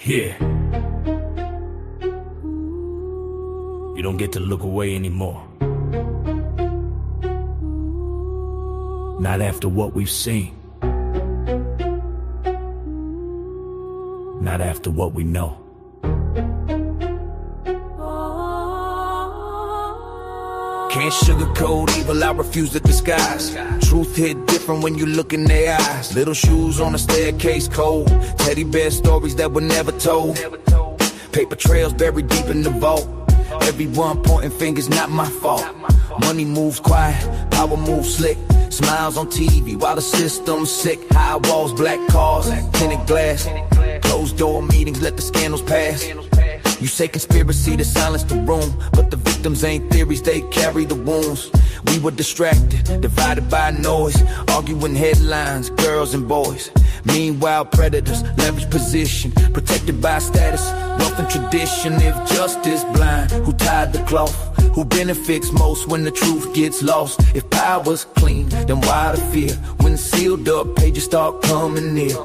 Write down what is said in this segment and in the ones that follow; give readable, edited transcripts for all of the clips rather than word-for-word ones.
Yeah. You don't get to look away anymore. Not after what we've seen. Not after what we know. Can't sugarcoat evil, I refuse to disguise. Truth hit different when you look in their eyes. Little shoes on the staircase cold. Teddy bear stories that were never told. Paper trails buried deep in the vault. Everyone pointing fingers, not my fault. Money moves quiet, power moves slick. Smiles on TV while the system's sick. High walls, black cars, tinted glass. Closed door meetings, let the scandals pass. You say conspiracy to silence the room, but the victims ain't theories, they carry the wounds. We were distracted, divided by noise, arguing headlines, girls and boys. Meanwhile, predators leverage position, protected by status, wealth and tradition. If justice blind, who tied the cloth? Who benefits most when the truth gets lost? If power's clean, then why the fear? When sealed up, pages start coming near.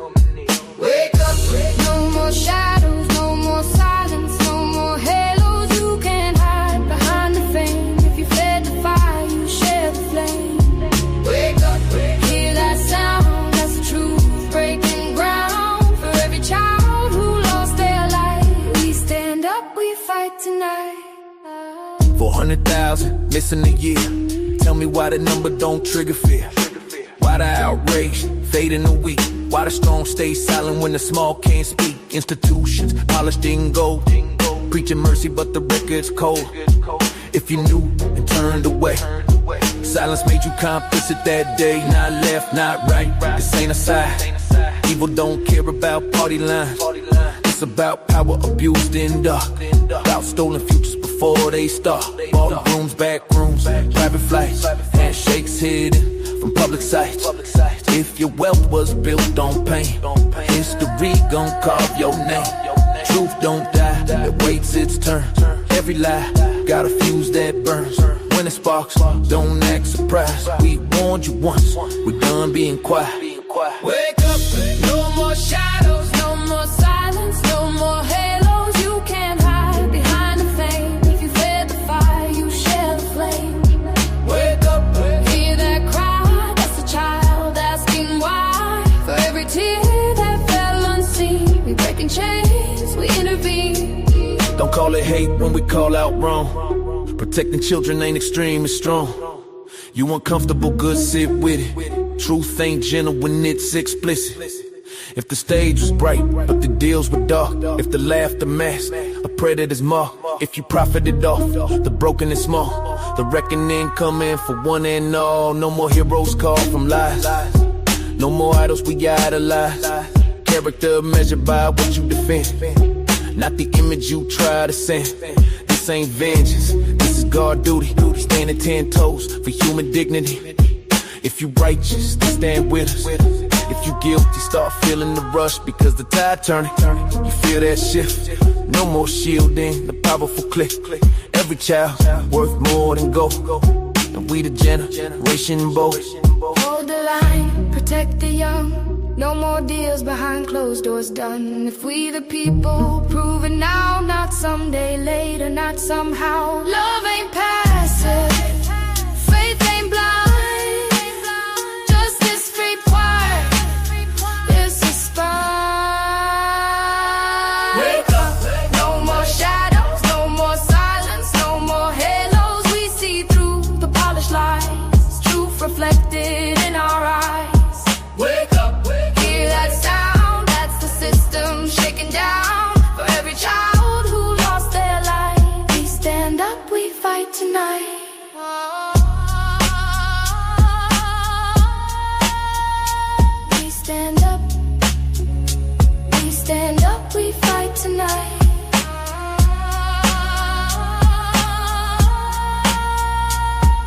Wake up, no more shadows, no more silence, no more halos. You can't hide behind the fame. If you fed the fire, you share the flame. Wake up, hear that sound, that's the truth. Breaking ground for every child who lost their life. We stand up, we fight tonight. 400,000 missing a year. Tell me why the number don't trigger fear. Why the outrage fade in a week? Why the strong stay silent when the small can't speak? Institutions polished in gold, preaching mercy but the record's cold. If you knew and turned away, silence made you complicit that day. Not left, not right, this ain't a side. Evil don't care about party lines. It's about power abused in dark, about stolen futures before they start. Ballroom rooms, back rooms, private flights, handshakes hidden from public sight. If your wealth was built on pain, history gon' carve your name. Truth don't die, it waits its turn. Every lie got a fuse that burns. When it sparks, don't act surprised. We warned you once, we're done being quiet. Wake up, no more shadows, no more silence, no more halos. You can't hide behind the fame. If you fed the fire, you share the flame. Wake up, hear that cry, that's a child asking why. For every tear that fell unseen, we breaking chains, we intervene. Don't call it hate when we call out wrong. Protecting children ain't extreme, it's strong. You uncomfortable, good, sit with it. Truth ain't gentle when it's explicit. If the stage was bright, but the deals were dark. If the laughter masked a predator's mark. If you profited off the broken and small, the reckoning coming for one and all. No more heroes called from lies. No more idols we idolize. Character measured by what you defend, not the image you try to send. This ain't vengeance, this is guard duty. Standing 10 toes for human dignity. If you righteous, then stand with us. If you guilty, start feeling the rush because the tide turning. You feel that shift. No more shielding, the powerful click. Every child worth more than gold, and we the generation bold. Hold the line, protect the young. No more deals behind closed doors done. If we the people, prove it now, not someday later, not somehow. Love ain't passive, faith ain't blind, justice required, it's a spine. Wake up, no more shadows, no more silence, no more halos. We see through the polished lies, truth reflected in our eyes. Wake up, hear that sound, that's the system shaking down. For every child who lost their life, we stand up, we fight tonight. We stand up, we fight tonight.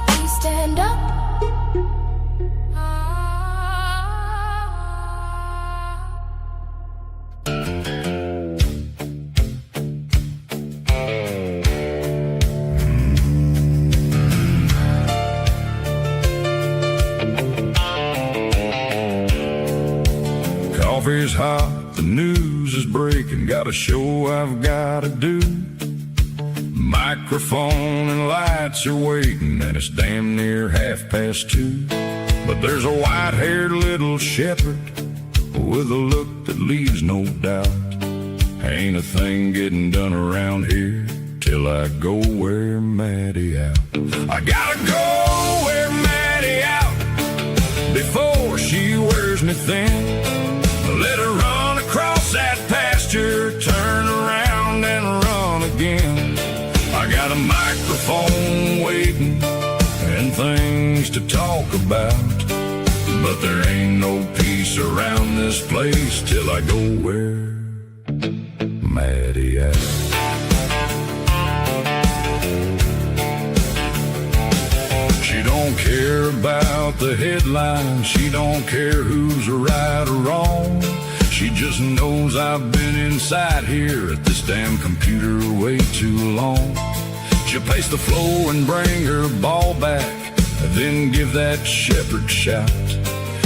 We stand up. is hot, the news is breaking, got a show I've gotta do. Microphone and lights are waiting, and it's damn near 2:30. But there's a white-haired little shepherd with a look that leaves no doubt. Ain't a thing getting done around here till I go wear Maddie out. I gotta go wear Maddie out before she wears me thin. Let her run across that pasture, turn around and run again. I got a microphone waiting and things to talk about, but there ain't no peace around this place till I go wear Maddie out. She don't care about the headlines, she don't care who's right or wrong. She just knows I've been inside here at this damn computer way too long. She'll pace the floor and bring her ball back, then give that shepherd shout.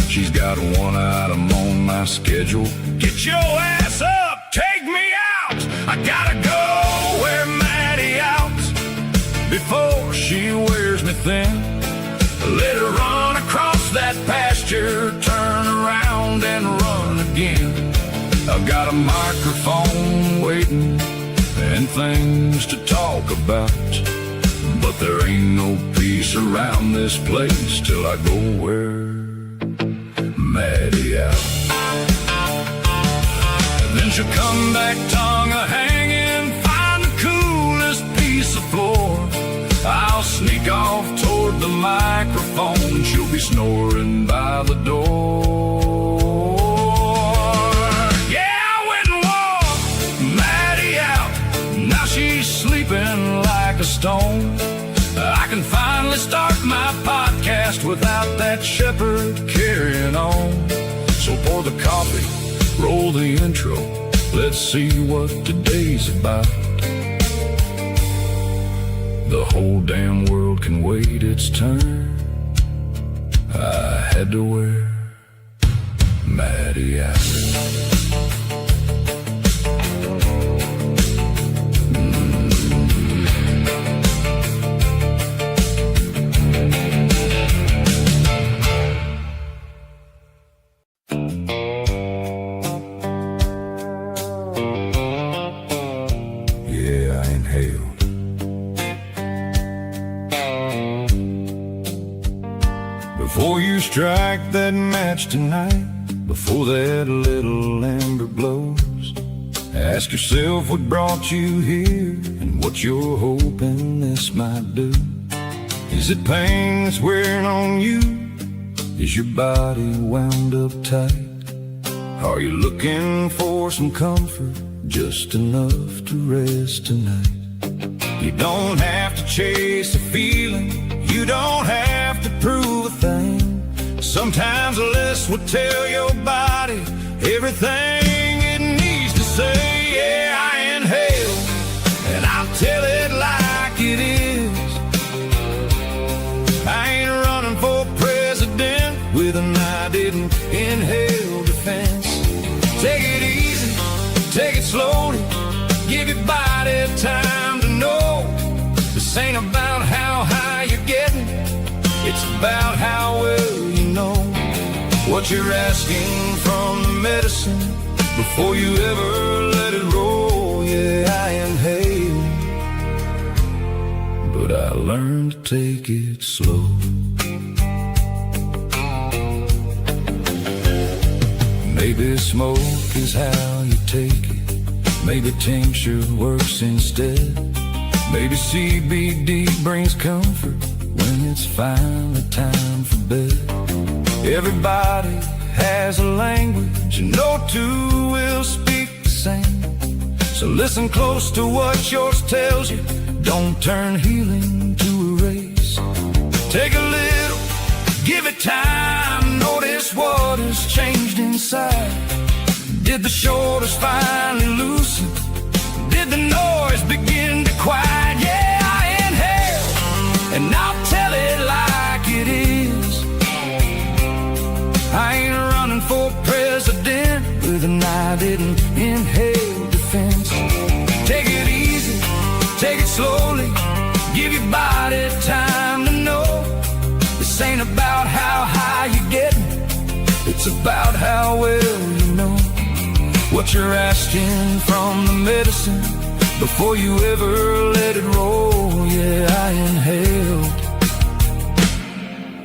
She's got one item on my schedule: get your ass up, take me out. I gotta go wear Maddie out before she wears me thin. Let her run across that pasture, turn around and run again. I've got a microphone waiting and things to talk about, but there ain't no peace around this place till I go wear Maddie out. And then she'll come back tongue a-hanging, find the coolest piece of floor. I'll sneak off toward the microphone, she'll be snoring by the door. Yeah, I went and wore Maddie out, now she's sleeping like a stone. I can finally start my podcast without that shepherd carrying on. So pour the coffee, roll the intro, let's see what today's about. The whole damn world can wait its turn. I had to wear Maddie out. Before you strike that match tonight, before that little ember blows, ask yourself what brought you here and what you're hoping this might do. Is it pain that's wearing on you? Is your body wound up tight? Are you looking for some comfort, just enough to rest tonight? You don't have to chase a feeling, you don't have to prove a thing. Sometimes less will tell your body everything it needs to say. Yeah, I inhale, and I'll tell it like it is. I ain't running for president with an I didn't inhale defense. Take it easy, take it slowly, give your body time to know. This ain't about how high you're getting, it's about how well you know what you're asking from the medicine before you ever let it roll. Yeah, I inhale, but I learned to take it slow. Maybe smoke is how you take it, maybe tincture works instead. Maybe CBD brings comfort when it's finally time for bed. Everybody has a language, and no two will speak the same. So listen close to what yours tells you, don't turn healing to a race. Take a little, give it time, notice what has changed inside. Did the shoulders finally loosen? Did the noise begin to quiet? Yeah, I inhale, and I'll tell it like it is. I ain't running for president with an I didn't inhale defense. Take it easy, take it slowly, give your body time to know. This ain't about how high you're getting, it's about how well you know what you're asking from the medicine before you ever let it roll. Yeah, I inhaled,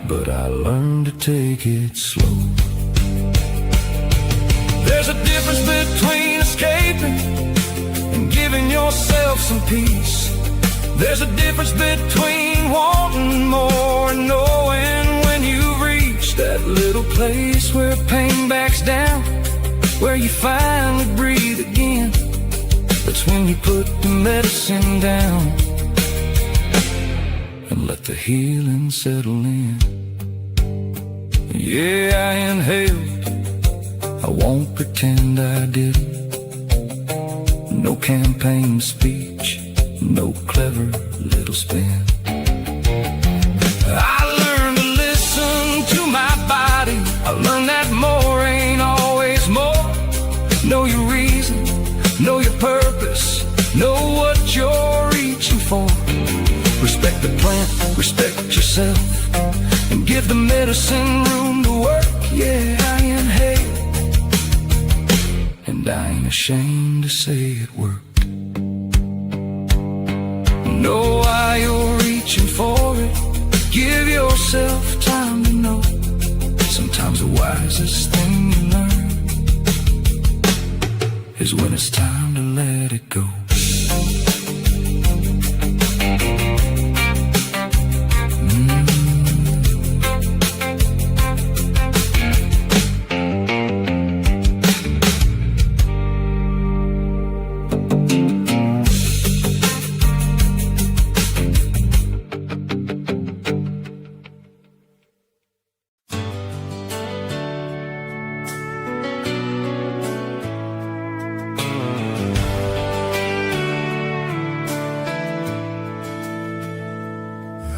but I learned to take it slow. There's a difference between escaping and giving yourself some peace. There's a difference between wanting more and knowing when you've reached that little place where pain backs down, where you finally breathe again. That's when you put the medicine down and let the healing settle in. Yeah, I inhaled, I won't pretend I didn't. No campaign speech, no clever little spin. I learned to listen to my body. I learned that more ain't always more. Know your reason, know your purpose, know what you're reaching for. Respect the plant, respect yourself, and give the medicine room to work. Yeah, I inhale, and I ain't ashamed to say it worked. Know why you're reaching for it, give yourself time to know. Sometimes the wisest thing you learn is when it's time to let it go.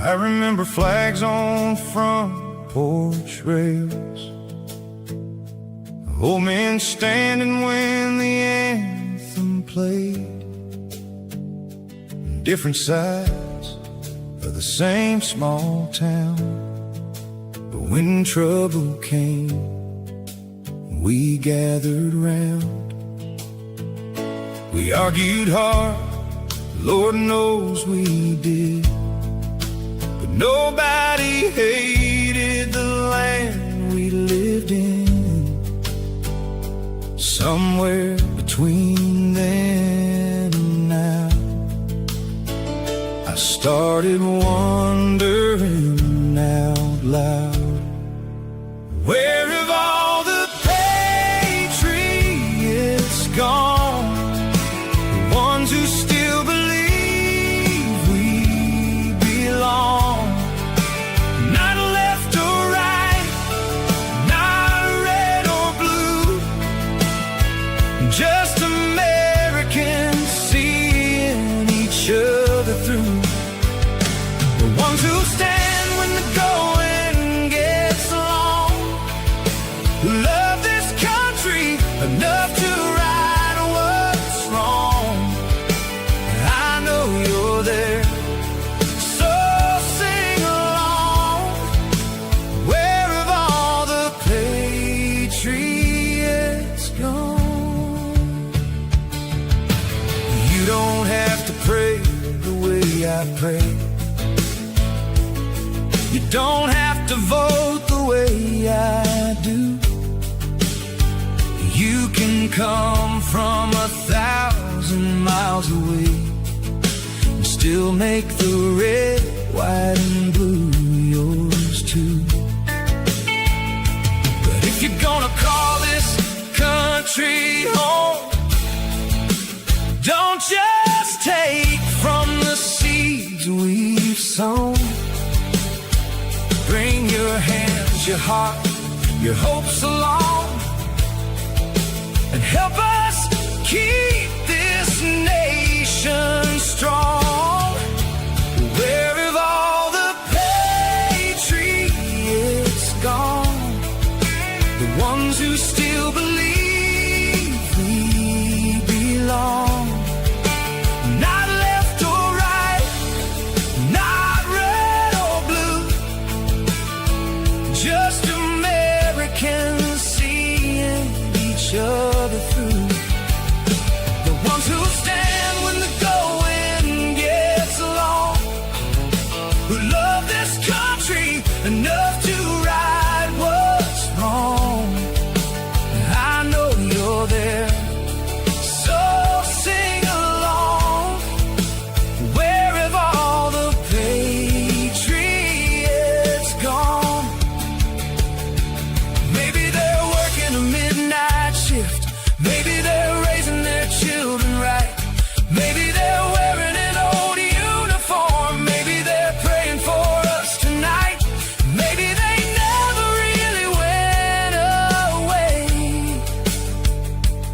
I remember flags on front porch rails, old men standing when the anthem played, different sides of the same small town. But when trouble came, we gathered round. We argued hard, Lord knows we did, but nobody hated the land we lived in. Somewhere between then and now, I started wondering out loud, where have all the patriots gone? The ones who still believe we belong. Not left or right, not red or blue, just Americans seeing each other through. The ones who stand when the going gets long, who love this country enough to right what's wrong. I know you're there, so sing along. Where have all the patriots gone? You don't have to pray the way I pray. You don't have to vote the way I do. You can come from 1,000 miles away and still make the red, white, and blue yours too. But if you're gonna call this country home, don't just take from the seeds we've sown. Bring your hands, your heart, your hopes along, and help us keep this nation strong. Where have all the patriots gone? The ones who still believe we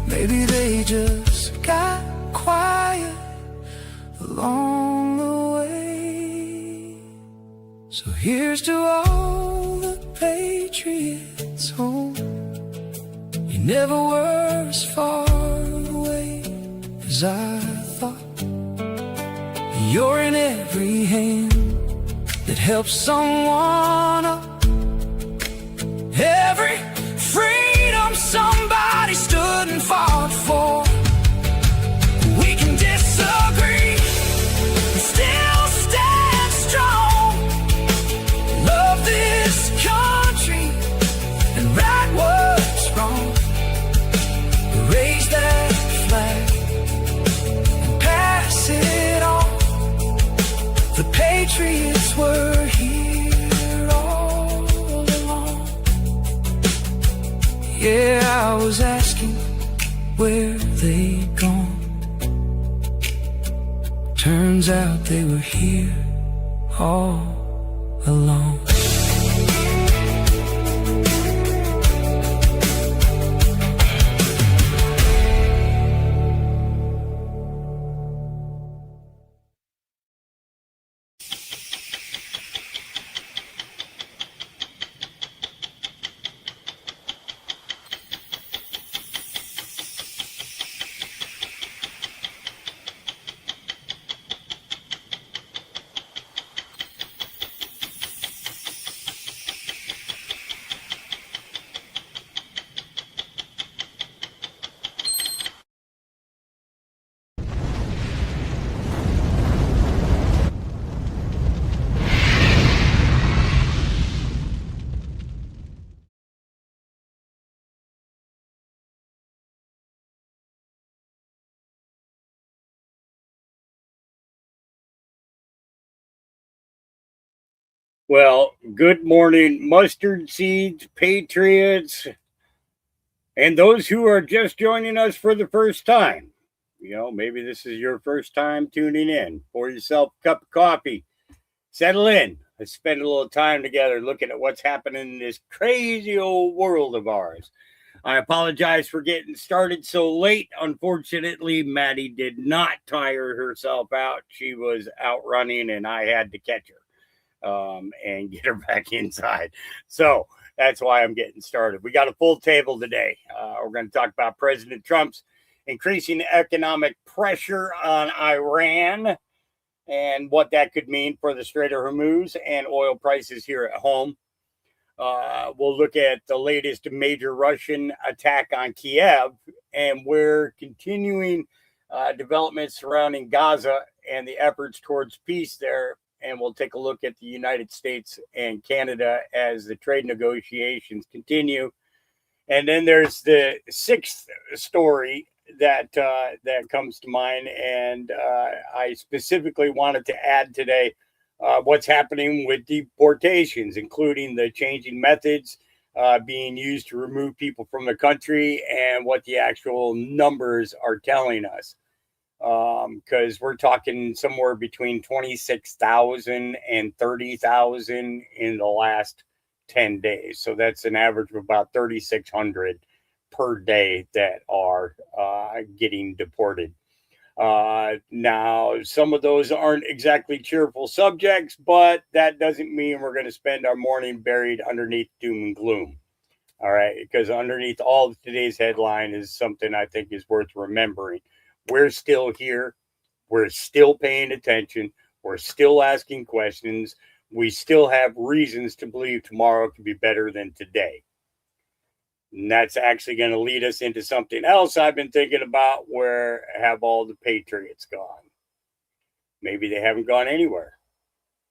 Maybe they just got quiet along the way. So here's to all the Patriots home. You never were as far away as I thought. You're in every hand that helps someone up. Every freedom somebody stood and fought for. We can disagree and still stand strong. Love this country and right what's wrong. Raise that flag and pass it on. The Patriots were here all along. Yeah, I was asking where they'd gone. Turns out they were here all along. Well, good morning, mustard seeds, patriots, and those who are just joining us for the first time. You know, maybe this is your first time tuning in. Pour yourself a cup of coffee, settle in. Let's spend a little time together looking at what's happening in this crazy old world of ours. I apologize for getting started so late. Unfortunately, Maddie did not tire herself out. She was out running, and I had to catch her and get her back inside. So that's why I'm getting started. We got a full table today. We're going to talk about President Trump's increasing economic pressure on Iran and what that could mean for the Strait of Hormuz and oil prices here at home. We'll look at the latest major Russian attack on Kiev and where continuing developments surrounding Gaza and the efforts towards peace there. And we'll take a look at the United States and Canada as the trade negotiations continue. And then there's the sixth story that comes to mind. And I specifically wanted to add today what's happening with deportations, including the changing methods being used to remove people from the country and what the actual numbers are telling us. Because we're talking somewhere between 26,000 and 30,000 in the last 10 days. So that's an average of about 3,600 per day that are getting deported. Now, some of those aren't exactly cheerful subjects, but that doesn't mean we're going to spend our morning buried underneath doom and gloom. All right, because underneath all of today's headline is something I think is worth remembering. We're still here. We're still paying attention. We're still asking questions. We still have reasons to believe tomorrow could be better than today. And that's actually going to lead us into something else I've been thinking about. Where have all the Patriots gone? Maybe they haven't gone anywhere.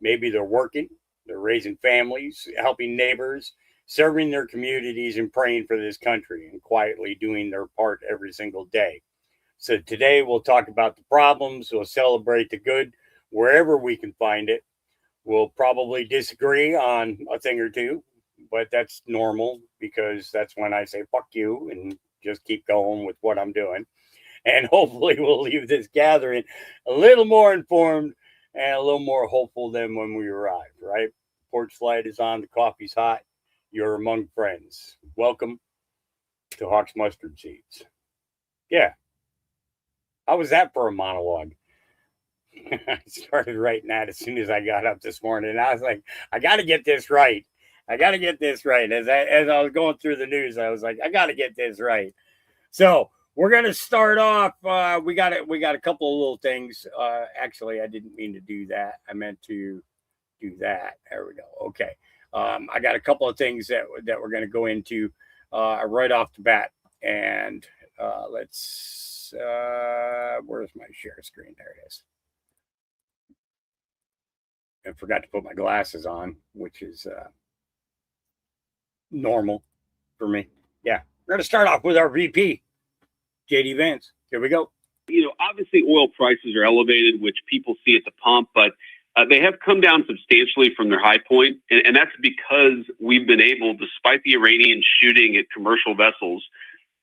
Maybe they're working. They're raising families, helping neighbors, serving their communities, and praying for this country and quietly doing their part every single day. So today we'll talk about the problems. We'll celebrate the good wherever we can find it. We'll probably disagree on a thing or two, but that's normal because that's when I say fuck you and just keep going with what I'm doing. And hopefully we'll leave this gathering a little more informed and a little more hopeful than when we arrived, right? Porch light is on, the coffee's hot. You're among friends. Welcome to Hawk's Mustard Seeds. Yeah. How was that for a monologue? I started writing that as soon as I got up this morning. And I was like, I got to get this right. I got to get this right. As I was going through the news, I was like, I got to get this right. So we're gonna start off. We got a couple of little things. Actually, I didn't mean to do that. I meant to do that. There we go. Okay. I got a couple of things that we're gonna go into right off the bat, and let's. Where's my share screen? There it is. I forgot to put my glasses on, which is normal for me. Yeah, we're gonna start off with our VP. JD Vance. Here we go. Obviously oil prices are elevated, which people see at the pump, but they have come down substantially from their high point. And that's because we've been able, despite the Iranians shooting at commercial vessels,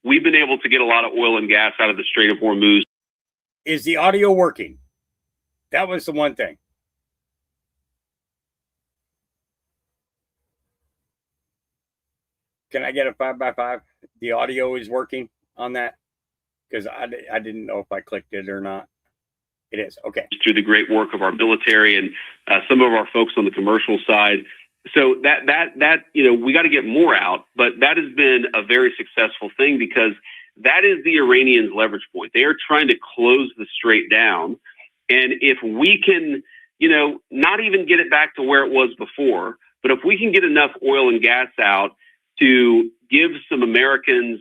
we've been able to get a lot of oil and gas out of the Strait of Hormuz. Is the audio working? That was the one thing. Can I get a 5x5? The audio is working on that? Because I didn't know if I clicked it or not. It is. Okay. Through the great work of our military and some of our folks on the commercial side. So that we got to get more out, but that has been a very successful thing because that is the Iranians' leverage point. They are trying to close the strait down. And if we can, not even get it back to where it was before, but if we can get enough oil and gas out to give some Americans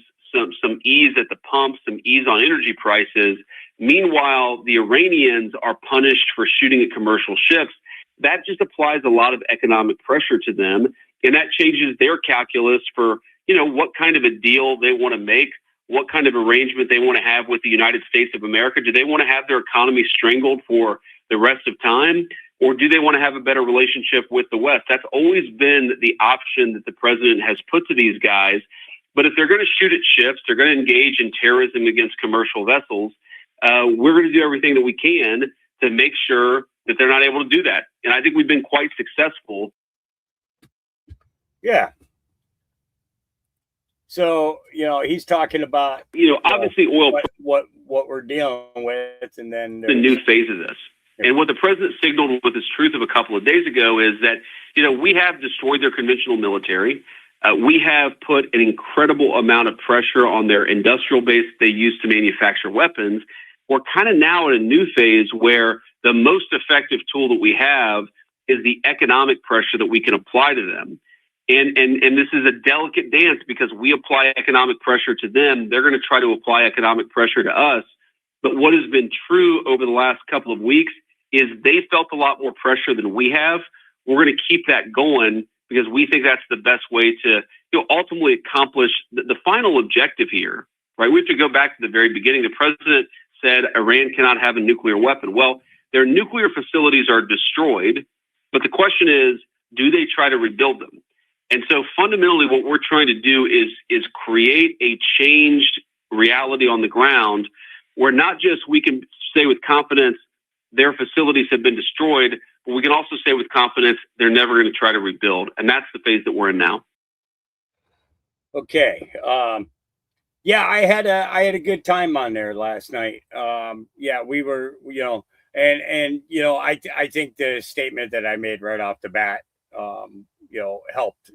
some ease at the pump, some ease on energy prices. Meanwhile, the Iranians are punished for shooting at commercial ships. That just applies a lot of economic pressure to them. And that changes their calculus for, what kind of a deal they want to make, what kind of arrangement they want to have with the United States of America. Do they want to have their economy strangled for the rest of time? Or do they want to have a better relationship with the West? That's always been the option that the president has put to these guys. But if they're going to shoot at ships, they're going to engage in terrorism against commercial vessels, we're going to do everything that we can to make sure that they're not able to do that. And I think we've been quite successful. Yeah. So, he's talking about, obviously oil, what we're dealing with, and then the new phase of this. And what the president signaled with his truth of a couple of days ago is that, we have destroyed their conventional military. We have put an incredible amount of pressure on their industrial base they use to manufacture weapons. We're kind of now in a new phase where the most effective tool that we have is the economic pressure that we can apply to them. And this is a delicate dance because we apply economic pressure to them. They're going to try to apply economic pressure to us. But what has been true over the last couple of weeks is they felt a lot more pressure than we have. We're going to keep that going because we think that's the best way to ultimately accomplish the final objective here, right? We have to go back to the very beginning. The president said Iran cannot have a nuclear weapon. Well, their nuclear facilities are destroyed, but the question is, do they try to rebuild them? And so fundamentally what we're trying to do is create a changed reality on the ground where not just we can say with confidence their facilities have been destroyed, but we can also say with confidence they're never going to try to rebuild. And that's the phase that we're in now. Okay. Yeah, I had a good time on there last night. Yeah, we were, I think the statement that I made right off the bat, helped,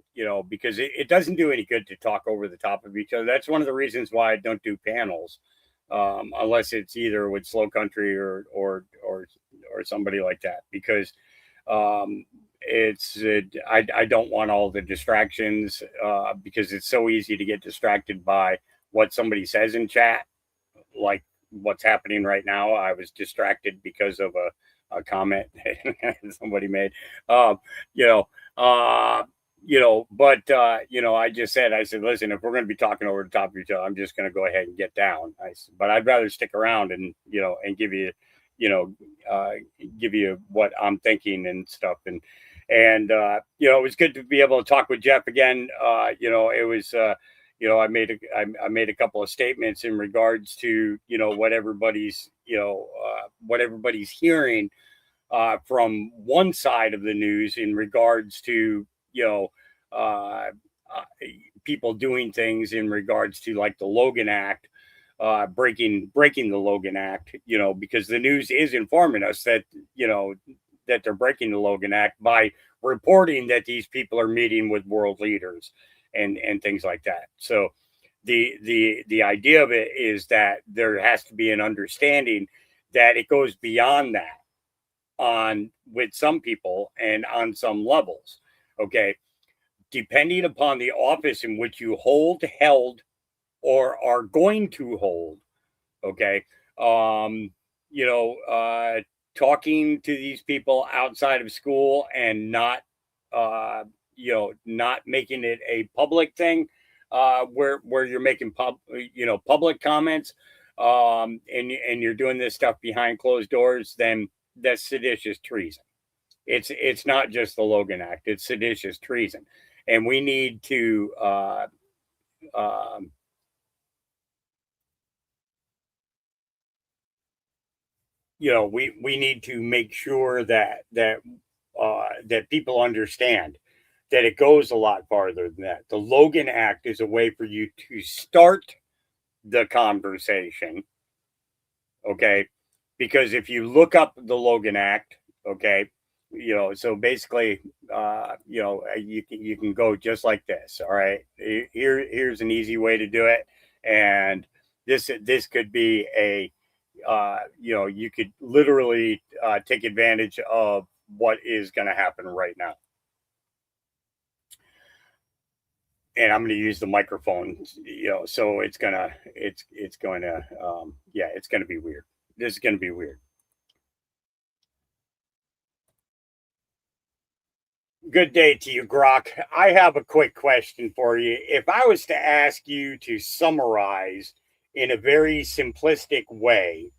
because it doesn't do any good to talk over the top of each other. That's one of the reasons why I don't do panels, unless it's either with Slow Country or somebody like that, because I don't want all the distractions, because it's so easy to get distracted by what somebody says in chat, like what's happening right now. I was distracted because of a comment somebody made, but I just said, listen, if we're going to be talking over the top of each other, I'm just going to go ahead and get down. But I'd rather stick around and give you, give you what I'm thinking and stuff. And it was good to be able to talk with Jeff again. It was, I made a couple of statements in regards to, what everybody's hearing from one side of the news in regards to, people doing things in regards to like the Logan Act, breaking the Logan Act, because the news is informing us that, that they're breaking the Logan Act by reporting that these people are meeting with world leaders and things like that. So the idea of it is that there has to be an understanding that it goes beyond that on with some people and on some levels. Okay. Depending upon the office in which you held, or are going to hold. Okay. Um, you know, talking to these people outside of school and not, not making it a public thing, where you're making public comments, and you're doing this stuff behind closed doors, then that's seditious treason. It's not just the Logan Act; it's seditious treason, and we need to. Um, we need to make sure that people understand that it goes a lot farther than that. The Logan Act is a way for you to start the conversation, okay? Because if you look up the Logan Act, okay, so basically, you can go just like this. All right, here's an easy way to do it, and this could be you could literally take advantage of what is going to happen right now. And I'm going to use the microphone, so it's going to it's going to be weird. This is going to be weird. Good day to you, Grok. I have a quick question for you. If I was to ask you to summarize in a very simplistic way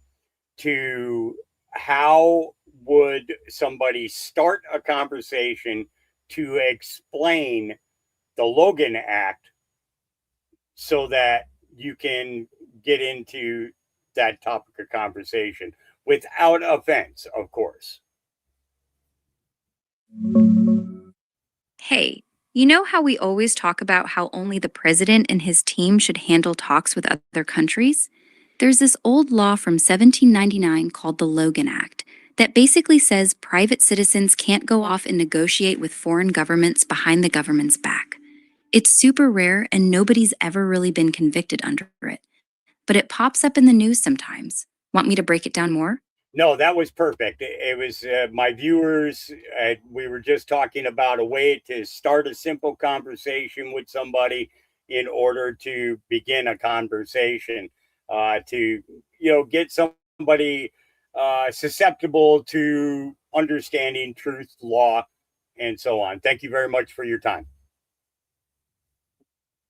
to how would somebody start a conversation to explain the Logan Act so that you can get into that topic of conversation without offense, of course? Hey, you know how we always talk about how only the president and his team should handle talks with other countries? There's this old law from 1799 called the Logan Act that basically says private citizens can't go off and negotiate with foreign governments behind the government's back. It's super rare and nobody's ever really been convicted under it, but it pops up in the news sometimes. Want me to break it down more? No, that was perfect. It was my viewers. We were just talking about a way to start a simple conversation with somebody in order to begin a conversation, to get somebody susceptible to understanding truth, law, and so on. Thank you very much for your time.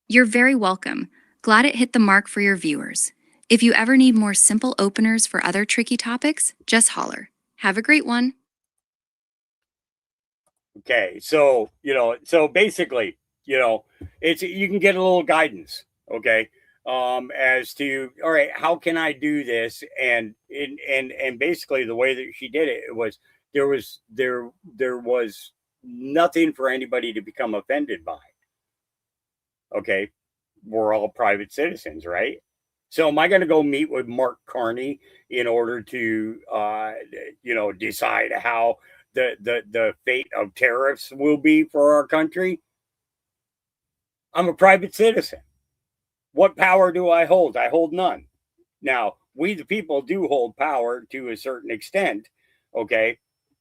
You're very welcome. Glad it hit the mark for your viewers. If you ever need more simple openers for other tricky topics, just holler. Have a great one. Okay, so basically, it's you can get a little guidance, okay, as to, all right, how can I do this? And basically the way that she did it was there was nothing for anybody to become offended by. Okay, we're all private citizens, right? So am I going to go meet with Mark Carney in order to, decide how the fate of tariffs will be for our country? I'm a private citizen. What power do I hold? I hold none. Now, we the people do hold power to a certain extent, okay?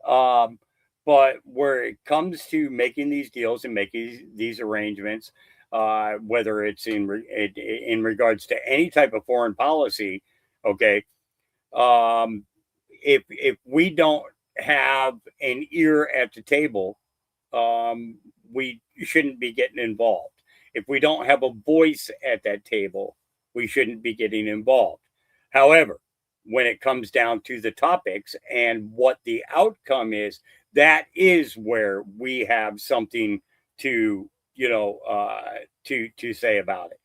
Um, but where it comes to making these deals and making these arrangements, whether it's in regards to any type of foreign policy, okay, um, if we don't have an ear at the table, we shouldn't be getting involved. If we don't have a voice at that table, we shouldn't be getting involved. However, when it comes down to the topics and what the outcome is, that is where we have something to to say about it.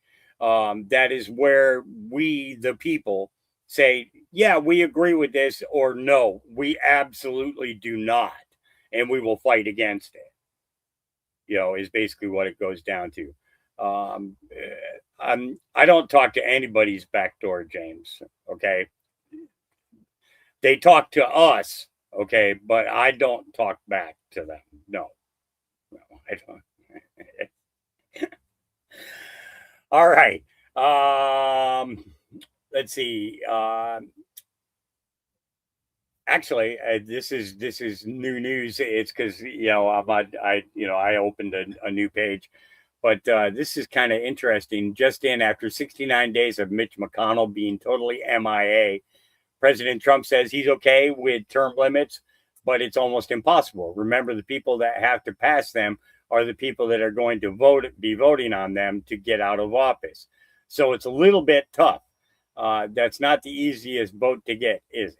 That is where we, the people, say, yeah, we agree with this, or no, we absolutely do not, and we will fight against it. Is basically what it goes down to. I don't talk to anybody's back door, James. Okay, they talk to us. Okay, but I don't talk back to them. No, no, I don't. All right. Let's see. Actually, this is new news. It's because I opened a new page, but this is kind of interesting. Just in after 69 days of Mitch McConnell being totally MIA, President Trump says he's okay with term limits, but it's almost impossible. Remember, the people that have to pass them are the people that are going to be voting on them to get out of office. So it's a little bit tough. That's not the easiest vote to get, is it?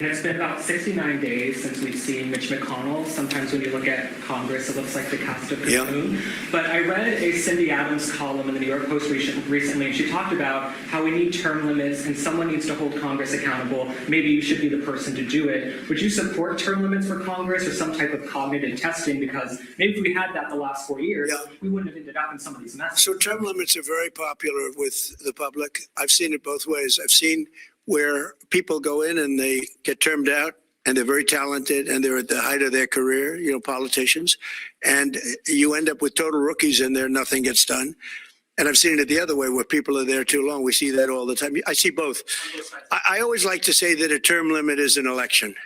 And it's been about 69 days since we've seen Mitch McConnell. Sometimes when you look at Congress, it looks like the cast of the moon. But I read a Cindy Adams column in the New York Post recently, and she talked about how we need term limits and someone needs to hold Congress accountable. Maybe you should be the person to do it. Would you support term limits for Congress or some type of cognitive testing? Because maybe if we had that the last 4 years, we wouldn't have ended up in some of these messes. So term limits are very popular with the public. I've seen it both ways. I've seen where people go in and they get termed out and they're very talented and they're at the height of their career, politicians, and you end up with total rookies in there, nothing gets done. And I've seen it the other way where people are there too long. We see that all the time. I see both. I always like to say that a term limit is an election.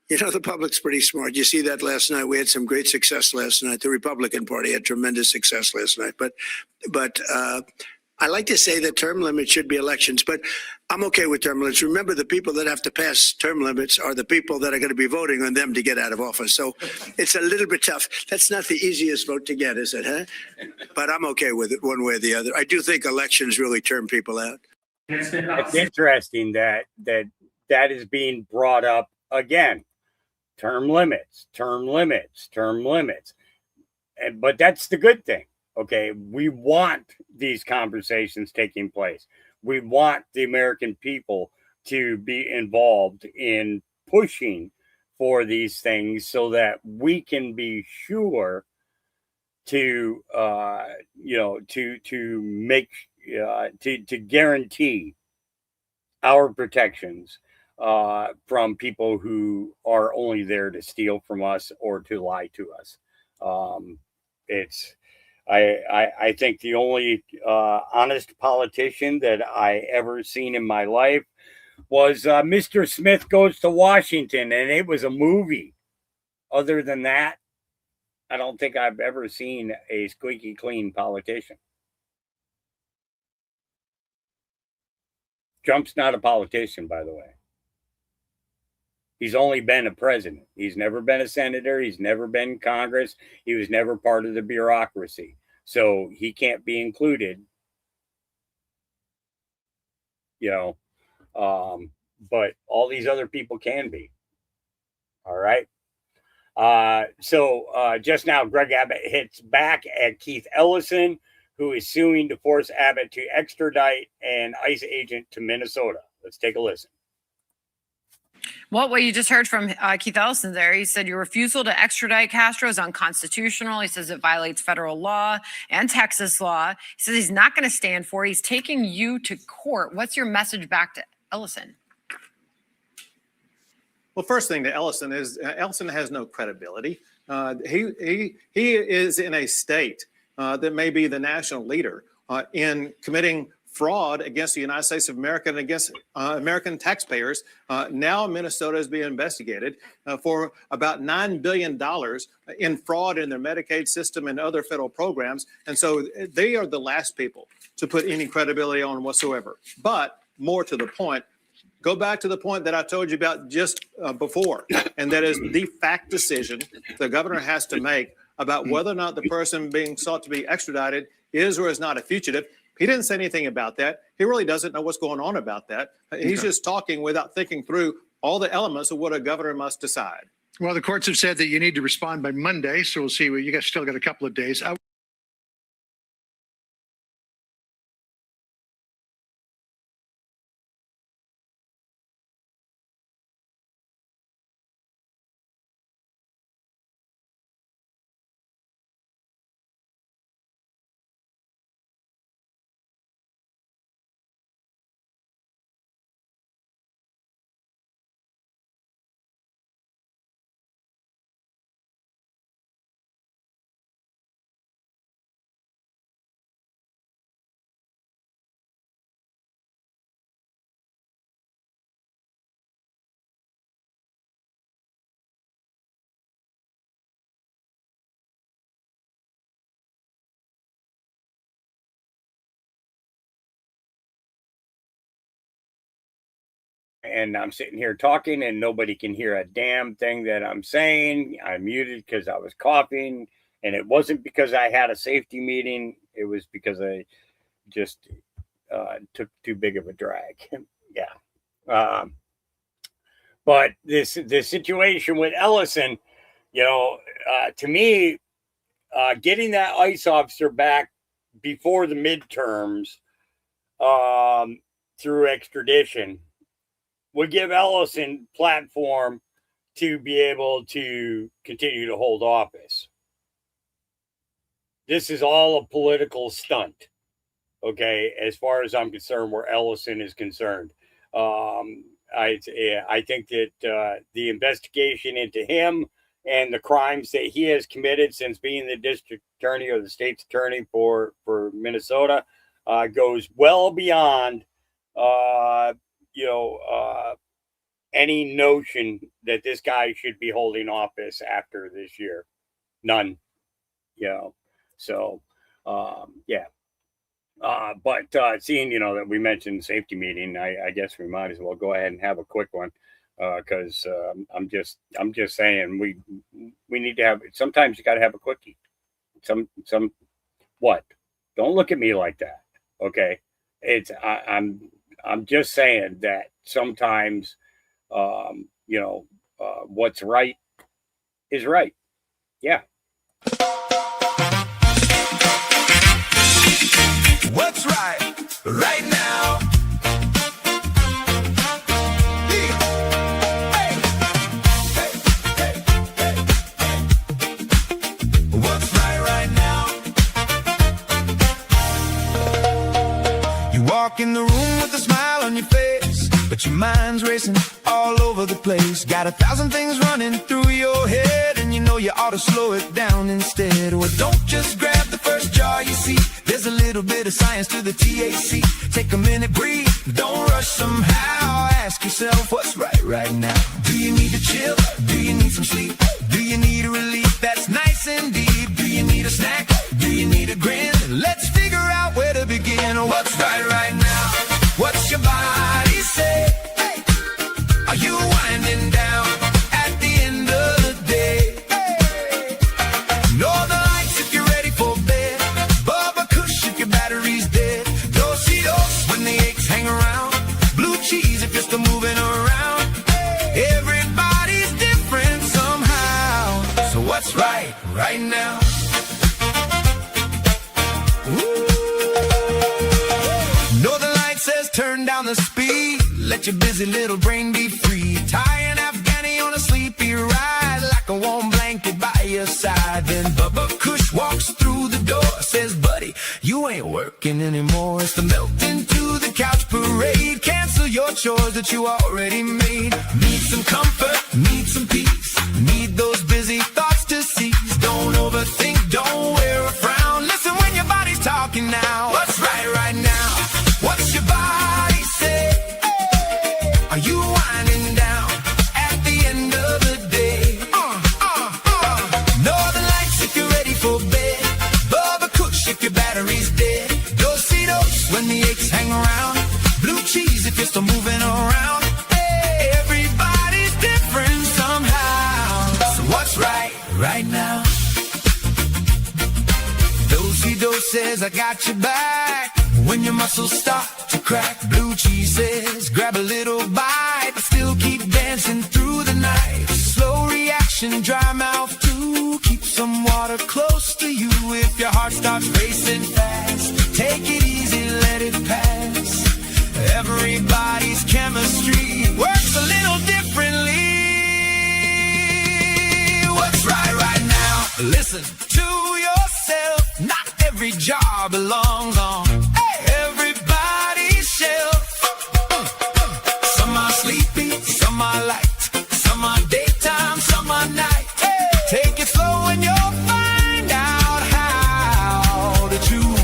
The public's pretty smart. You see that last night. We had some great success last night. The Republican Party had tremendous success last night. But I like to say that term limits should be elections, but I'm okay with term limits. Remember, the people that have to pass term limits are the people that are going to be voting on them to get out of office. So it's a little bit tough. That's not the easiest vote to get, is it, huh? But I'm okay with it one way or the other. I do think elections really term people out. It's interesting that is being brought up again. Term limits, term limits, term limits. But that's the good thing. Okay, we want these conversations taking place. We want the American people to be involved in pushing for these things so that we can be sure to guarantee our protections from people who are only there to steal from us or to lie to us. I think the only honest politician that I ever seen in my life was Mr. Smith Goes to Washington, and it was a movie. Other than that, I don't think I've ever seen a squeaky clean politician. Trump's not a politician, by the way. He's only been a president. He's never been a senator. He's never been in Congress. He was never part of the bureaucracy. So he can't be included, but all these other people can be. All right. So just now, Greg Abbott hits back at Keith Ellison, who is suing to force Abbott to extradite an ICE agent to Minnesota. Let's take a listen. Well, what you just heard from Keith Ellison there, he said your refusal to extradite Castro is unconstitutional. He says it violates federal law and Texas law. He says he's not going to stand for it. He's taking you to court. What's your message back to Ellison? Well, first thing to Ellison is Ellison has no credibility. He is in a state that may be the national leader in committing fraud against the United States of America and against American taxpayers. Now Minnesota is being investigated for about $9 billion in fraud in their Medicaid system and other federal programs. And so they are the last people to put any credibility on whatsoever. But more to the point, go back to the point that I told you about just before, and that is the fact decision the governor has to make about whether or not the person being sought to be extradited is or is not a fugitive. He didn't say anything about that. He really doesn't know what's going on about that. He's just talking without thinking through all the elements of what a governor must decide. Well, the courts have said that you need to respond by Monday, so we'll see. You guys still got a couple of days. and I'm sitting here talking and nobody can hear a damn thing that I'm saying. I'm muted because I was coughing, and it wasn't because I had a safety meeting. It was because I just took too big of a drag. Yeah. But this situation with Ellison, to me, getting that ICE officer back before the midterms through extradition would give Ellison platform to be able to continue to hold office. This is all a political stunt, okay, as far as I'm concerned, where Ellison is concerned. I think that the investigation into him and the crimes that he has committed since being the district attorney or the state's attorney for Minnesota goes well beyond any notion that this guy should be holding office after this year. None. So yeah. But seeing, that we mentioned safety meeting, I guess we might as well go ahead and have a quick one, because I'm just saying we need to have. Sometimes you got to have a quickie. What? Don't look at me like that. Okay, I'm just saying that sometimes, what's right is right. Yeah. What's right now? Hey, hey, hey, hey. What's right now? You walk in the room with a smile on your face, but your mind's racing all over the place. Got 1,000 things running through your head, and you ought to slow it down instead. Well, don't just grab the first jar you see. There's a little bit of science to the THC. Take a minute, breathe, don't rush somehow. Ask yourself what's right now. Do you need to chill? Do you need some sleep? Do you need a relief that's nice and deep? Do you need a snack? Do you need a grin? Let's figure out where to begin. What's right now? What's your body say? Hey. Are you winding down at the end of the day? Hey. Northern Lights if you're ready for bed. Bubba Kush if your battery's dead. Dos when the aches hang around. Blue cheese if you're still moving around. Hey. Everybody's different somehow. So what's right now? Northern Lights says turn down the speed. Let your busy little brain be free. Tie an Afghani on a sleepy ride, like a warm blanket by your side. Then Bubba Kush walks through the door, says, buddy, you ain't working anymore. It's the melt into the couch parade. Cancel your chores that you already made. Need some comfort, need some peace. Need those busy thoughts to cease. Don't overthink, don't wear a frown. Listen when your body's talking now. What's right now? What's your body say? Are you winding down at the end of the day? Northern Lights if you're ready for bed. Bubba Kush if your battery's dead. Dos when the aches hang around. Blue cheese if you're still moving around. Hey, everybody's different somehow. So what's right now? Dos says I got your back when your muscles start to crack. Blue cheese says grab a little bite, but still keep dancing through the night. Slow reaction, dry mouth too. Keep some water close to you. If your heart starts racing fast, take it easy, let it pass. Everybody's chemistry works a little differently. What's right now? Listen to yourself. Not every jar belongs on everybody's shelf. Some are sleepy, some are light, some are daytime, some are night. Hey. Take it slow and you'll find out how to choose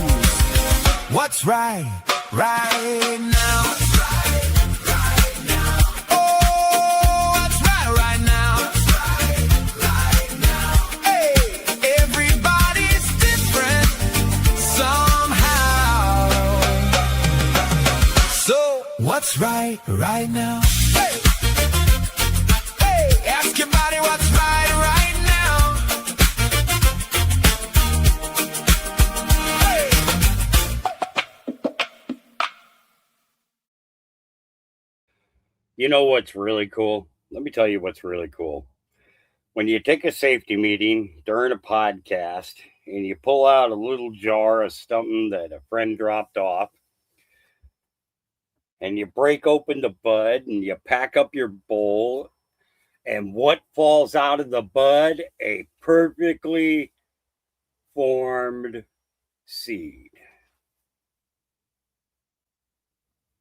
what's right now. What's right now? Oh, what's right now? What's right now? Hey, everybody's different somehow. So What's right now? Hey, hey, ask your body what's right now. Hey. You know what's really cool? Let me tell you what's really cool. When you take a safety meeting during a podcast and you pull out a little jar of something that a friend dropped off, and you break open the bud and you pack up your bowl, and what falls out of the bud? A perfectly formed seed,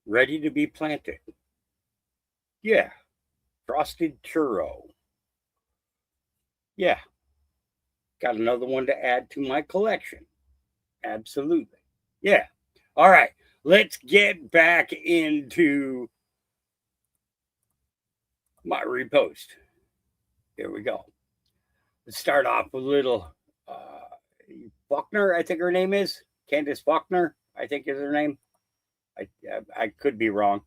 ready to be planted. Yeah, frosted churro. Yeah, got another one to add to my collection. Absolutely. Yeah. All right, let's get back into my repost. Here we go. Let's start off with a little Faulkner, I think her name is. Candace Faulkner, I think is her name. I could be wrong,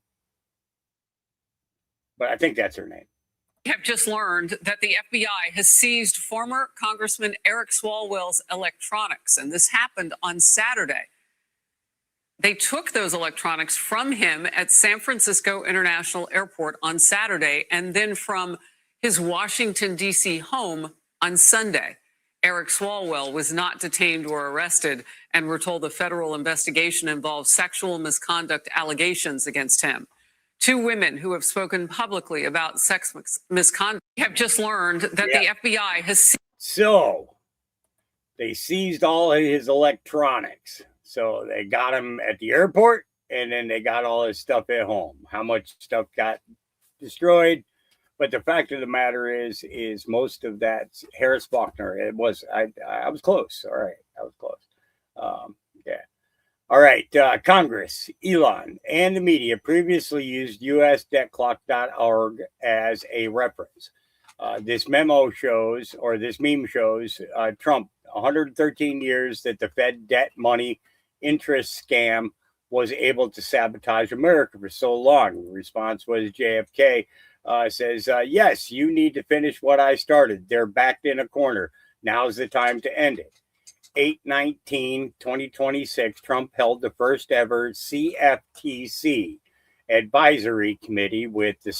but I think that's her name. We have just learned that the FBI has seized former Congressman Eric Swalwell's electronics, and this happened on Saturday. They took those electronics from him at San Francisco International Airport on Saturday and then from his Washington, D.C. home on Sunday. Eric Swalwell was not detained or arrested, and we're told the federal investigation involves sexual misconduct allegations against him. Two women who have spoken publicly about sex misconduct have just learned that the FBI has... So they seized all of his electronics. So they got him at the airport, and then they got all his stuff at home. How much stuff got destroyed? But the fact of the matter is most of that Harris Faulkner. It was I was close. All right, I was close. Yeah. All right. Congress, Elon, and the media previously used USDebtClock.org as a reference. This memo shows, or this meme shows, Trump 113 years that the Fed debt money interest scam was able to sabotage America for so long. The response was JFK says, yes, you need to finish what I started. They're backed in a corner. Now's the time to end it. 8/19/2026, Trump held the first ever CFTC advisory committee with the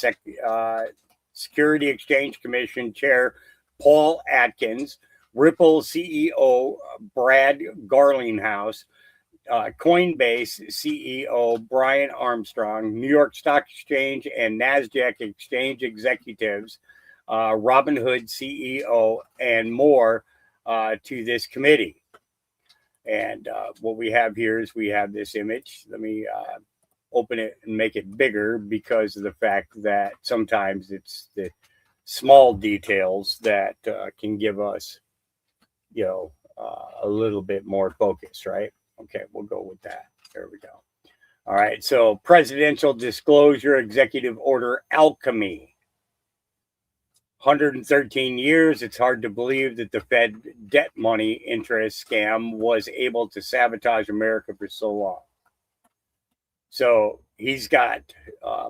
Security Exchange Commission Chair Paul Atkins, Ripple CEO Brad Garlinghouse, Coinbase CEO Brian Armstrong, New York Stock Exchange and NASDAQ Exchange executives, Robinhood CEO, and more to this committee. And what we have here is we have this image. Let me open it and make it bigger because of the fact that sometimes it's the small details that can give us, a little bit more focus, right? Okay, we'll go with that. There we go. All right, so presidential disclosure executive order alchemy. 113 years. It's hard to believe that the Fed debt money interest scam was able to sabotage America for so long. So he's got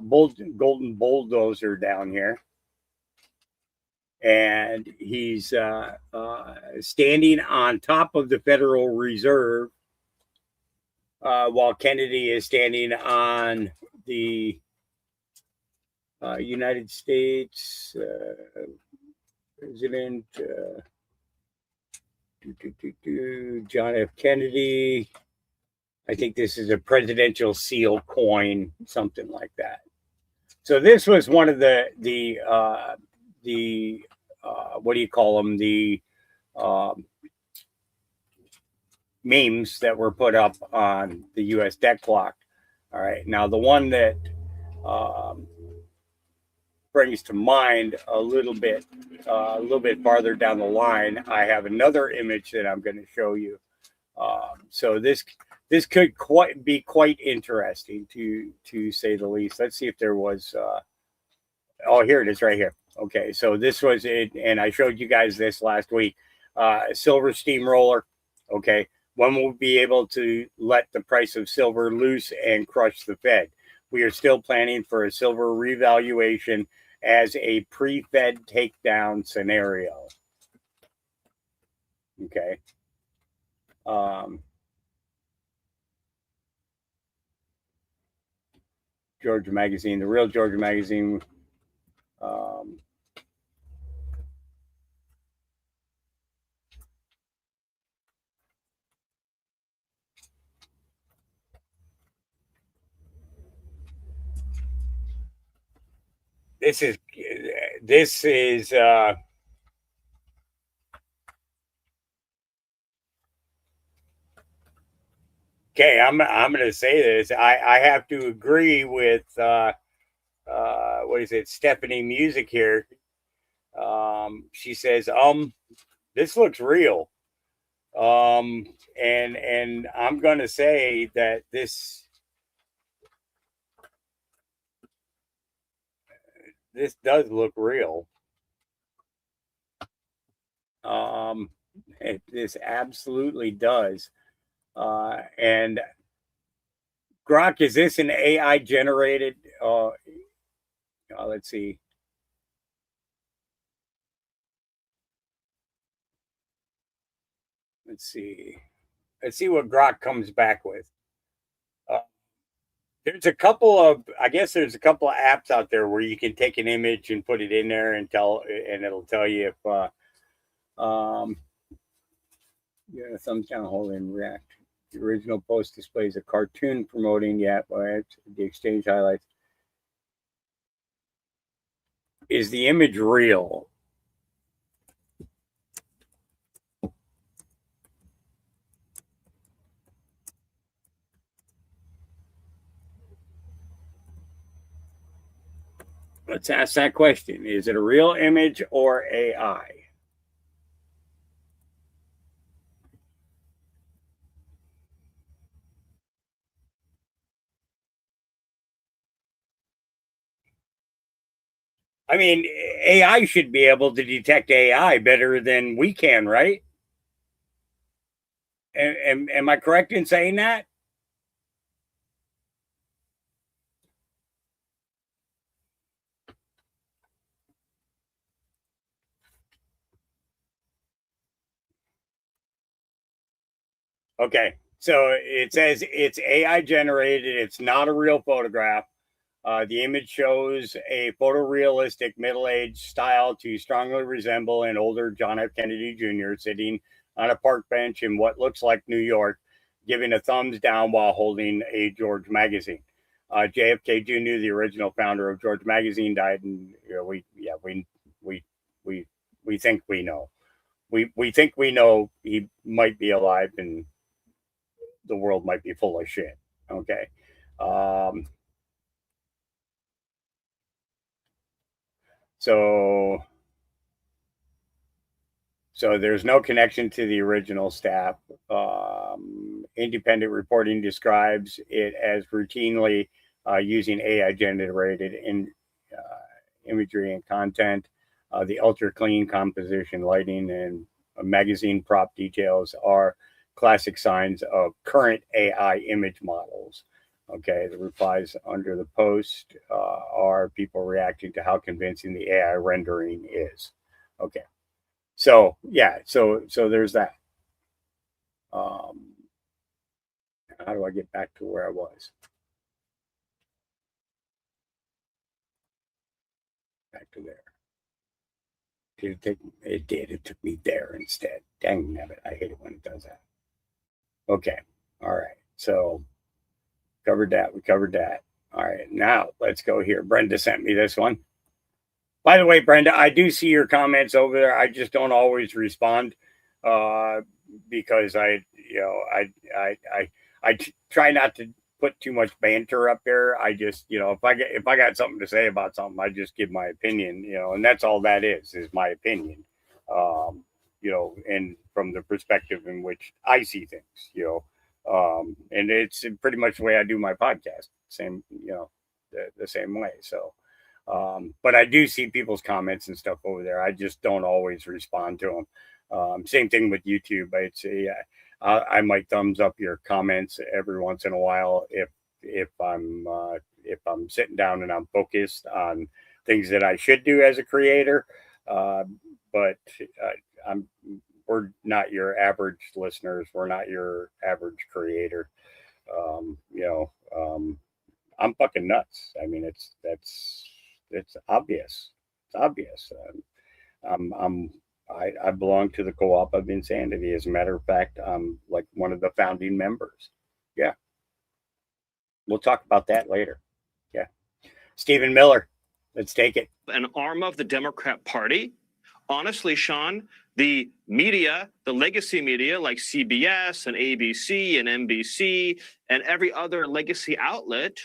golden bulldozer down here. And he's standing on top of the Federal Reserve while Kennedy is standing on the United States President John F. Kennedy. I think this is a presidential seal coin, something like that. So this was one of the what do you call them? The memes that were put up on the U.S. debt clock. All right. Now the one that brings to mind a little bit farther down the line, I have another image that I'm going to show you. So this could be quite interesting to say the least. Let's see if there was. Oh, here it is, right here. Okay, so this was it, and I showed you guys this last week. Silver steamroller. Okay, when we'll be able to let the price of silver loose and crush the Fed? We are still planning for a silver revaluation as a pre-Fed takedown scenario. Okay. Georgia Magazine, the real Georgia Magazine. This is okay. I'm going to say this. I have to agree with what is it, Stephanie Music here. She says, this looks real. And I'm going to say that this does look real. This absolutely does. And Grok, is this an AI generated? Let's see. Let's see what Grok comes back with. There's a couple of apps out there where you can take an image and put it in there and it'll tell you if thumbs down, hold and react. The original post displays a cartoon promoting the app. The exchange highlights. Is the image real? Let's ask that question. Is it a real image or AI? I mean, AI should be able to detect AI better than we can, right? Am I correct in saying that? Okay, so it says it's AI generated. It's not a real photograph. The image shows a photorealistic middle-aged style to strongly resemble an older John F. Kennedy Jr. sitting on a park bench in what looks like New York, giving a thumbs down while holding a George magazine. JFK Jr., the original founder of George Magazine, died, and we think we know. We think we know he might be alive, and the world might be full of shit. Okay. So there's no connection to the original staff. Independent reporting describes it as routinely using AI generated imagery and content. The ultra clean composition, lighting, and magazine prop details are classic signs of current AI image models. Okay, the replies under the post are people reacting to how convincing the AI rendering is. Okay, so yeah, so there's that. How do I get back to where I was? Back to there. It did. It took me there instead. Dang it! I hate it when it does that. Okay. All right. So covered that. We covered that. All right. Now let's go here. Brenda sent me this one. By the way, Brenda, I do see your comments over there. I just don't always respond because I try not to put too much banter up there. I just, if I got something to say about something, I just give my opinion, and that's all that is my opinion. And from the perspective in which I see things, and it's pretty much the way I do my podcast. Same, the same way. So, but I do see people's comments and stuff over there. I just don't always respond to them. Same thing with YouTube. I'd say I might thumbs up your comments every once in a while if if I'm sitting down and I'm focused on things that I should do as a creator. But we're not your average listeners. We're not your average creator. I'm fucking nuts. I mean, it's obvious. It's obvious. I belong to the co-op of insanity. As a matter of fact, I'm like one of the founding members. Yeah. We'll talk about that later. Yeah. Stephen Miller, let's take it. An arm of the Democrat Party. Honestly, Sean, the media, the legacy media like CBS and ABC and NBC and every other legacy outlet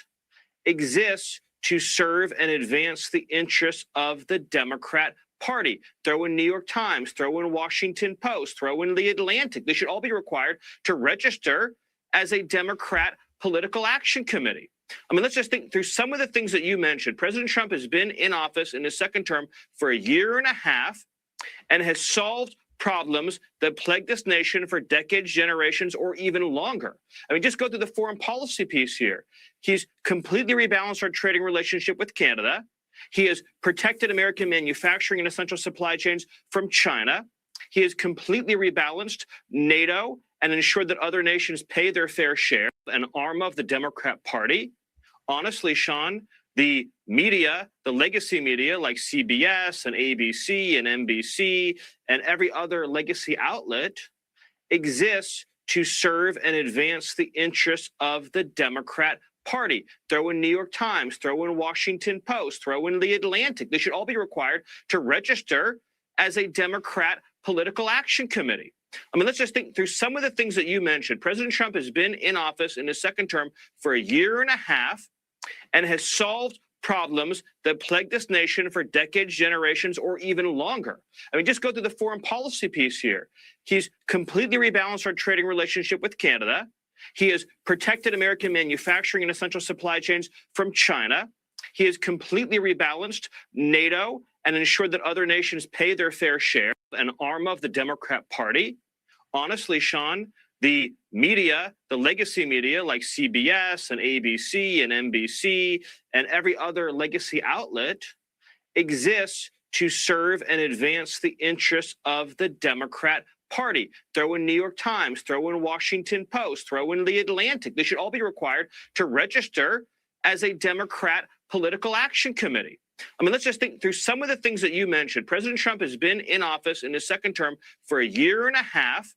exists to serve and advance the interests of the Democrat Party. Throw in New York Times, throw in Washington Post, throw in The Atlantic. They should all be required to register as a Democrat political action committee. I mean, let's just think through some of the things that you mentioned. President Trump has been in office in his second term for a year and a half and has solved problems that plague this nation for decades, generations, or even longer. I mean, just go through the foreign policy piece here. He's completely rebalanced our trading relationship with Canada. He has protected American manufacturing and essential supply chains from China. He has completely rebalanced NATO and ensured that other nations pay their fair share. An arm of the Democrat Party. Honestly, Sean, the media, the legacy media like CBS and ABC and NBC and every other legacy outlet exists to serve and advance the interests of the Democrat Party. Throw in New York Times, throw in Washington Post, throw in The Atlantic. They should all be required to register as a Democrat political action committee. I mean, let's just think through some of the things that you mentioned. President Trump has been in office in his second term for a year and a half and has solved problems that plague this nation for decades, generations, or even longer. I mean, just go through the foreign policy piece here. He's completely rebalanced our trading relationship with Canada. He has protected American manufacturing and essential supply chains from China. He has completely rebalanced NATO and ensured that other nations pay their fair share. An arm of the Democrat Party. Honestly, Sean, the media, the legacy media like CBS and ABC and NBC and every other legacy outlet exists to serve and advance the interests of the Democrat Party. Throw in New York Times, throw in Washington Post, throw in The Atlantic. They should all be required to register as a Democrat political action committee. I mean, let's just think through some of the things that you mentioned. President Trump has been in office in his second term for a year and a half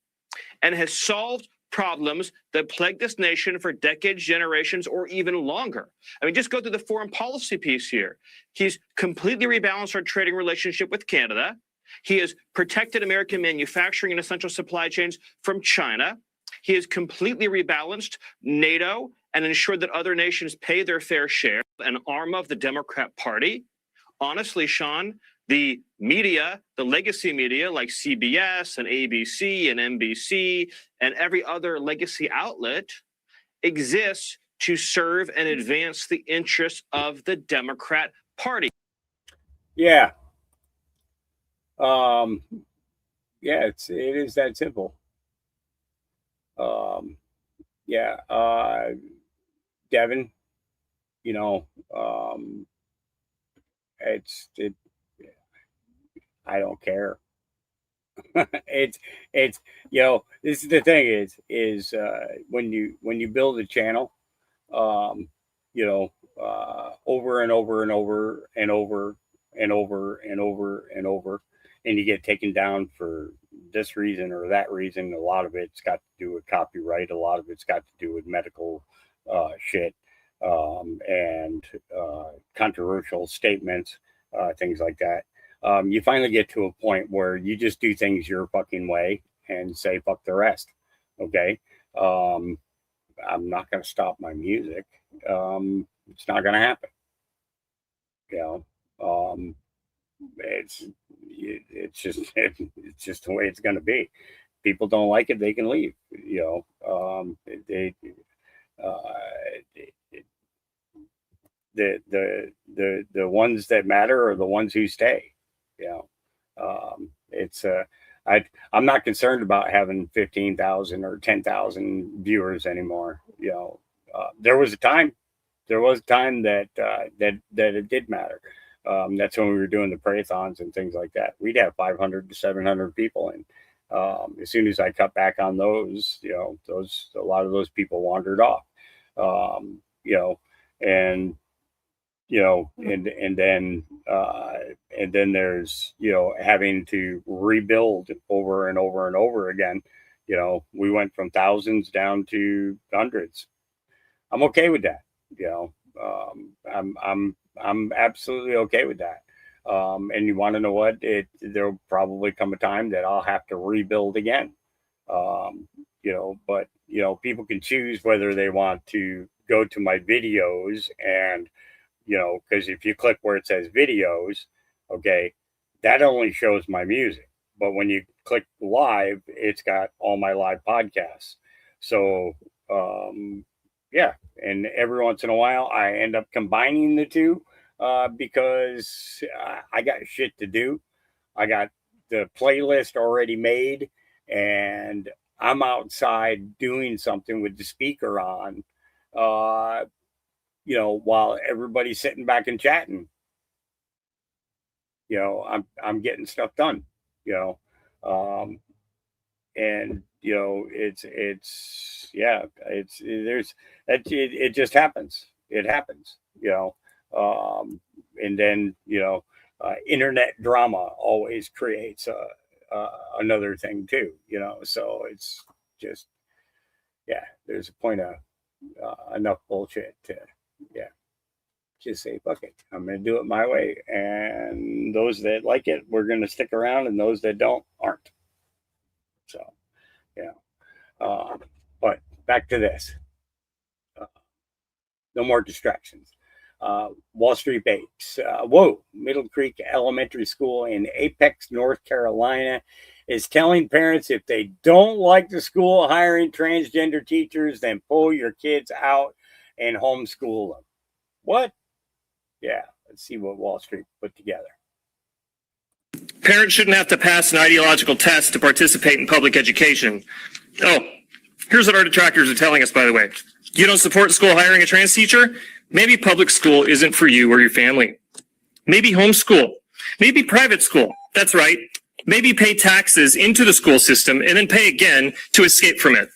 and has solved problems that plague this nation for decades, generations, or even longer. I mean, just go through the foreign policy piece here. He's completely rebalanced our trading relationship with Canada. He has protected American manufacturing and essential supply chains from China. He has completely rebalanced NATO and ensured that other nations pay their fair share. An arm of the Democrat Party. Honestly, Sean, the media, the legacy media like CBS and ABC and NBC and every other legacy outlet exists to serve and advance the interests of the Democrat Party. Yeah. It is that simple. Devin, I don't care. This is the thing is when you build a channel, over and over and over and over and over and over and over, and you get taken down for this reason or that reason. A lot of it's got to do with copyright. A lot of it's got to do with medical shit and controversial statements, things like that. You finally get to a point where you just do things your fucking way and say fuck the rest. Okay. I'm not going to stop my music. It's not going to happen. It's just the way it's going to be. People don't like it, they can leave. The ones that matter are the ones who stay. I'm not concerned about having 15,000 or 10,000 viewers anymore. there was a time that that it did matter. That's when we were doing the prayathons and things like that. We'd have 500 to 700 people, and as soon as I cut back on those, a lot of those people wandered off. You know, and and then there's having to rebuild over and over and over again. We went from thousands down to hundreds. I'm okay with that. I'm absolutely okay with that. And you want to know what? There'll probably come a time that I'll have to rebuild again. But people can choose whether they want to go to my videos and because if you click where it says videos, okay, that only shows my music. But when you click live, it's got all my live podcasts. So yeah, and every once in a while I end up combining the two because I got shit to do. I got the playlist already made, and I'm outside doing something with the speaker on, while everybody's sitting back and chatting. I'm getting stuff done. And it just happens. It happens. And then internet drama always creates another thing too. So it's just there's a point of enough bullshit to just say fuck it. I'm gonna do it my way, and those that like it, we're gonna stick around, and those that don't aren't. So but back to this. No more distractions. Wall Street Bakes. Middle Creek Elementary School in Apex, North Carolina is telling parents if they don't like the school hiring transgender teachers, then pull your kids out and homeschool them. What? Yeah, let's see what Wall Street put together. Parents shouldn't have to pass an ideological test to participate in public education. Oh, here's what our detractors are telling us, by the way. You don't support the school hiring a trans teacher? Maybe public school isn't for you or your family. Maybe homeschool. Maybe private school. That's right. Maybe pay taxes into the school system and then pay again to escape from it.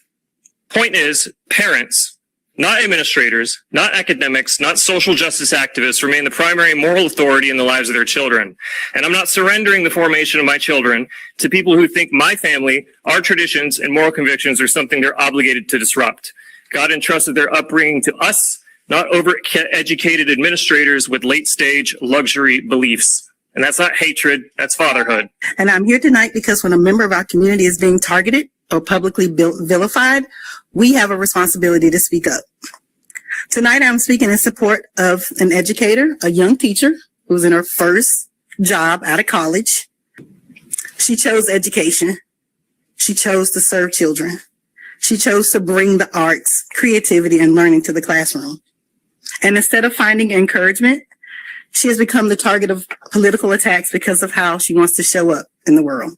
Point is, parents, not administrators, not academics, not social justice activists, remain the primary moral authority in the lives of their children. And I'm not surrendering the formation of my children to people who think my family, our traditions, and moral convictions are something they're obligated to disrupt. God entrusted their upbringing to us, not overeducated administrators with late-stage luxury beliefs. And that's not hatred, that's fatherhood. And I'm here tonight because when a member of our community is being targeted or publicly vilified, we have a responsibility to speak up. Tonight, I'm speaking in support of an educator, a young teacher who's in her first job out of college. She chose education. She chose to serve children. She chose to bring the arts, creativity, and learning to the classroom. And instead of finding encouragement, she has become the target of political attacks because of how she wants to show up in the world.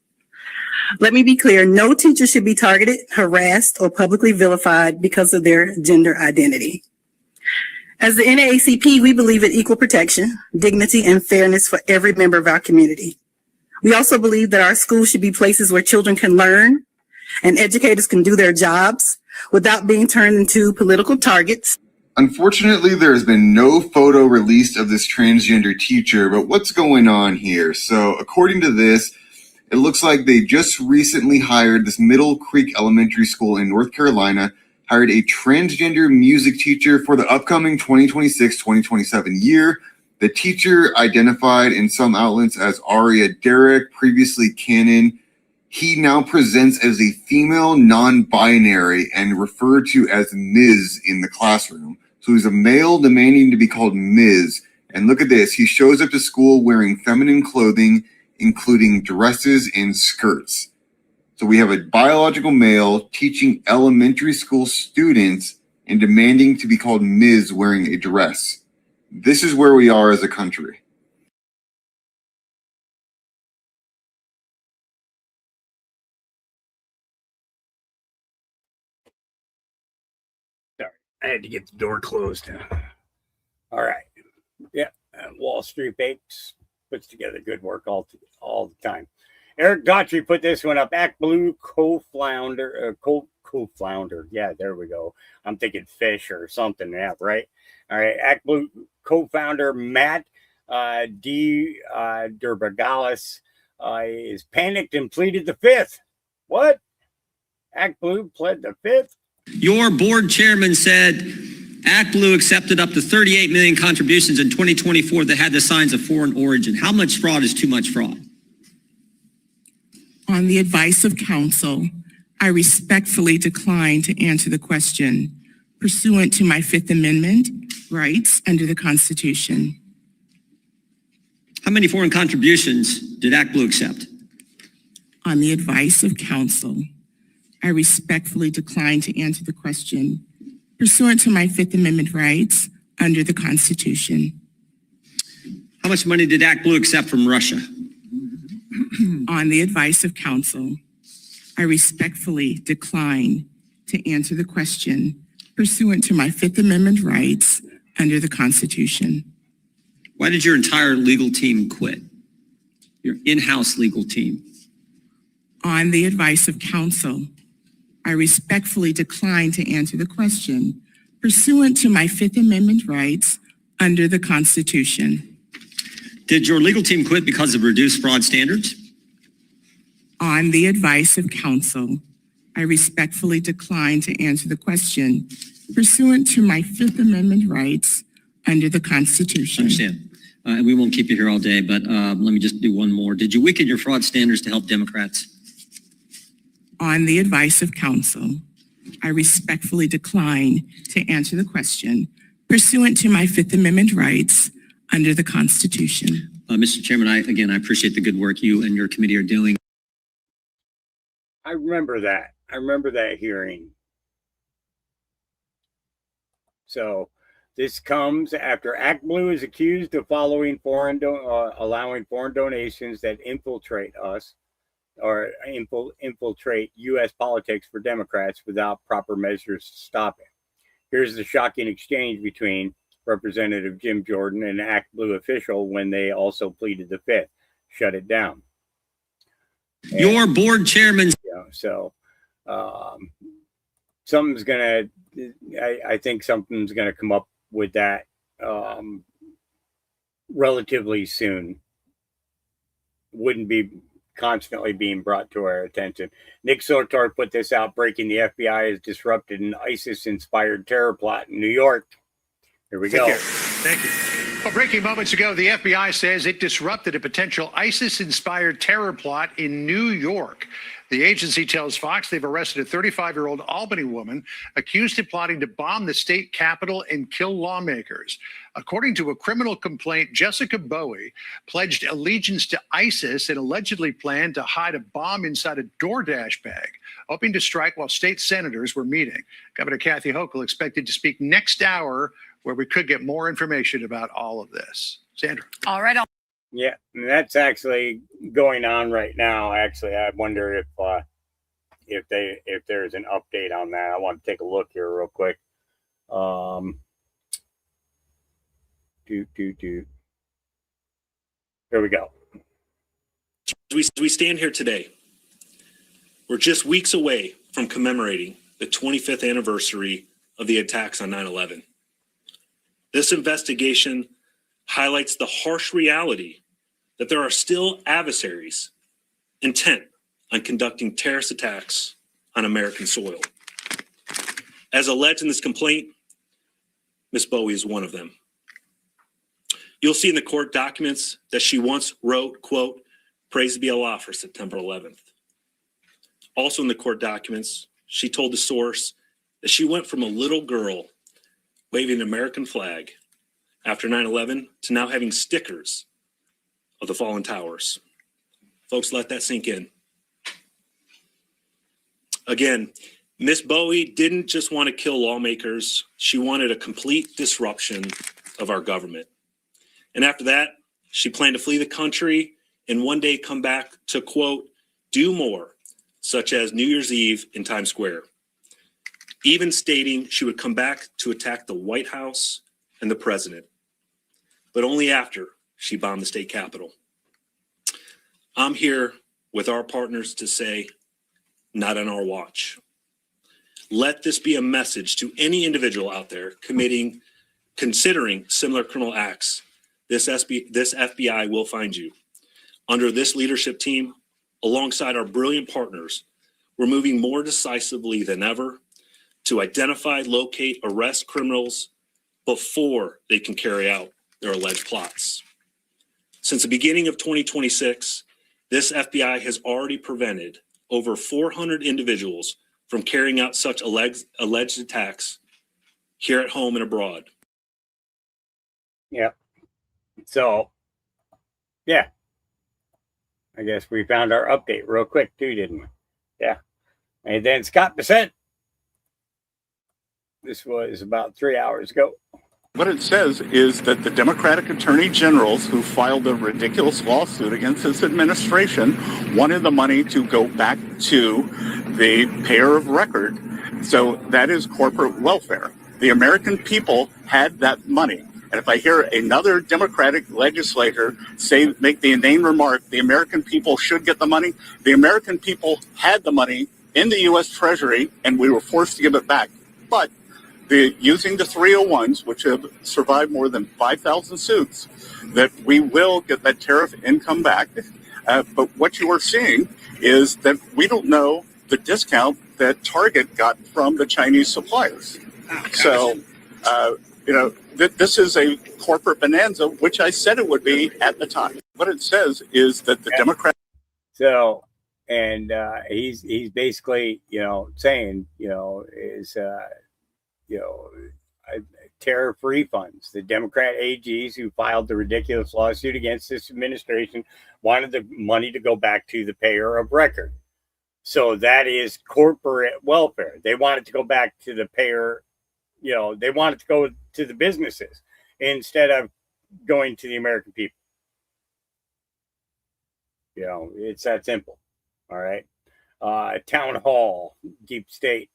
Let me be clear, no teacher should be targeted, harassed, or publicly vilified because of their gender identity. As the NAACP, we believe in equal protection, dignity, and fairness for every member of our community. We also believe that our schools should be places where children can learn and educators can do their jobs without being turned into political targets. Unfortunately, there has been no photo released of this transgender teacher, but what's going on here? So according to this, it looks like they just recently hired this Middle Creek Elementary School in North Carolina, hired a transgender music teacher for the upcoming 2026-2027 year. The teacher identified in some outlets as Aria Derrick, previously Canon. He now presents as a female non-binary and referred to as Ms. in the classroom. So he's a male demanding to be called Ms. And look at this. He shows up to school wearing feminine clothing, including dresses and skirts. So we have a biological male teaching elementary school students and demanding to be called Ms. wearing a dress. This is where we are as a country. Sorry. had to get the door closed. All right. Yeah. Wall Street Babes puts together good work all the time. Eric Daughtry put this one up. Act Blue co-flounder. Yeah, there we go. I'm thinking fish or something. Yeah, right. All right. Act Blue co-founder Matt Durbergalis is panicked and pleaded the fifth. What? Act Blue pled the fifth? Your board chairman said Act Blue accepted up to 38 million contributions in 2024 that had the signs of foreign origin. How much fraud is too much fraud? On the advice of counsel, I respectfully decline to answer the question pursuant to my Fifth Amendment rights under the Constitution. How many foreign contributions did Act Blue accept? On the advice of counsel, I respectfully decline to answer the question pursuant to my Fifth Amendment rights under the Constitution. How much money did Act Blue accept from Russia? On the advice of counsel, I respectfully decline to answer the question pursuant to my Fifth Amendment rights under the Constitution. Why did your entire legal team quit? Your in-house legal team? On the advice of counsel, I respectfully decline to answer the question pursuant to my Fifth Amendment rights under the Constitution. Did your legal team quit because of reduced fraud standards? On the advice of counsel, I respectfully decline to answer the question pursuant to my Fifth Amendment rights under the Constitution. Understand. And we won't keep you here all day, but let me just do one more. Did you weaken your fraud standards to help Democrats? On the advice of counsel, I respectfully decline to answer the question pursuant to my Fifth Amendment rights under the Constitution. Mr. Chairman, I appreciate the good work you and your committee are doing. I remember that. I remember that hearing. So this comes after Act Blue is accused of allowing foreign donations that infiltrate us or infiltrate U.S. politics for Democrats without proper measures to stop it. Here's the shocking exchange between Representative Jim Jordan and Act Blue official when they also pleaded the fifth. Shut it down. And, your board chairman. Something's gonna. I think something's gonna come up with that relatively soon. Wouldn't be constantly being brought to our attention. Nick Sotor put this out, breaking the FBI has disrupted an ISIS-inspired terror plot in New York. Here we go. Thank you. Well, breaking moments ago, the FBI says it disrupted a potential ISIS-inspired terror plot in New York. The agency tells Fox they've arrested a 35-year-old Albany woman accused of plotting to bomb the state capitol and kill lawmakers. According to a criminal complaint, Jessica Bowie pledged allegiance to ISIS and allegedly planned to hide a bomb inside a DoorDash bag, hoping to strike while state senators were meeting. Governor Kathy Hochul expected to speak next hour, where we could get more information about all of this. Sandra. All right. Yeah, that's actually going on right now. Actually, I wonder if there's an update on that. I want to take a look here real quick. Here we go. We stand here today. We're just weeks away from commemorating the 25th anniversary of the attacks on 9/11. This investigation highlights the harsh reality that there are still adversaries intent on conducting terrorist attacks on American soil. As alleged in this complaint, Ms. Bowie is one of them. You'll see in the court documents that she once wrote, quote, "Praise be Allah" for September 11th. Also in the court documents, she told the source that she went from a little girl waving an American flag after 9/11 to now having stickers of the fallen towers. Folks, let that sink in. Again, Miss Bowie didn't just want to kill lawmakers. She wanted a complete disruption of our government. And after that, she planned to flee the country and one day come back to, quote, do more, such as New Year's Eve in Times Square. even stating she would come back to attack the White House and the president, but only after she bombed the state capitol. I'm here with our partners to say, not on our watch. Let this be a message to any individual out there considering similar criminal acts. This FBI will find you. Under this leadership team, alongside our brilliant partners, we're moving more decisively than ever to identify, locate, arrest criminals before they can carry out their alleged plots. Since the beginning of 2026, this FBI has already prevented over 400 individuals from carrying out such alleged attacks here at home and abroad. Yeah. So, yeah. I guess we found our update real quick too, didn't we? Yeah. And then Scott Bissett. This was about 3 hours ago. What it says is that the Democratic attorney generals who filed a ridiculous lawsuit against this administration wanted the money to go back to the payer of record. So that is corporate welfare. The American people had that money. And if I hear another Democratic legislator make the inane remark, the American people should get the money, the American people had the money in the U.S. Treasury, and we were forced to give it back. But using the 301s, which have survived more than 5,000 suits, that we will get that tariff income back. But what you are seeing is that we don't know the discount that Target got from the Chinese suppliers. So, this is a corporate bonanza, which I said it would be at the time. What it says is that the Democrats. So, and he's basically, saying, tariff refunds. The Democrat AGs who filed the ridiculous lawsuit against this administration wanted the money to go back to the payer of record. So that is corporate welfare. They want it to go back to the payer. They want it to go to the businesses instead of going to the American people. It's that simple. All right. Town hall, deep state.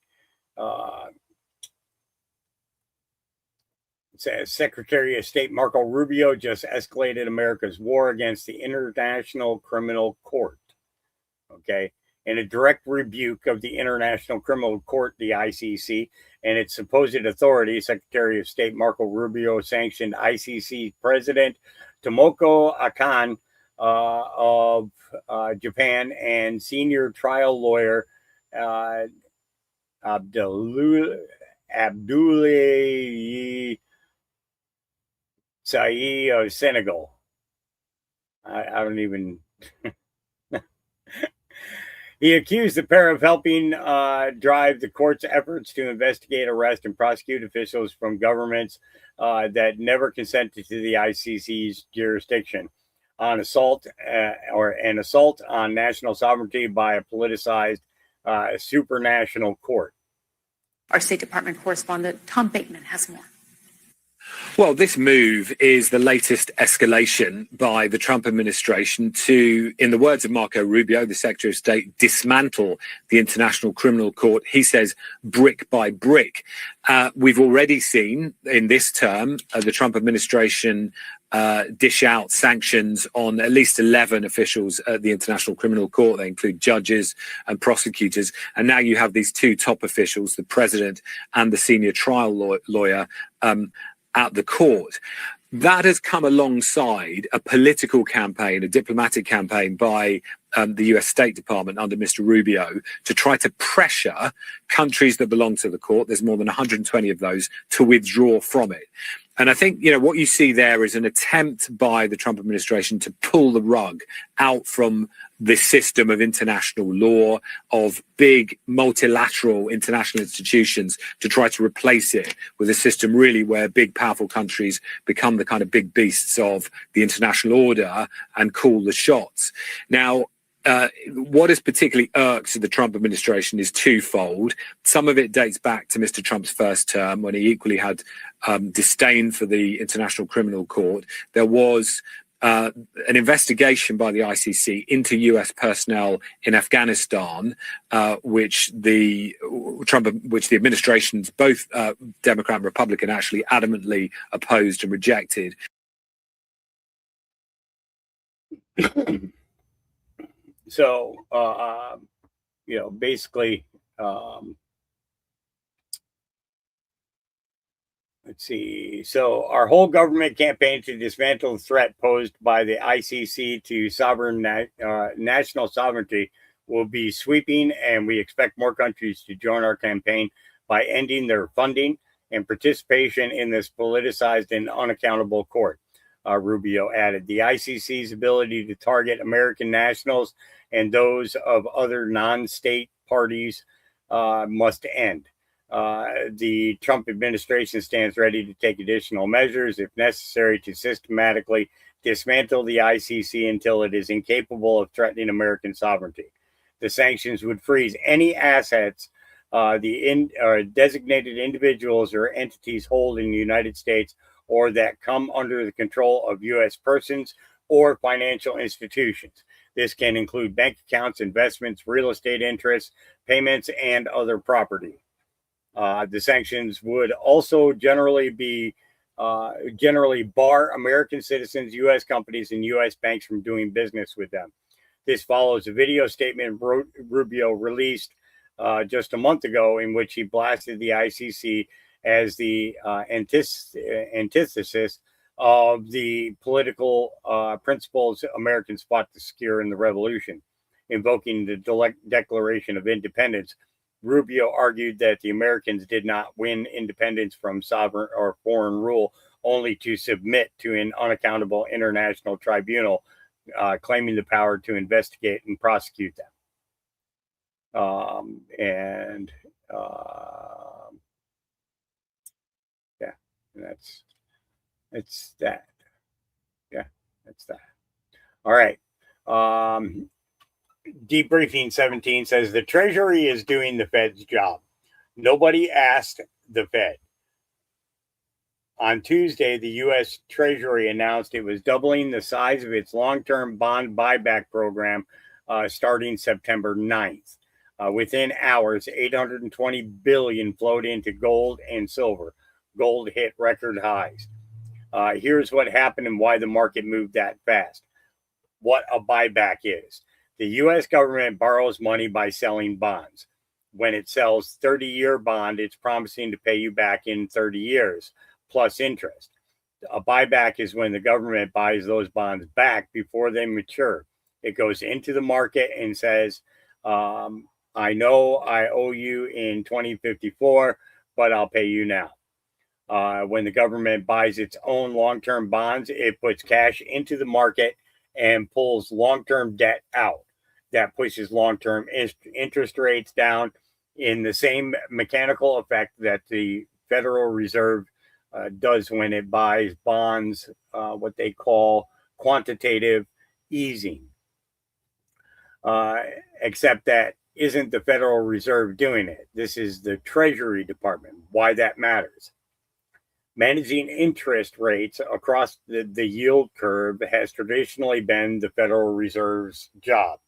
Secretary of State Marco Rubio just escalated America's war against the International Criminal Court. Okay. In a direct rebuke of the International Criminal Court, the ICC, and its supposed authority, Secretary of State Marco Rubio sanctioned ICC President Tomoko Akan of Japan and senior trial lawyer Abdoulaye Saïd of Senegal. I don't even... He accused the pair of helping drive the court's efforts to investigate, arrest, and prosecute officials from governments that never consented to the ICC's jurisdiction on assault an assault on national sovereignty by a politicized supranational court. Our State Department correspondent Tom Bateman has more. Well, this move is the latest escalation by the Trump administration to, in the words of Marco Rubio, the Secretary of State, dismantle the International Criminal Court. He says brick by brick. We've already seen in this term the Trump administration dish out sanctions on at least 11 officials at the International Criminal Court. They include judges and prosecutors. And now you have these two top officials, the president and the senior trial lawyer, at the court. That has come alongside a political campaign, a diplomatic campaign by the US State Department under Mr. Rubio to try to pressure countries that belong to the court, there's more than 120 of those, to withdraw from it. And I think, what you see there is an attempt by the Trump administration to pull the rug out from the system of international law, of big multilateral international institutions, to try to replace it with a system really where big, powerful countries become the kind of big beasts of the international order and call the shots. Now, what has particularly irked the Trump administration is twofold. Some of it dates back to Mr. Trump's first term, when he equally had disdain for the International Criminal Court. There was an investigation by the ICC into US personnel in Afghanistan, which the administrations, both Democrat and Republican, actually adamantly opposed and rejected. So, basically, let's see. So our whole government campaign to dismantle the threat posed by the ICC to national sovereignty will be sweeping, and we expect more countries to join our campaign by ending their funding and participation in this politicized and unaccountable court. Rubio added, the ICC's ability to target American nationals and those of other non-state parties must end. The Trump administration stands ready to take additional measures, if necessary, to systematically dismantle the ICC until it is incapable of threatening American sovereignty. The sanctions would freeze any assets designated individuals or entities hold in the United States or that come under the control of U.S. persons or financial institutions. This can include bank accounts, investments, real estate interests, payments, and other property. The sanctions would also generally bar American citizens, U.S. companies, and U.S. banks from doing business with them. This follows a video statement Rubio released just a month ago, in which he blasted the ICC as the antithesis of the political principles Americans fought to secure in the revolution. Invoking the Declaration of Independence, Rubio argued that the Americans did not win independence from sovereign or foreign rule only to submit to an unaccountable international tribunal claiming the power to investigate and prosecute them. That's that. Yeah, that's that. All right. Debriefing 17 says the Treasury is doing the Fed's job. Nobody asked the Fed. On Tuesday, the U.S. Treasury announced it was doubling the size of its long-term bond buyback program starting September 9th. Within hours, $820 billion flowed into gold and silver. Gold hit record highs. Here's what happened and why the market moved that fast. What a buyback is. The U.S. government borrows money by selling bonds. When it sells 30-year bond, it's promising to pay you back in 30 years, plus interest. A buyback is when the government buys those bonds back before they mature. It goes into the market and says, I know I owe you in 2054, but I'll pay you now. When the government buys its own long-term bonds, it puts cash into the market and pulls long-term debt out. That pushes long-term interest rates down in the same mechanical effect that the Federal Reserve does when it buys bonds, what they call quantitative easing. Except that isn't the Federal Reserve doing it. This is the Treasury Department. Why that matters. Managing interest rates across the yield curve has traditionally been the Federal Reserve's job.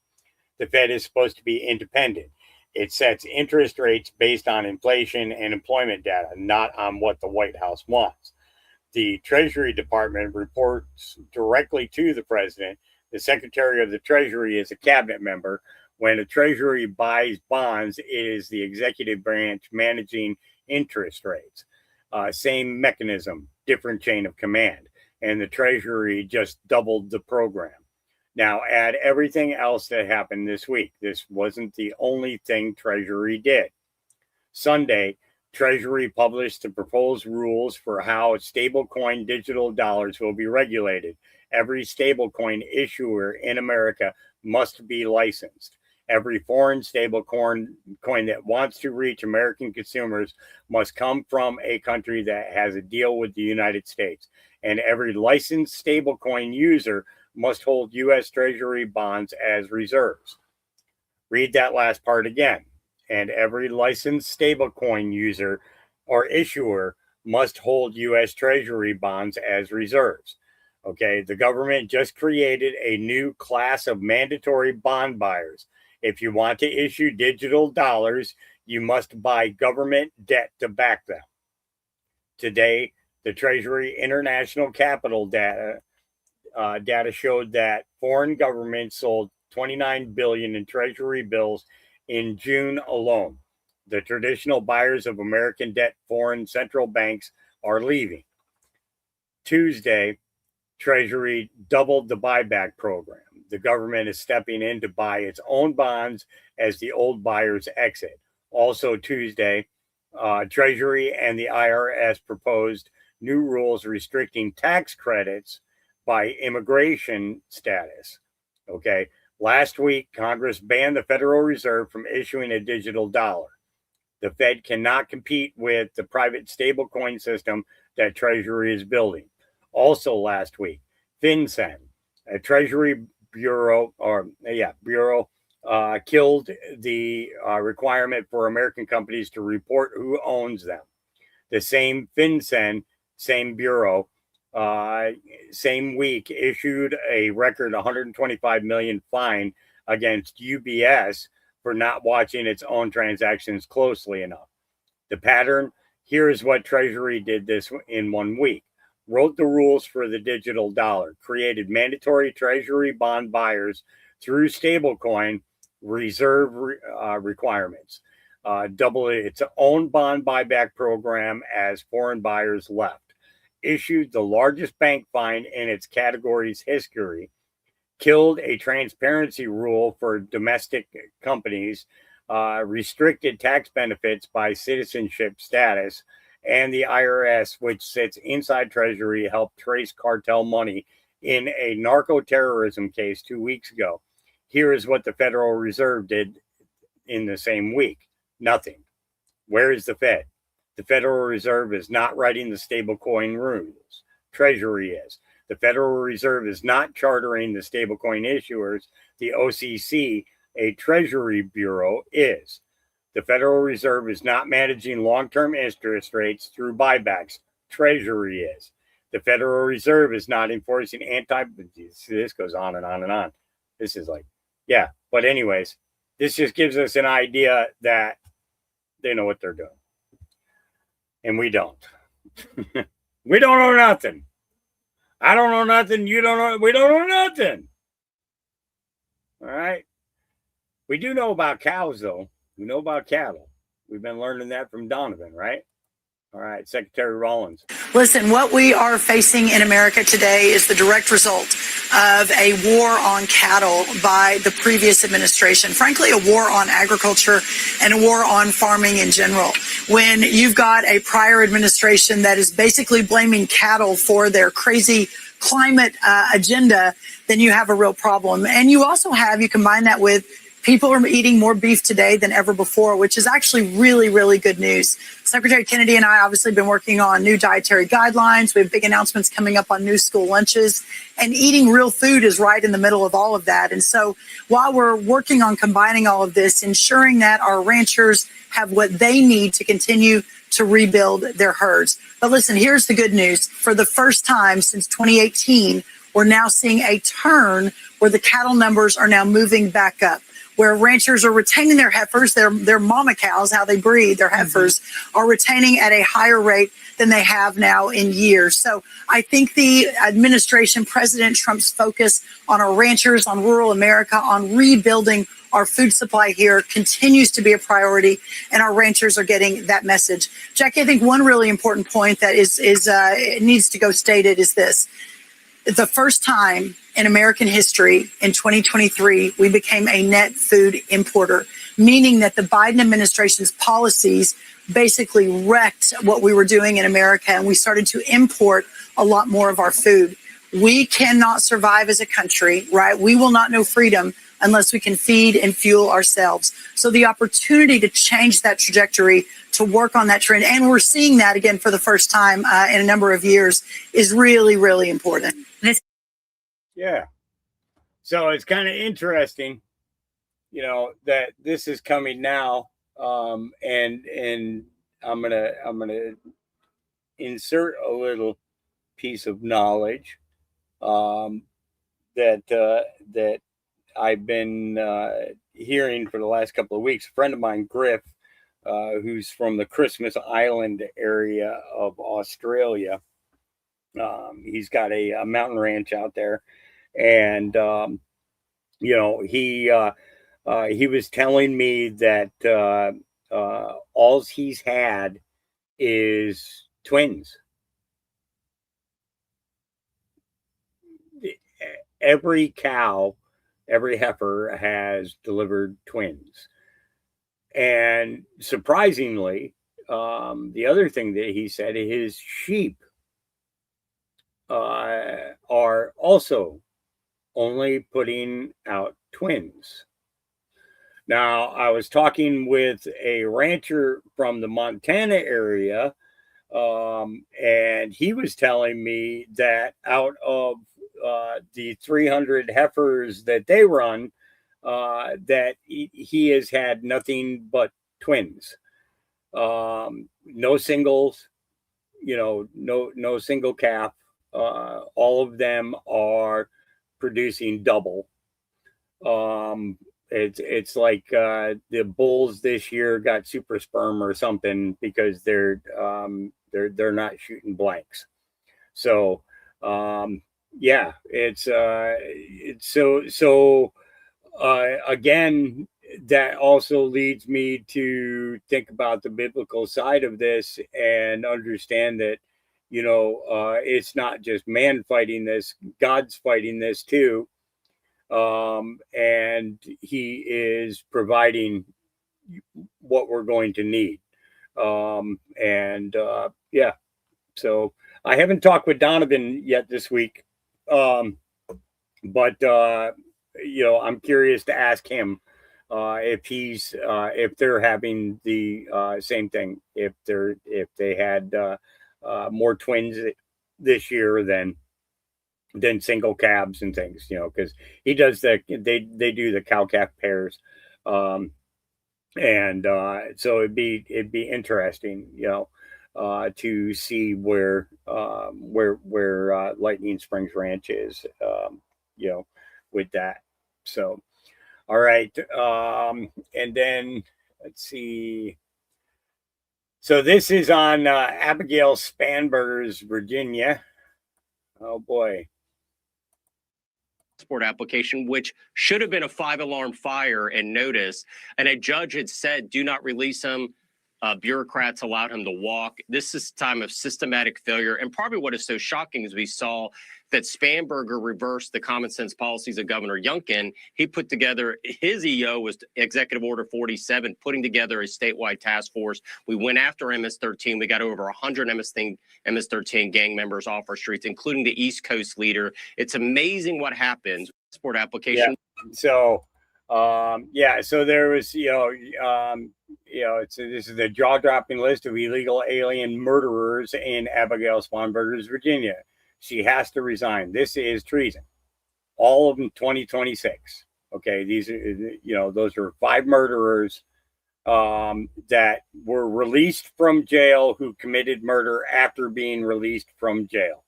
The Fed is supposed to be independent. It sets interest rates based on inflation and employment data, not on what the White House wants. The Treasury Department reports directly to the president. The Secretary of the Treasury is a cabinet member. When the Treasury buys bonds, it is the executive branch managing interest rates. Same mechanism, different chain of command. And the Treasury just doubled the program. Now add everything else that happened this week. This wasn't the only thing Treasury did. Sunday, Treasury published the proposed rules for how stablecoin digital dollars will be regulated. Every stablecoin issuer in America must be licensed. Every foreign stablecoin that wants to reach American consumers must come from a country that has a deal with the United States. And every licensed stablecoin user must hold U.S. Treasury bonds as reserves. Read that last part again. And every licensed stablecoin user or issuer must hold U.S. Treasury bonds as reserves. Okay, the government just created a new class of mandatory bond buyers. If you want to issue digital dollars, you must buy government debt to back them. Today, the Treasury International Capital data showed that foreign governments sold 29 billion in Treasury bills in June alone. The traditional buyers of American debt, foreign central banks, are leaving. Tuesday, Treasury doubled the buyback program. The government is stepping in to buy its own bonds as the old buyers exit. Also Tuesday, Treasury and the IRS proposed new rules restricting tax credits by immigration status. Okay. Last week, Congress banned the Federal Reserve from issuing a digital dollar. The Fed cannot compete with the private stablecoin system that Treasury is building. Also last week, FinCEN, a Treasury bureau, killed the requirement for American companies to report who owns them. The same FinCEN, same bureau, same week issued a record 125 million fine against UBS for not watching its own transactions closely enough. The pattern, here is what Treasury did this in 1 week. Wrote the rules for the digital dollar, created mandatory Treasury bond buyers through stablecoin reserve requirements, doubled its own bond buyback program as foreign buyers left, issued the largest bank fine in its category's history, killed a transparency rule for domestic companies, restricted tax benefits by citizenship status, and the IRS, which sits inside Treasury, helped trace cartel money in a narco-terrorism case 2 weeks ago. Here is what the Federal Reserve did in the same week. Nothing. Where is the Fed? The Federal Reserve is not writing the stablecoin rules. Treasury is. The Federal Reserve is not chartering the stablecoin issuers. The OCC, a Treasury bureau, is. The Federal Reserve is not managing long-term interest rates through buybacks. Treasury is. The Federal Reserve is not enforcing this goes on and on and on. This is like, yeah. But anyways, this just gives us an idea that they know what they're doing. And we don't. We don't know nothing. I don't know nothing. You don't know. We don't know nothing. All right. We do know about cows, though. We know about cattle. We've been learning that from Donovan, right? All right, Secretary Rollins. Listen, what we are facing in America today is the direct result of a war on cattle by the previous administration. Frankly, a war on agriculture and a war on farming in general. When you've got a prior administration that is basically blaming cattle for their crazy climate agenda, then you have a real problem. And you combine that with people are eating more beef today than ever before, which is actually really, really good news. Secretary Kennedy and I obviously been working on new dietary guidelines. We have big announcements coming up on new school lunches, and eating real food is right in the middle of all of that. And so while we're working on combining all of this, ensuring that our ranchers have what they need to continue to rebuild their herds. But listen, here's the good news. For the first time since 2018, we're now seeing a turn where the cattle numbers are now moving back up, where ranchers are retaining their heifers, their mama cows, how they breed, their heifers, are retaining at a higher rate than they have now in years. So I think the administration, President Trump's focus on our ranchers, on rural America, on rebuilding our food supply here continues to be a priority, and our ranchers are getting that message. Jackie, I think one really important point that it needs to go stated is this. The first time in American history in 2023, we became a net food importer, meaning that the Biden administration's policies basically wrecked what we were doing in America, and we started to import a lot more of our food. We cannot survive as a country, right? We will not know freedom unless we can feed and fuel ourselves. So the opportunity to change that trajectory, to work on that trend, and we're seeing that again for the first time in a number of years, is really, really important. Yeah. So it's kind of interesting, that this is coming now. And I'm gonna insert a little piece of knowledge. that I've been hearing for the last couple of weeks. A friend of mine, Griff, who's from the Christmas Island area of Australia. He's got a mountain ranch out there, and he was telling me that all he's had is twins. Every cow, every heifer has delivered twins. And surprisingly, the other thing that he said, his sheep are also only putting out twins. Now, I was talking with a rancher from the Montana area, and he was telling me that out of the 300 heifers that they run, that he has had nothing but twins. No singles, no single calf. All of them are producing double. It's like the bulls this year got super sperm or something because they're not shooting blanks. So yeah, it's so again, that also leads me to think about the biblical side of this and understand that it's not just man fighting this, God's fighting this too. And he is providing what we're going to need. Yeah, so I haven't talked with Donovan yet this week. But I'm curious to ask him if they're having the same thing, if they had more twins this year than single calves and things, because he does they do the cow calf pairs, so it'd be interesting, to see where Lightning Springs Ranch is, with that. So, all right, and then let's see. So this is on Abigail Spanberger's Virginia. Oh boy. Passport application, which should have been a 5-alarm fire and notice, and a judge had said, do not release him. Bureaucrats allowed him to walk. This is a time of systematic failure. And probably what is so shocking is we saw that Spanberger reversed the common sense policies of Governor Youngkin. He put together, his EO was Executive Order 47, putting together a statewide task force. We went after MS-13. We got over 100 MS-13 gang members off our streets, including the East Coast leader. It's amazing what happens. Passport application. Yeah. So, so there was, this is the jaw-dropping list of illegal alien murderers in Abigail Spanberger's Virginia. She has to resign. This is treason. All of them 2026. Okay, these are, those are 5 murderers that were released from jail who committed murder after being released from jail.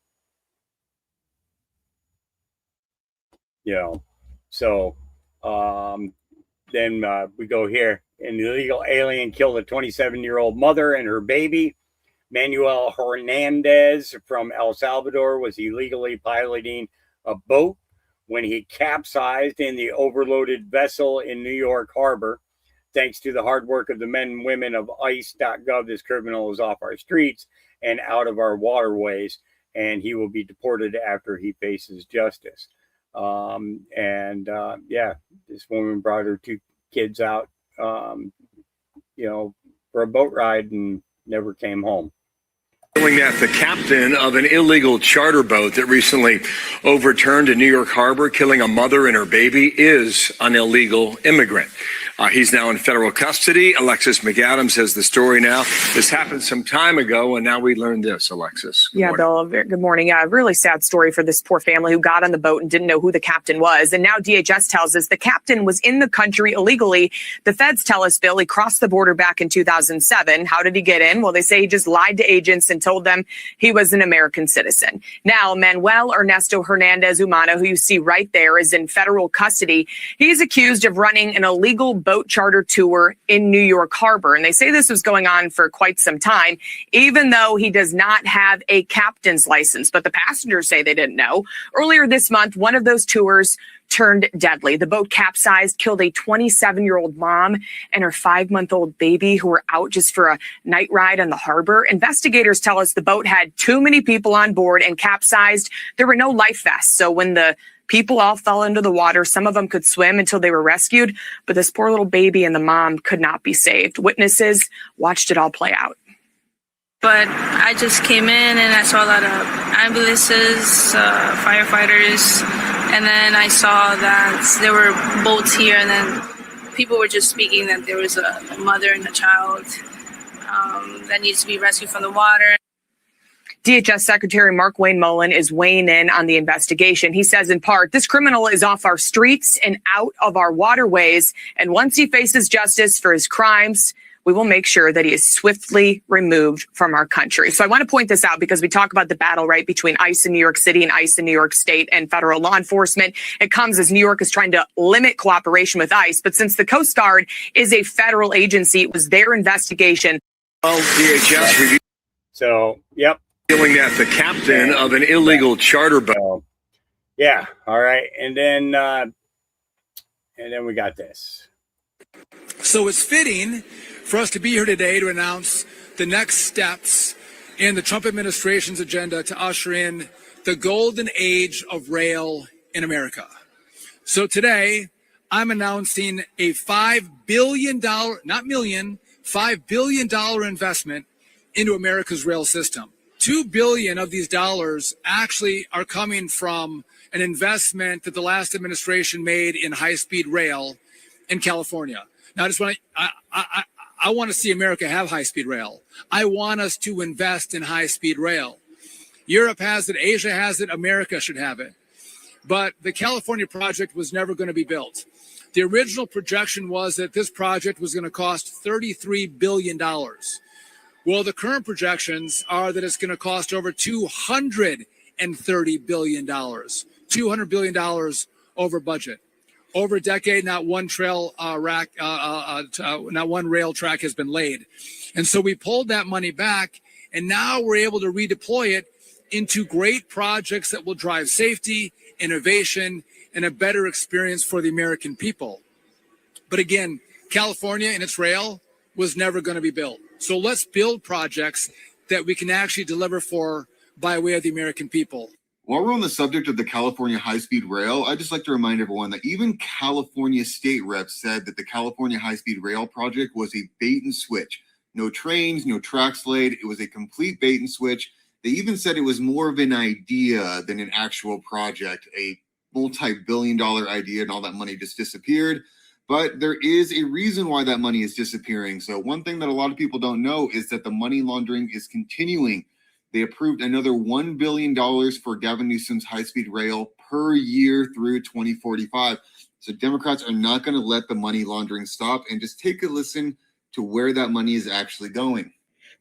So then we go here. An illegal alien killed a 27-year-old mother and her baby. Manuel Hernandez from El Salvador was illegally piloting a boat when he capsized in the overloaded vessel in New York Harbor. Thanks to the hard work of the men and women of ICE.gov, this criminal is off our streets and out of our waterways, and he will be deported after he faces justice. This woman brought her 2 kids out, for a boat ride and never came home. That the captain of an illegal charter boat that recently overturned in New York Harbor, killing a mother and her baby, is an illegal immigrant. He's now in federal custody. Alexis McAdams has the story now. This happened some time ago, and now we learned this, Alexis. Yeah, Bill, good morning. Yeah, really sad story for this poor family who got on the boat and didn't know who the captain was. And now DHS tells us the captain was in the country illegally. The feds tell us, Bill, he crossed the border back in 2007. How did he get in? Well, they say he just lied to agents and told them he was an American citizen. Now, Manuel Ernesto Hernandez Humana, who you see right there, is in federal custody. He's accused of running an illegal boat charter tour in New York Harbor. And they say this was going on for quite some time, even though he does not have a captain's license. But the passengers say they didn't know. Earlier this month, one of those tours turned deadly. The boat capsized, killed a 27-year-old mom and her 5-month-old baby who were out just for a night ride on the harbor. Investigators tell us the boat had too many people on board and capsized. There were no life vests. So when the people all fell into the water, some of them could swim until they were rescued, but this poor little baby and the mom could not be saved. Witnesses watched it all play out. But I just came in and I saw a lot of ambulances, firefighters, and then I saw that there were boats here, and then people were just speaking that there was a mother and a child that needs to be rescued from the water. DHS Secretary Mark Wayne Mullen is weighing in on the investigation. He says, in part, this criminal is off our streets and out of our waterways. And once he faces justice for his crimes, we will make sure that he is swiftly removed from our country. So I want to point this out because we talk about the battle, right, between ICE in New York City and ICE in New York State and federal law enforcement. It comes as New York is trying to limit cooperation with ICE. But since the Coast Guard is a federal agency, it was their investigation. Well, DHS review. So, yep. Feeling that the captain of an illegal charter boat. Yeah. All right. And then we got this. So it's fitting for us to be here today to announce the next steps in the Trump administration's agenda to usher in the golden age of rail in America. So today, I'm announcing a $5 billion, not million, $5 billion investment into America's rail system. $2 billion of these dollars actually are coming from an investment that the last administration made in high-speed rail in California. Now, I just want to, I want to see America have high-speed rail. I want us to invest in high-speed rail. Europe has it, Asia has it, America should have it. But the California project was never going to be built. The original projection was that this project was going to cost $33 billion. Well, the current projections are that it's going to cost over $230 billion. $200 billion over budget. Over a decade, not one not one rail track has been laid. And so we pulled that money back, and now we're able to redeploy it into great projects that will drive safety, innovation, and a better experience for the American people. But again, California and its rail was never going to be built. So let's build projects that we can actually deliver for by way of the American people. While we're on the subject of the California high-speed rail, I'd just like to remind everyone that even California state reps said that the California high-speed rail project was a bait and switch. No trains, no tracks laid. It was a complete bait and switch. They even said it was more of an idea than an actual project, a multi-billion-dollar idea, and all that money just disappeared. But there is a reason why that money is disappearing. So one thing that a lot of people don't know is that the money laundering is continuing. They approved another $1 billion for Gavin Newsom's high-speed rail per year through 2045. So Democrats are not going to let the money laundering stop, and just take a listen to where that money is actually going.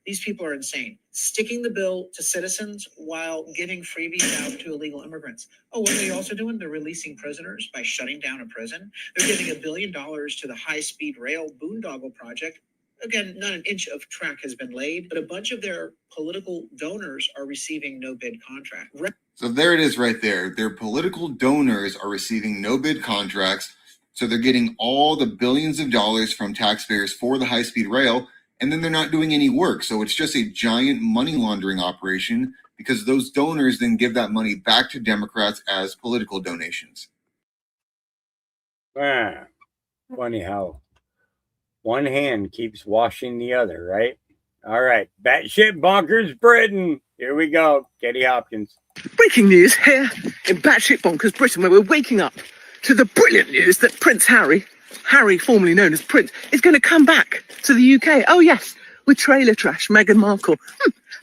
These people are insane. Sticking the bill to citizens while giving freebies out to illegal immigrants. Oh, what are they also doing? They're releasing prisoners by shutting down a prison. They're giving $1 billion to the high-speed rail boondoggle project. Again, not an inch of track has been laid, but a bunch of their political donors are receiving no-bid contract. So there it is right there. Their political donors are receiving no-bid contracts. So they're getting all the billions of dollars from taxpayers for the high-speed rail, and then they're not doing any work. So it's just a giant money laundering operation because those donors then give that money back to Democrats as political donations. Funny how one hand keeps washing the other, right? All right. Batshit bonkers Britain. Here we go. Katie Hopkins. Breaking news here in Batshit bonkers Britain, where we're waking up to the brilliant news that Prince Harry Harry, formerly known as Prince, is going to come back to the UK. Oh, yes, with trailer trash, Meghan Markle.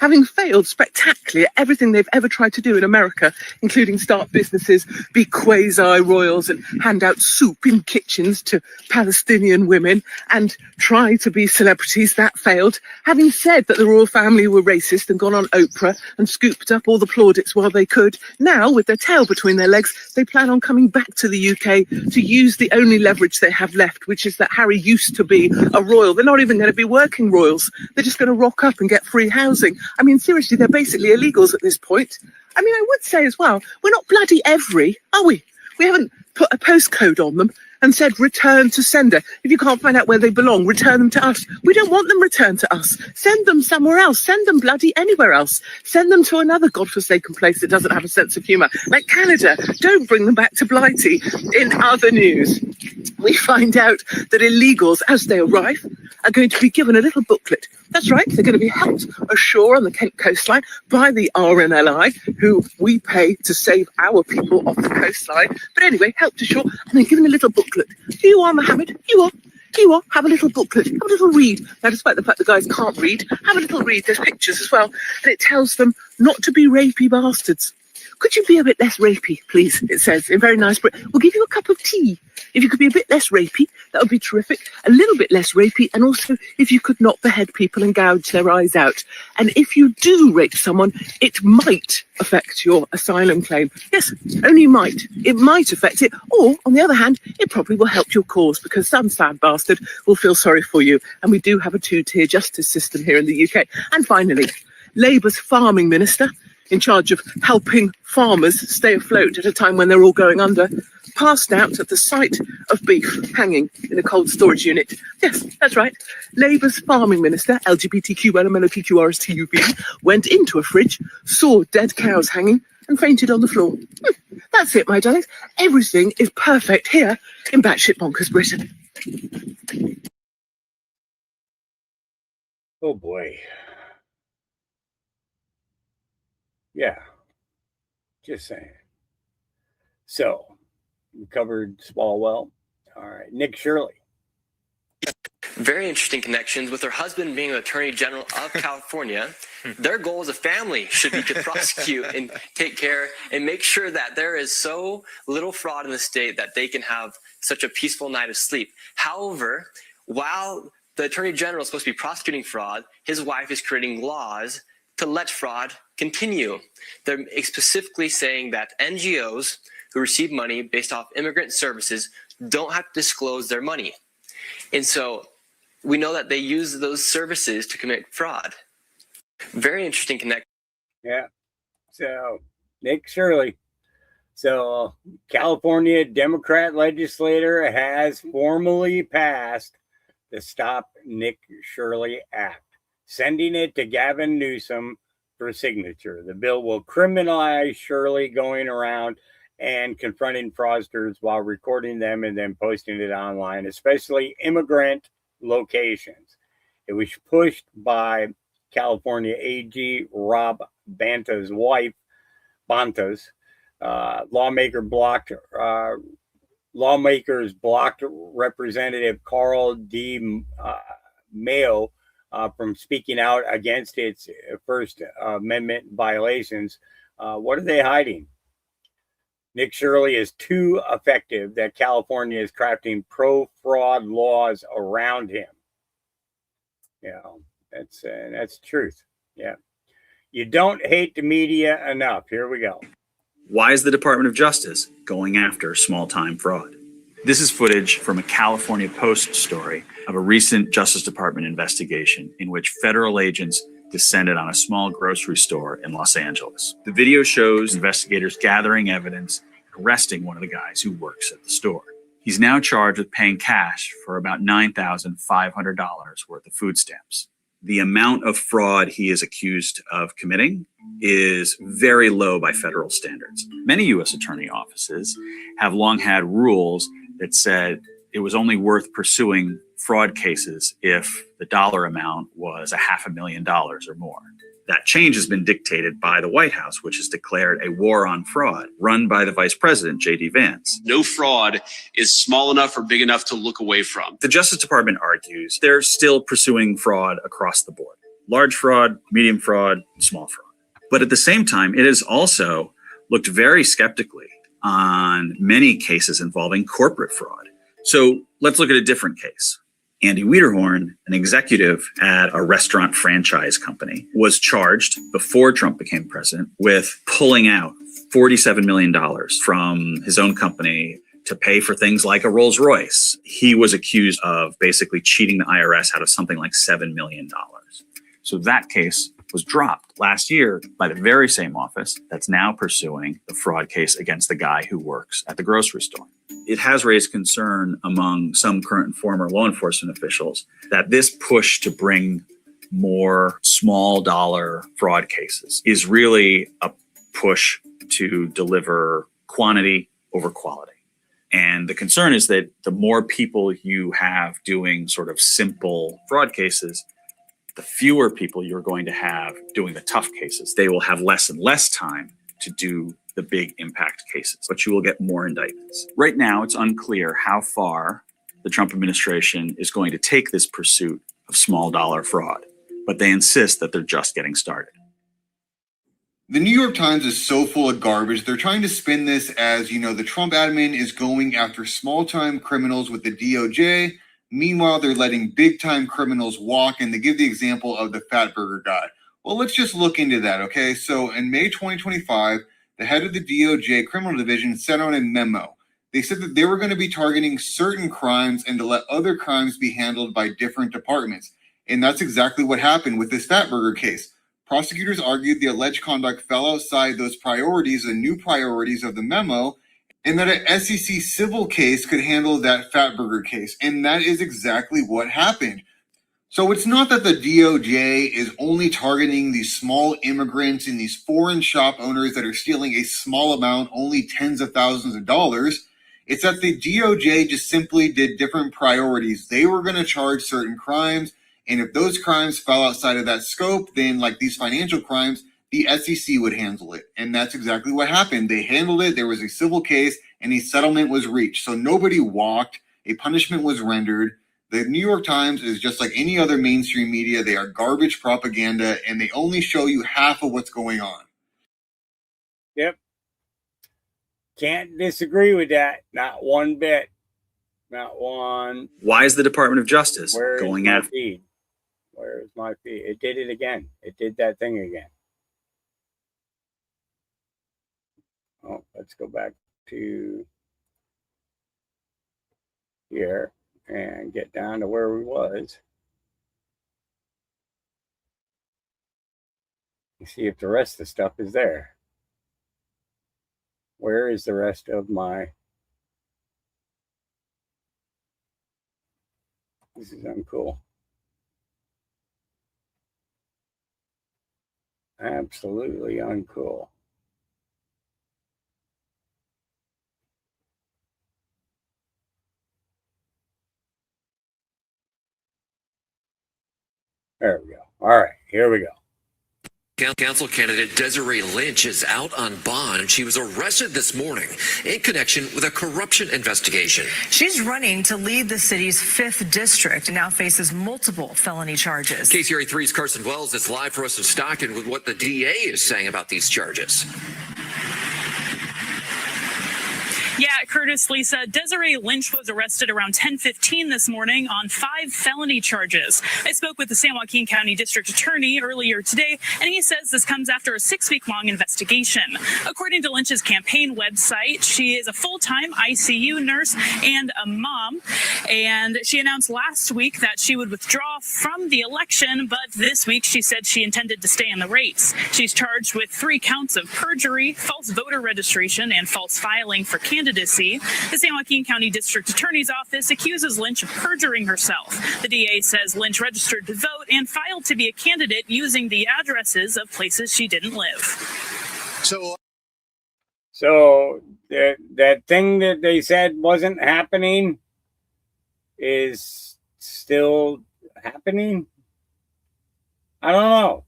Having failed spectacularly at everything they've ever tried to do in America, including start businesses, be quasi-royals and hand out soup in kitchens to Palestinian women and try to be celebrities, that failed. Having said that the royal family were racist and gone on Oprah and scooped up all the plaudits while they could, now, with their tail between their legs, they plan on coming back to the UK to use the only leverage they have left, which is that Harry used to be a royal. They're not even going to be working royals. They're just going to rock up and get free housing. I mean, seriously, they're basically illegals at this point. I mean, I would say as well, we're not bloody every, are we? We haven't put a postcode on them and said return to sender. If you can't find out where they belong, return them to us. We don't want them returned to us. Send them somewhere else. Send them bloody anywhere else. Send them to another godforsaken place that doesn't have a sense of humour, like Canada. Don't bring them back to Blighty. In other news, we find out that illegals, as they arrive, are going to be given a little booklet. That's right, they're going to be helped ashore on the Kent coastline by the RNLI, who we pay to save our people off the coastline. But anyway, helped ashore, and they're given a little booklet. Here you are, Mohammed. You are. Have a little booklet. Have a little read. Now, despite the fact the guys can't read, have a little read. There's pictures as well. And it tells them not to be rapey bastards. Could you be a bit less rapey, please? It says in very nice Brit. We'll give you a cup of tea. If you could be a bit less rapey, that would be terrific. A little bit less rapey. And also, if you could not behead people and gouge their eyes out. And if you do rape someone, it might affect your asylum claim. Yes, only might. It might affect it. Or, on the other hand, it probably will help your cause because some sad bastard will feel sorry for you. And we do have a two-tier justice system here in the UK. And finally, Labour's farming minister, in charge of helping farmers stay afloat at a time when they're all going under, passed out at the sight of beef hanging in a cold storage unit. Yes, that's right. Labour's farming minister, LGBTQLMNOPQRSTUV, went into a fridge, saw dead cows hanging, and fainted on the floor. That's it, my darlings. Everything is perfect here in batshit bonkers Britain. Oh boy. Yeah, just saying. So, we covered Swalwell. All right, Nick Shirley. Very interesting connections with her husband being the Attorney General of California. Their goal as a family should be to prosecute and take care and make sure that there is so little fraud in the state that they can have such a peaceful night of sleep. However, while the Attorney General is supposed to be prosecuting fraud, his wife is creating laws to let fraud continue. They're specifically saying that NGOs who receive money based off immigrant services don't have to disclose their money. And so we know that they use those services to commit fraud. Very interesting connection. Yeah. So, Nick Shirley. So, California Democrat legislator has formally passed the Stop Nick Shirley Act, sending it to Gavin Newsom for signature. The bill will criminalize Shirley going around and confronting fraudsters while recording them and then posting it online, especially immigrant locations. It was pushed by California AG Rob Bonta's wife, lawmakers blocked Representative Carl D. Mayo from speaking out against its First Amendment violations. What are they hiding? Nick Shirley is too effective that California is crafting pro-fraud laws around him. You know, that's truth. Yeah. You don't hate the media enough. Here we go. Why is the Department of Justice going after small-time fraud? This is footage from a California Post story of a recent Justice Department investigation in which federal agents descended on a small grocery store in Los Angeles. The video shows investigators gathering evidence and arresting one of the guys who works at the store. He's now charged with paying cash for about $9,500 worth of food stamps. The amount of fraud he is accused of committing is very low by federal standards. Many U.S. attorney offices have long had rules that said it was only worth pursuing fraud cases if the dollar amount was $500,000 or more. That change has been dictated by the White House, which has declared a war on fraud run by the Vice President, J.D. Vance. No fraud is small enough or big enough to look away from. The Justice Department argues they're still pursuing fraud across the board. Large fraud, medium fraud, small fraud. But at the same time, it has also looked very skeptically on many cases involving corporate fraud. So let's look at a different case. Andy Wiederhorn, an executive at a restaurant franchise company, was charged before Trump became president with pulling out $47 million from his own company to pay for things like a Rolls Royce. He was accused of basically cheating the IRS out of something like $7 million. So that case was dropped last year by the very same office that's now pursuing the fraud case against the guy who works at the grocery store. It has raised concern among some current and former law enforcement officials that this push to bring more small dollar fraud cases is really a push to deliver quantity over quality. And the concern is that the more people you have doing sort of simple fraud cases, the fewer people you're going to have doing the tough cases. They will have less and less time to do the big impact cases, but you will get more indictments. Right now, it's unclear how far the Trump administration is going to take this pursuit of small dollar fraud, but they insist that they're just getting started. The New York Times is so full of garbage. They're trying to spin this as, the Trump admin is going after small-time criminals with the DOJ. Meanwhile, they're letting big-time criminals walk, and they give the example of the Fatburger guy. Well, let's just look into that, okay? So in May 2025, the head of the DOJ criminal division sent out a memo. They said that they were going to be targeting certain crimes and to let other crimes be handled by different departments. And that's exactly what happened with this Fatburger case. Prosecutors argued the alleged conduct fell outside those priorities, the new priorities of the memo, and that an SEC civil case could handle that Fatburger case. And that is exactly what happened. So it's not that the DOJ is only targeting these small immigrants and these foreign shop owners that are stealing a small amount, only tens of thousands of dollars. It's that the DOJ just simply did different priorities. They were going to charge certain crimes. And if those crimes fell outside of that scope, then like these financial crimes, the SEC would handle it. And that's exactly what happened. They handled it. There was a civil case and a settlement was reached. So nobody walked. A punishment was rendered. The New York Times is just like any other mainstream media. They are garbage propaganda, and they only show you half of what's going on. Yep. Can't disagree with that. Not one bit. Not one. Why is the Department of Justice going after? Feed? Where's my feed? It did it again. It did that thing again. Oh, let's go back to here and get down to where we was. And see if the rest of the stuff is there. Where is the rest of my... This is uncool. Absolutely uncool. There we go. All right, here we go. Council candidate Desiree Lynch is out on bond. She was arrested this morning in connection with a corruption investigation. She's running to lead the city's 5th district and now faces multiple felony charges. KCRA 3's Carson Wells is live for us in Stockton with what the DA is saying about these charges. Yeah, Curtis, Lisa, Desiree Lynch was arrested around 10:15 this morning on 5 felony charges. I spoke with the San Joaquin County District Attorney earlier today, and he says this comes after a 6-week-long investigation. According to Lynch's campaign website, she is a full-time ICU nurse and a mom, and she announced last week that she would withdraw from the election, but this week she said she intended to stay in the race. She's charged with 3 counts of perjury, false voter registration, and false filing for candidacy. The San Joaquin County District Attorney's Office accuses Lynch of perjuring herself. The DA says Lynch registered to vote and filed to be a candidate using the addresses of places she didn't live. So that thing that they said wasn't happening is still happening? I don't know.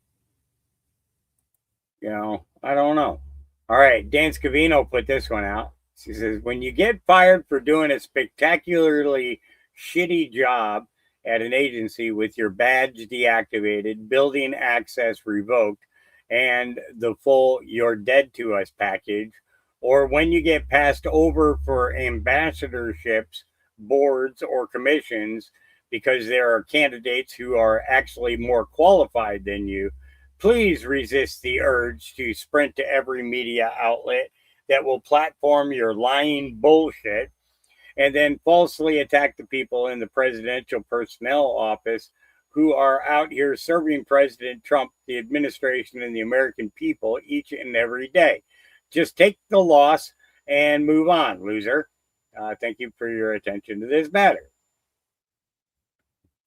I don't know. All right, Dan Scavino put this one out. She says, when you get fired for doing a spectacularly shitty job at an agency with your badge deactivated, building access revoked, and the full "you're dead to us" package, or when you get passed over for ambassadorships, boards, or commissions because there are candidates who are actually more qualified than you, please resist the urge to sprint to every media outlet that will platform your lying bullshit and then falsely attack the people in the presidential personnel office who are out here serving President Trump, the administration, and the American people each and every day. Just take the loss and move on, loser. Thank you for your attention to this matter.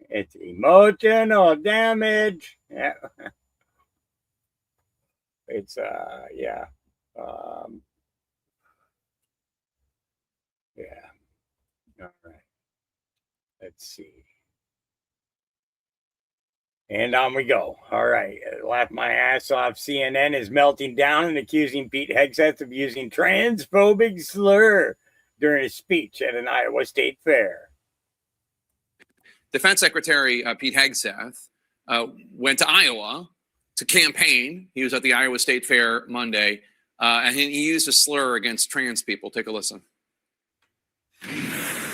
It's emotional damage. Yeah. It's yeah. Yeah. All right. Let's see. And on we go. All right. Laugh my ass off. CNN is melting down and accusing Pete Hegseth of using transphobic slur during a speech at an Iowa State fair. Defense Secretary Pete Hegseth went to Iowa to campaign. He was at the Iowa State Fair Monday, and he used a slur against trans people. Take a listen.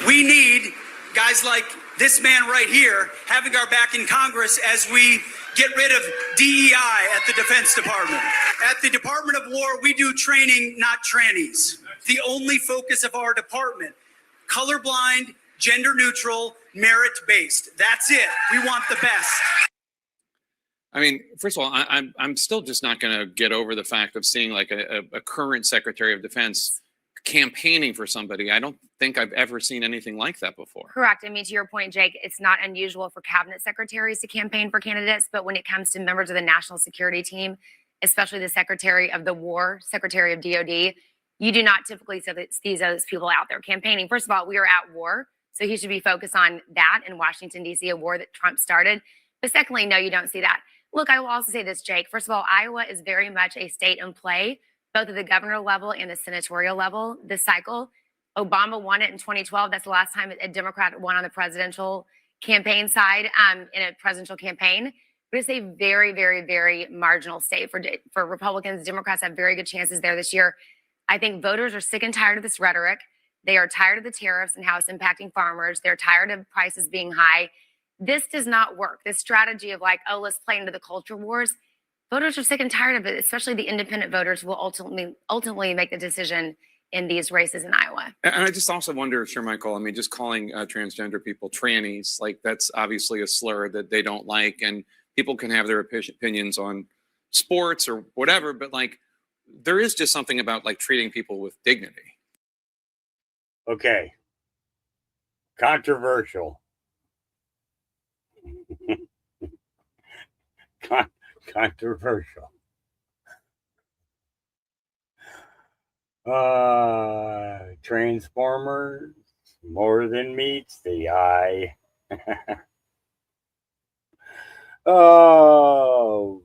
We need guys like this man right here having our back in Congress as we get rid of DEI at the Defense Department. At the Department of War, we do training, not trannies. The only focus of our department, colorblind, gender neutral, merit-based. That's it. We want the best. I mean, first of all, I'm still just not going to get over the fact of seeing like a current Secretary of Defense campaigning for somebody. I don't think I've ever seen anything like that before. Correct. I mean, to your point, Jake, it's not unusual for cabinet secretaries to campaign for candidates, but when it comes to members of the national security team, especially the Secretary of the War, Secretary of DOD, you do not typically see those people out there campaigning. First of all, we are at war, so he should be focused on that in Washington, D.C., a war that Trump started. But secondly, no, you don't see that. Look, I will also say this, Jake. First of all, Iowa is very much a state in play, both at the governor level and the senatorial level this cycle. Obama won it in 2012. That's the last time a Democrat won on the presidential campaign side in a presidential campaign. But it's a very, very, very marginal state for Republicans. Democrats have very good chances there this year. I think voters are sick and tired of this rhetoric. They are tired of the tariffs and how it's impacting farmers. They're tired of prices being high. This does not work. This strategy of like, oh, let's play into the culture wars. Voters are sick and tired of it, especially the independent voters will ultimately make the decision in these races in Iowa. And I just also wonder, Sir Michael, I mean, just calling transgender people trannies, like that's obviously a slur that they don't like. And people can have their opinions on sports or whatever, but like there is just something about like treating people with dignity. Okay. Controversial. Controversial. Transformers more than meets the eye. Oh,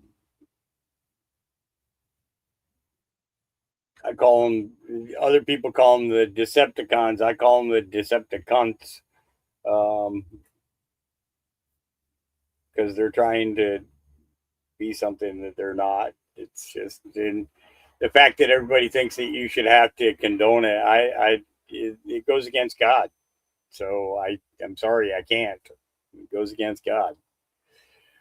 I call them, other people call them the Decepticons. I call them the Decepticons. Because they're trying to be something that they're not. It's just in the fact that everybody thinks that you should have to condone it. It goes against God. So I'm sorry, I can't. It goes against God.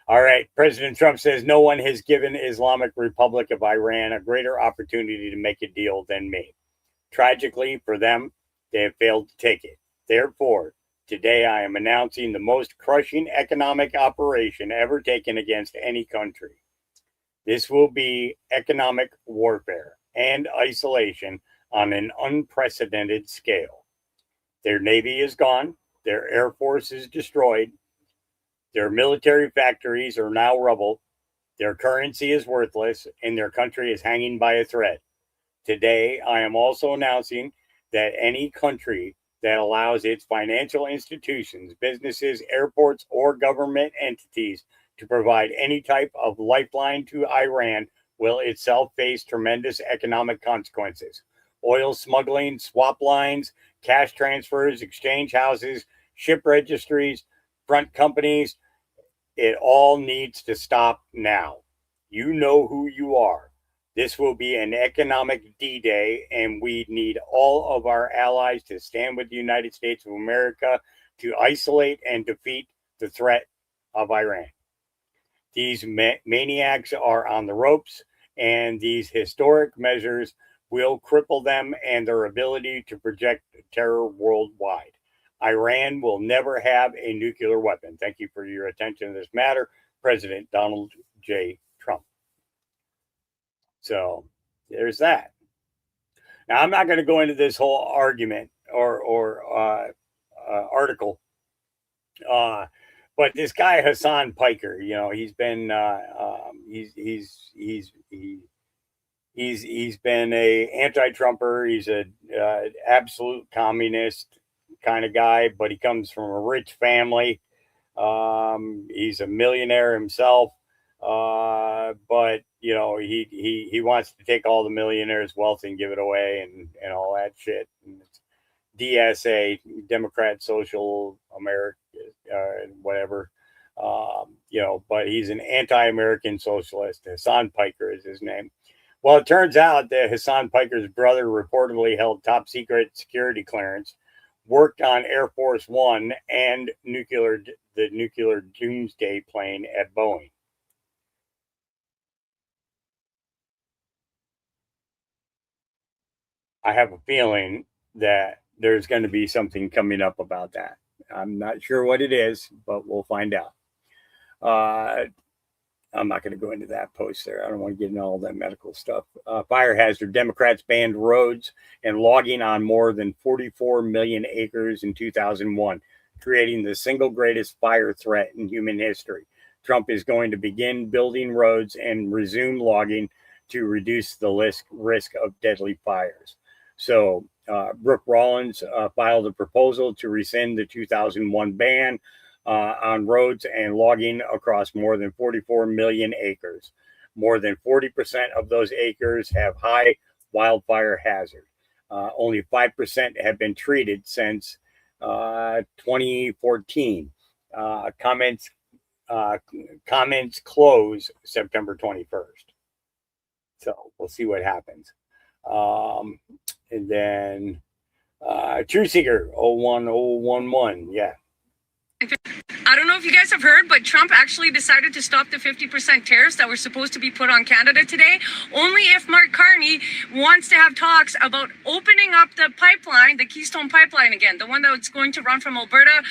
All right. President Trump says no one has given Islamic Republic of Iran a greater opportunity to make a deal than me. Tragically for them, they have failed to take it. Therefore, today I am announcing the most crushing economic operation ever taken against any country. This will be economic warfare and isolation on an unprecedented scale. Their Navy is gone. Their Air Force is destroyed. Their military factories are now rubble. Their currency is worthless, and their country is hanging by a thread. Today, I am also announcing that any country that allows its financial institutions, businesses, airports, or government entities to provide any type of lifeline to Iran will itself face tremendous economic consequences. Oil smuggling, swap lines, cash transfers, exchange houses, ship registries, front companies, it all needs to stop now. You know who you are. This will be an economic D-Day, and we need all of our allies to stand with the United States of America to isolate and defeat the threat of Iran. These maniacs are on the ropes, and these historic measures will cripple them and their ability to project terror worldwide. Iran will never have a nuclear weapon. Thank you for your attention to this matter, President Donald J. Trump. So there's that. Now, I'm not going to go into this whole argument or article, but this guy Hassan Piker, you know, he's been he's been a anti-Trumper. He's a absolute communist kind of guy, but he comes from a rich family. He's a millionaire himself, but you know he wants to take all the millionaires' wealth and give it away and all that shit. And it's DSA, Democrat Social America, whatever. You know, but he's an anti-American socialist. Hassan Piker is his name. Well, it turns out that Hassan Piker's brother reportedly held top secret security clearance, worked on Air Force One and the nuclear doomsday plane at Boeing. I have a feeling that there's going to be something coming up about that. I'm not sure what it is, but we'll find out. I'm not going to go into that post there. I don't want to get into all that medical stuff. Fire hazard. Democrats banned roads and logging on more than 44 million acres in 2001, creating the single greatest fire threat in human history. Trump is going to begin building roads and resume logging to reduce the risk of deadly fires. So Brooke Rollins filed a proposal to rescind the 2001 ban on roads and logging across more than 44 million acres. More than 40% of those acres have high wildfire hazard. Only 5% have been treated since 2014. Comments close September 21st. So we'll see what happens. And then True Seeker 01011. Yeah. I don't know if you guys have heard, but Trump actually decided to stop the 50% tariffs that were supposed to be put on Canada today, only if Mark Carney wants to have talks about opening up the pipeline, the Keystone Pipeline again, the one that's going to run from Alberta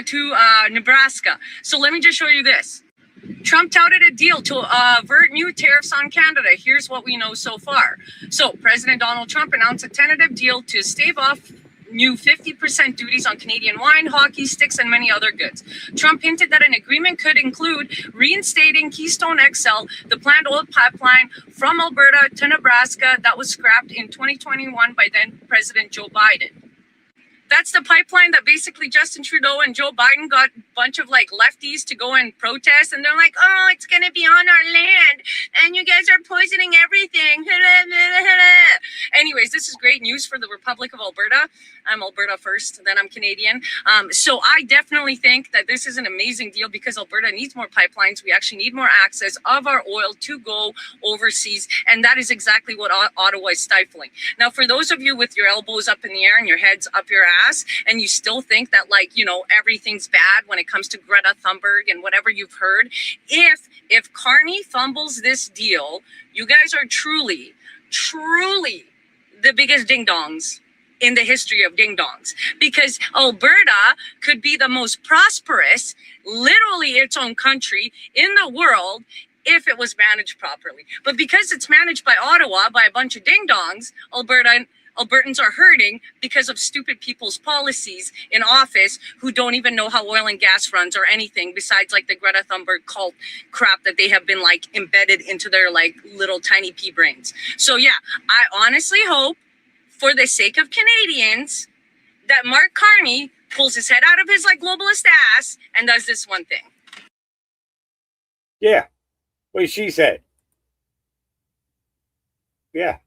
to Nebraska. So let me just show you this. Trump touted a deal to avert new tariffs on Canada. Here's what we know so far. So President Donald Trump announced a tentative deal to stave off new 50% duties on Canadian wine, hockey sticks, and many other goods. Trump hinted that an agreement could include reinstating Keystone XL, the planned oil pipeline from Alberta to Nebraska that was scrapped in 2021 by then President Joe Biden. That's the pipeline that basically Justin Trudeau and Joe Biden got a bunch of like lefties to go and protest. And they're like, oh, it's going to be on our land. And you guys are poisoning everything. Anyways, this is great news for the Republic of Alberta. I'm Alberta first, then I'm Canadian. So I definitely think that this is an amazing deal because Alberta needs more pipelines. We actually need more access of our oil to go overseas. And that is exactly what Ottawa is stifling. Now, for those of you with your elbows up in the air and your heads up your ass, and you still think that, like, you know, everything's bad when it comes to Greta Thunberg and whatever you've heard, if Carney fumbles this deal, you guys are truly the biggest ding-dongs in the history of ding-dongs, because Alberta could be the most prosperous, literally its own country in the world if it was managed properly. But because it's managed by Ottawa, by a bunch of ding-dongs, Albertans are hurting because of stupid people's policies in office who don't even know how oil and gas runs or anything besides like the Greta Thunberg cult crap that they have been like embedded into their like little tiny pea brains. So yeah, I honestly hope for the sake of Canadians that Mark Carney pulls his head out of his like globalist ass and does this one thing. Yeah, what she said. Yeah.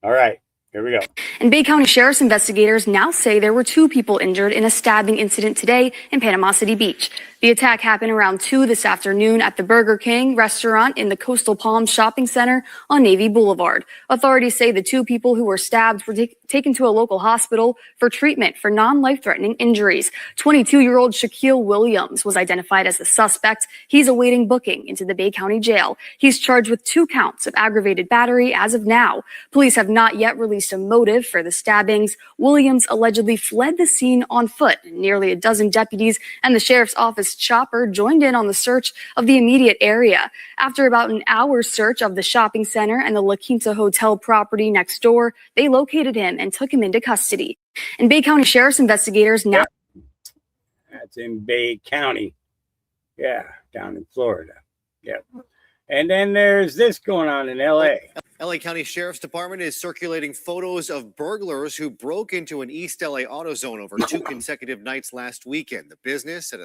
All right. Here we go. And Bay County Sheriff's investigators now say there were 2 people injured in a stabbing incident today in Panama City Beach. The attack happened around 2 this afternoon at the Burger King restaurant in the Coastal Palms Shopping Center on Navy Boulevard. Authorities say the 2 people who were stabbed were taken to a local hospital for treatment for non-life-threatening injuries. 22-year-old Shaquille Williams was identified as the suspect. He's awaiting booking into the Bay County Jail. He's charged with 2 counts of aggravated battery as of now. Police have not yet released a motive for the stabbings. Williams allegedly fled the scene on foot. Nearly a dozen deputies and the sheriff's office chopper joined in on the search of the immediate area. After about an hour's search of the shopping center and the La Quinta Hotel property next door, they located him and took him into custody. And Bay County Sheriff's investigators now... That's in Bay County. Yeah, down in Florida. Yep. And then there's this going on in L.A. LA County Sheriff's Department is circulating photos of burglars who broke into an East LA AutoZone over 2 consecutive nights last weekend. The business at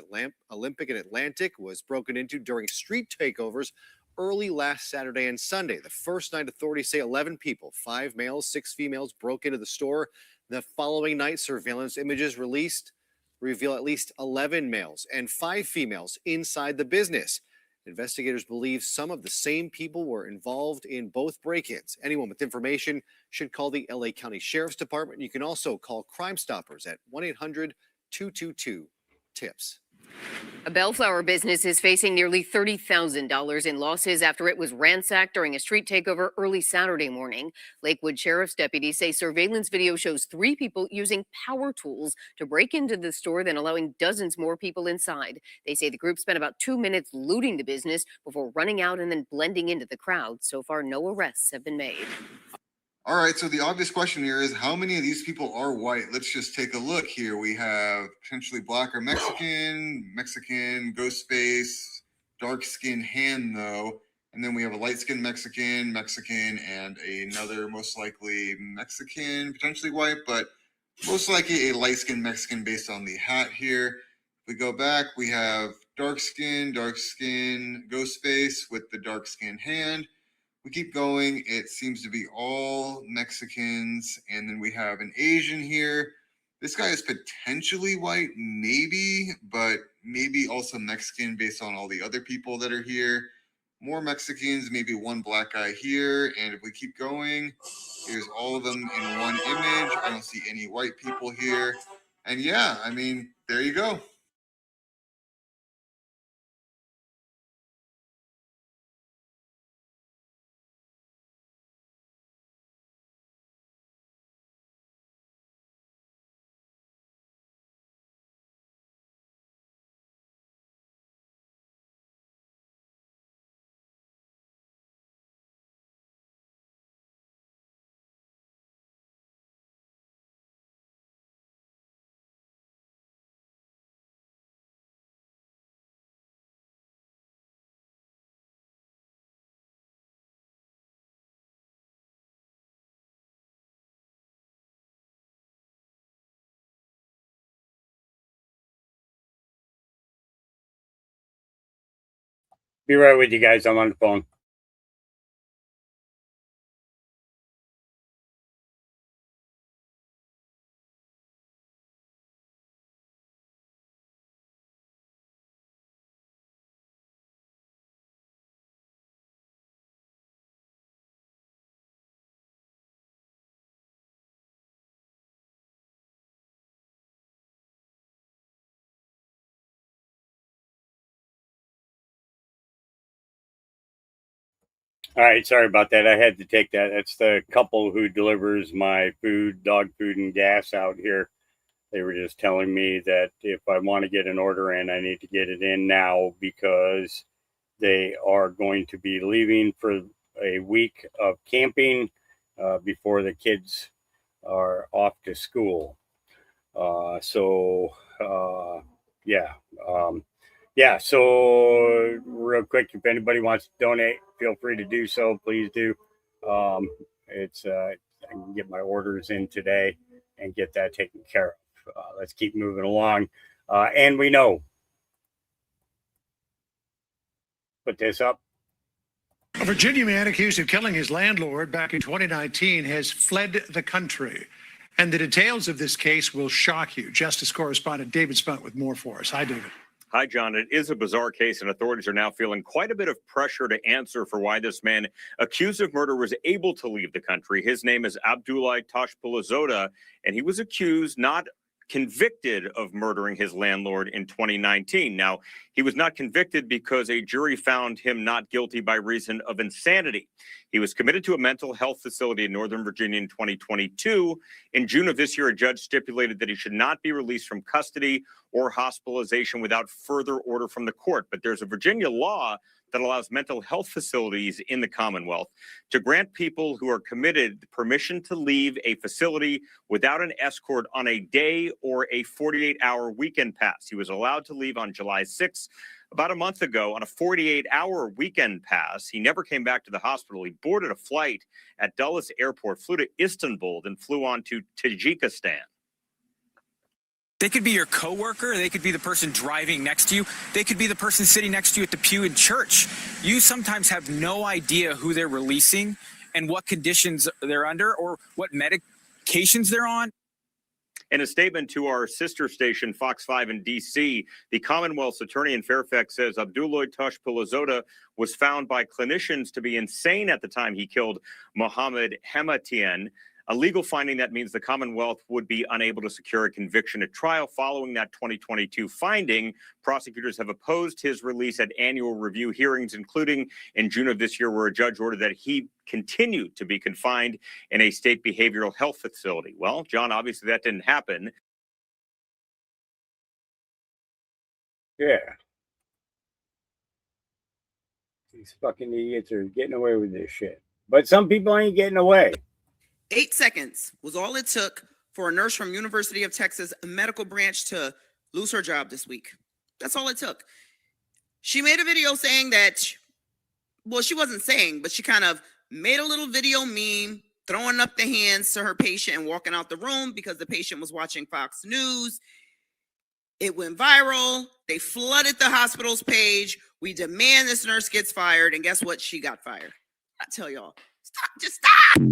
Olympic and Atlantic was broken into during street takeovers early last Saturday and Sunday. The first night, authorities say 11 people, 5 males, 6 females, broke into the store. The following night, surveillance images released reveal at least 11 males and 5 females inside the business. Investigators believe some of the same people were involved in both break-ins. Anyone with information should call the LA County Sheriff's Department. You can also call Crime Stoppers at 1-800-222-TIPS. A Bellflower business is facing nearly $30,000 in losses after it was ransacked during a street takeover early Saturday morning. Lakewood Sheriff's deputies say surveillance video shows 3 people using power tools to break into the store, then allowing dozens more people inside. They say the group spent about 2 minutes looting the business before running out and then blending into the crowd. So far, no arrests have been made. All right, so the obvious question here is how many of these people are white? Let's just take a look here. We have potentially black or Mexican, ghost face, dark skin hand though. And then we have a light skinned Mexican, and another most likely Mexican, potentially white, but most likely a light skinned Mexican based on the hat here. If we go back, we have dark skin, ghost face with the dark skin hand. We keep going. It seems to be all Mexicans. And then we have an Asian here. This guy is potentially white, maybe, but maybe also Mexican based on all the other people that are here. More Mexicans, maybe one black guy here. And if we keep going, here's all of them in one image. I don't see any white people here. And yeah, I mean, there you go. Be right with you guys. I'm on the phone. All right, sorry about that. I had to take that. That's the couple who delivers my food, dog food, and gas out here. They were just telling me that if I want to get an order in, I need to get it in now because they are going to be leaving for a week of camping before the kids are off to school. So real quick, if anybody wants to donate, feel free to do so. Please do. I can get my orders in today and get that taken care of. Let's keep moving along. And we know. Put this up. A Virginia man accused of killing his landlord back in 2019 has fled the country. And the details of this case will shock you. Justice correspondent David Spunt with more for us. Hi, David. Hi, John. It is a bizarre case, and authorities are now feeling quite a bit of pressure to answer for why this man accused of murder was able to leave the country. His name is Abdullah Tashpulazoda, and he was accused, not convicted, of murdering his landlord in 2019. Now, he was not convicted because a jury found him not guilty by reason of insanity. He was committed to a mental health facility in Northern Virginia in 2022. In June of this year, a judge stipulated that he should not be released from custody or hospitalization without further order from the court. But there's a Virginia law that allows mental health facilities in the Commonwealth to grant people who are committed permission to leave a facility without an escort on a day or a 48-hour weekend pass. He was allowed to leave on July 6th, about a month ago, on a 48-hour weekend pass. He never came back to the hospital. He boarded a flight at Dulles Airport, flew to Istanbul, then flew on to Tajikistan. They could be your coworker. They could be the person driving next to you. They could be the person sitting next to you at the pew in church. You sometimes have no idea who they're releasing and what conditions they're under or what medications they're on. In a statement to our sister station, Fox 5 in D.C., the Commonwealth's attorney in Fairfax says Abdullah Tashpulazoda was found by clinicians to be insane at the time he killed Mohammed Hematian. A legal finding that means the Commonwealth would be unable to secure a conviction at trial. Following that 2022 finding, prosecutors have opposed his release at annual review hearings, including in June of this year, where a judge ordered that he continue to be confined in a state behavioral health facility. Well, John, obviously that didn't happen. Yeah. These fucking idiots are getting away with this shit. But some people ain't getting away. 8 seconds was all it took for a nurse from University of Texas medical branch to lose her job this week. That's all it took. She made a video saying that, well, she wasn't saying, but she kind of made a little video meme, throwing up the hands to her patient and walking out the room because the patient was watching Fox News. It went viral. They flooded the hospital's page. We demand this nurse gets fired. And guess what? She got fired. I tell y'all, stop, just stop.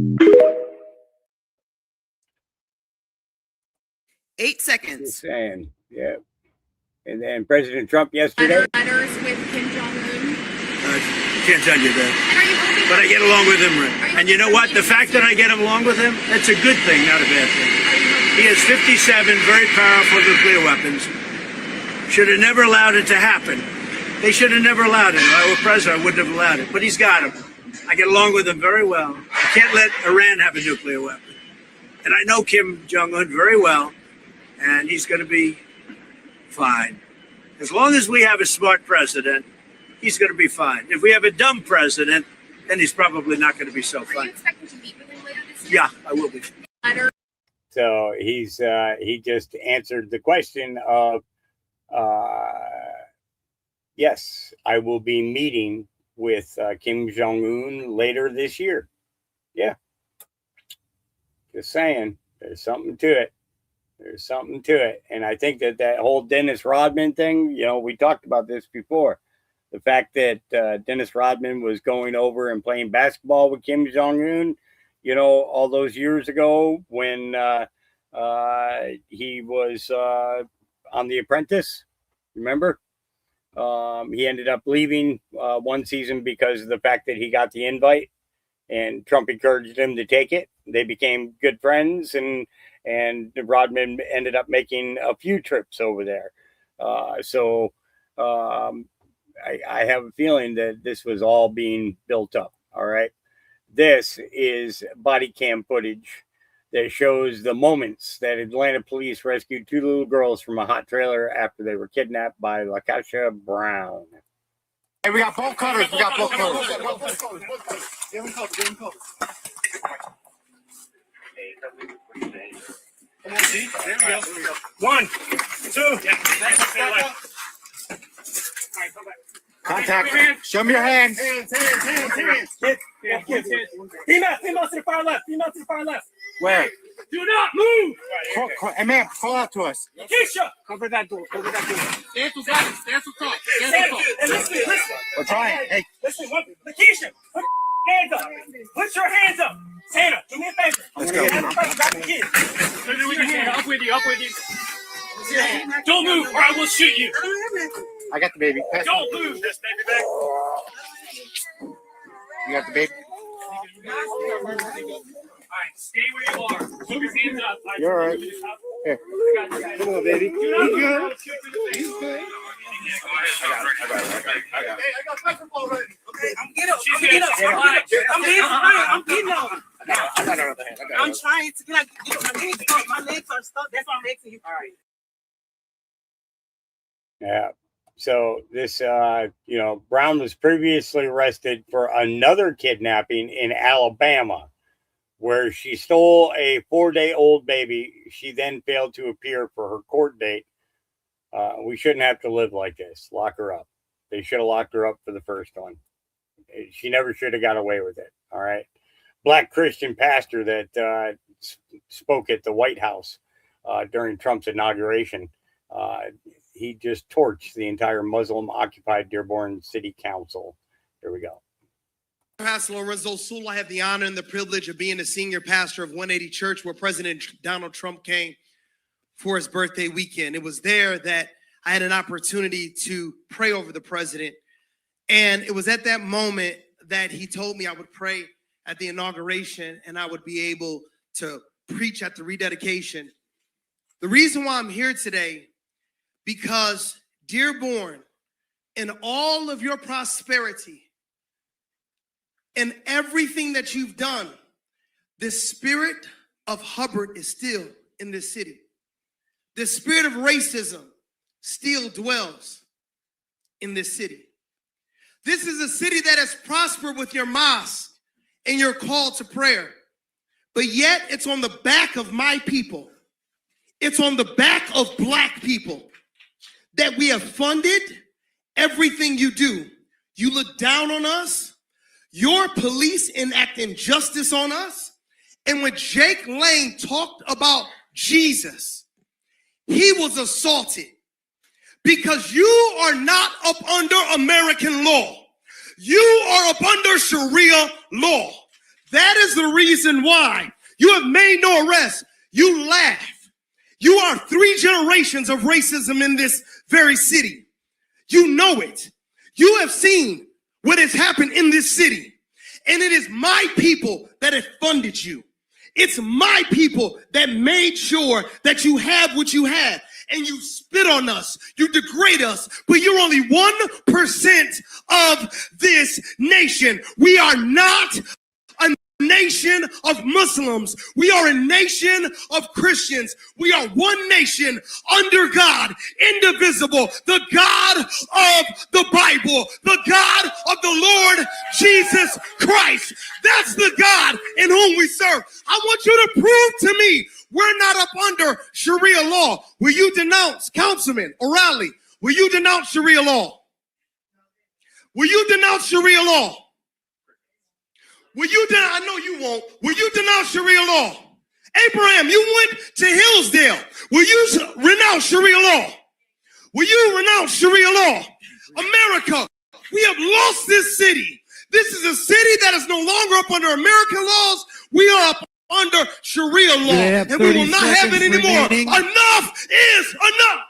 8 seconds. Just saying, yeah. And then President Trump yesterday. Letters with Kim Jong-un. Can't tell you that. But I get along with him. And you know what? The fact that I get along with him, that's a good thing, not a bad thing. He has 57 very powerful nuclear weapons. Should have never allowed it to happen. They should have never allowed it. If I were president, I wouldn't have allowed it. But he's got them. I get along with him very well. I can't let Iran have a nuclear weapon. And I know Kim Jong-un very well. And he's going to be fine. As long as we have a smart president, he's going to be fine. If we have a dumb president, then he's probably not going to be so fine. Are you expecting to meet with him later this year? Yeah, I will be. So he just answered the question of, yes, I will be meeting with Kim Jong-un later this year. Yeah. Just saying, there's something to it. There's something to it. And I think that whole Dennis Rodman thing, you know, we talked about this before. The fact that Dennis Rodman was going over and playing basketball with Kim Jong-un, you know, all those years ago when he was on The Apprentice, remember? He ended up leaving one season because of the fact that he got the invite and Trump encouraged him to take it. They became good friends and Rodman ended up making a few trips over there. I have a feeling that this was all being built up. All right. This is body cam footage that shows the moments that Atlanta police rescued two little girls from a hot trailer after they were kidnapped by LaKasha Brown. Hey, we got both cutters. We got both cutters. Give him cover. Give him cover. Come on, G. There we go. 1, 2. Yeah, contact. Show me your hands. Hands. Female to the far left. Female to the far left. Where? Do not move. Hey, man, call out to us. Keisha! Cover that door. Cover that door. Stand to talk. Stand to talk. Listen. We're trying. Hey. Listen, Lakeisha, put your hands up. Put your hands up. Santa, do me a favor. Let's go. Up with you. Don't move or I will shoot you. I got the baby. Don't move. This baby back. You got the baby? All right, stay where you are. Put your hands up. You're all right. Here. Come on, baby. You good? He's good. I got it. Hey, I got basketball already. Okay, I'm getting up. I'm getting up. I got another hand. I'm trying to get out. My legs are stuck. That's why I'm asking you. All right. Yeah. So this, Brown was previously arrested for another kidnapping in Alabama, where she stole a 4-day-old baby. She then failed to appear for her court date. We shouldn't have to live like this. Lock her up. They should have locked her up for the first one. She never should have got away with it. All right. Black Christian pastor that spoke at the White House during Trump's inauguration. He just torched the entire Muslim-occupied Dearborn City Council. Here we go. Pastor Lorenzo Sula, I have the honor and the privilege of being the senior pastor of 180 Church, where President Donald Trump came for his birthday weekend. It was there that I had an opportunity to pray over the president. And it was at that moment that he told me I would pray at the inauguration and I would be able to preach at the rededication. The reason why I'm here today, because Dearborn, in all of your prosperity and everything that you've done, the spirit of Hubbard is still in this city. The spirit of racism still dwells in this city. This is a city that has prospered with your mosque and your call to prayer, but yet it's on the back of my people. It's on the back of Black people that we have funded everything you do. You look down on us. Your police enact injustice on us. And when Jake Lane talked about Jesus, he was assaulted because you are not up under American law. You are up under Sharia law. That is the reason why you have made no arrest. You laugh. You are 3 generations of racism in this very city. You know it. You have seen what has happened in this city. And it is my people that have funded you. It's my people that made sure that you have what you have. And you spit on us, you degrade us, but you're only 1% of this nation. We are not a nation of Muslims. We are a nation of Christians. We are one nation under God, indivisible, the God of the Bible, the God of the Lord Jesus Christ. That's the God in whom we serve. I want you to prove to me we're not up under Sharia law. Will you denounce, Councilman O'Reilly, will you denounce Sharia law? Will you denounce Sharia law? Will you denounce, I know you won't. Will you denounce Sharia law? Abraham, you went to Hillsdale. Will you renounce Sharia law? Will you renounce Sharia law? America, we have lost this city. This is a city that is no longer up under American laws. We are up under Sharia law, and we will not have it anymore. Remaining. Enough is enough.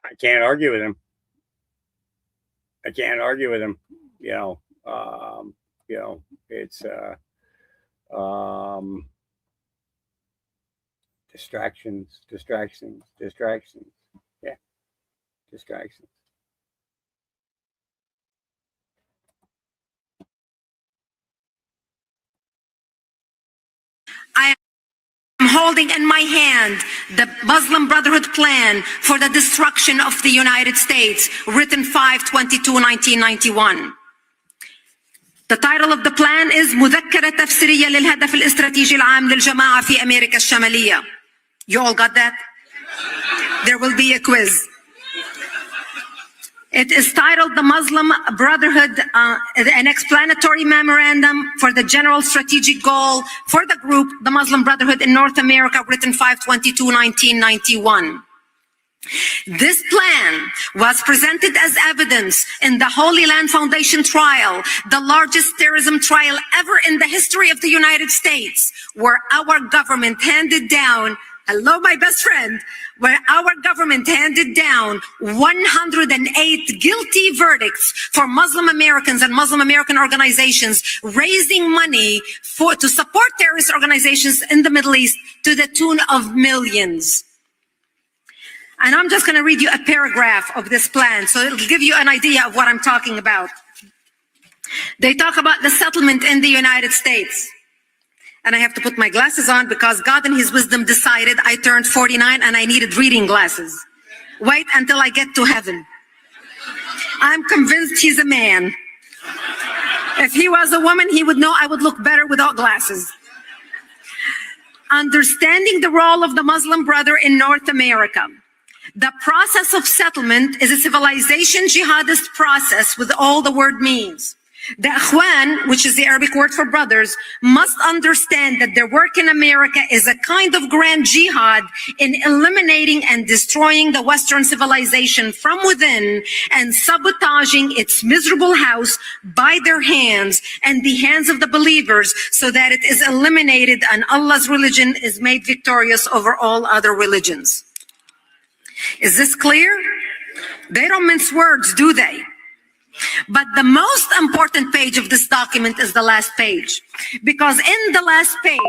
I can't argue with him. It's distractions. Yeah, distractions. I am holding in my hand the Muslim Brotherhood plan for the destruction of the United States, written 5/22/1991. The title of the plan is مذكرة تفسيرية للهدف الاستراتيجي العام للجماعة في أمريكا الشمالية. You all got that? There will be a quiz. It is titled the Muslim Brotherhood, an explanatory memorandum for the general strategic goal for the group, the Muslim Brotherhood in North America, written 5/22/1991. This plan was presented as evidence in the Holy Land Foundation trial, the largest terrorism trial ever in the history of the United States, where our government handed down, hello, my best friend, where our government handed down 108 guilty verdicts for Muslim Americans and Muslim American organizations raising money to support terrorist organizations in the Middle East to the tune of millions. And I'm just going to read you a paragraph of this plan, so it'll give you an idea of what I'm talking about. They talk about the settlement in the United States. And I have to put my glasses on because God in his wisdom decided I turned 49 and I needed reading glasses. Wait until I get to heaven. I'm convinced he's a man. If he was a woman, he would know I would look better without glasses. Understanding the role of the Muslim Brother in North America. The process of settlement is a civilization jihadist process with all the word means. The Ikhwan, which is the Arabic word for brothers, must understand that their work in America is a kind of grand jihad in eliminating and destroying the Western civilization from within and sabotaging its miserable house by their hands and the hands of the believers so that it is eliminated and Allah's religion is made victorious over all other religions. Is this clear? They don't mince words, do they? But the most important page of this document is the last page, because in the last page,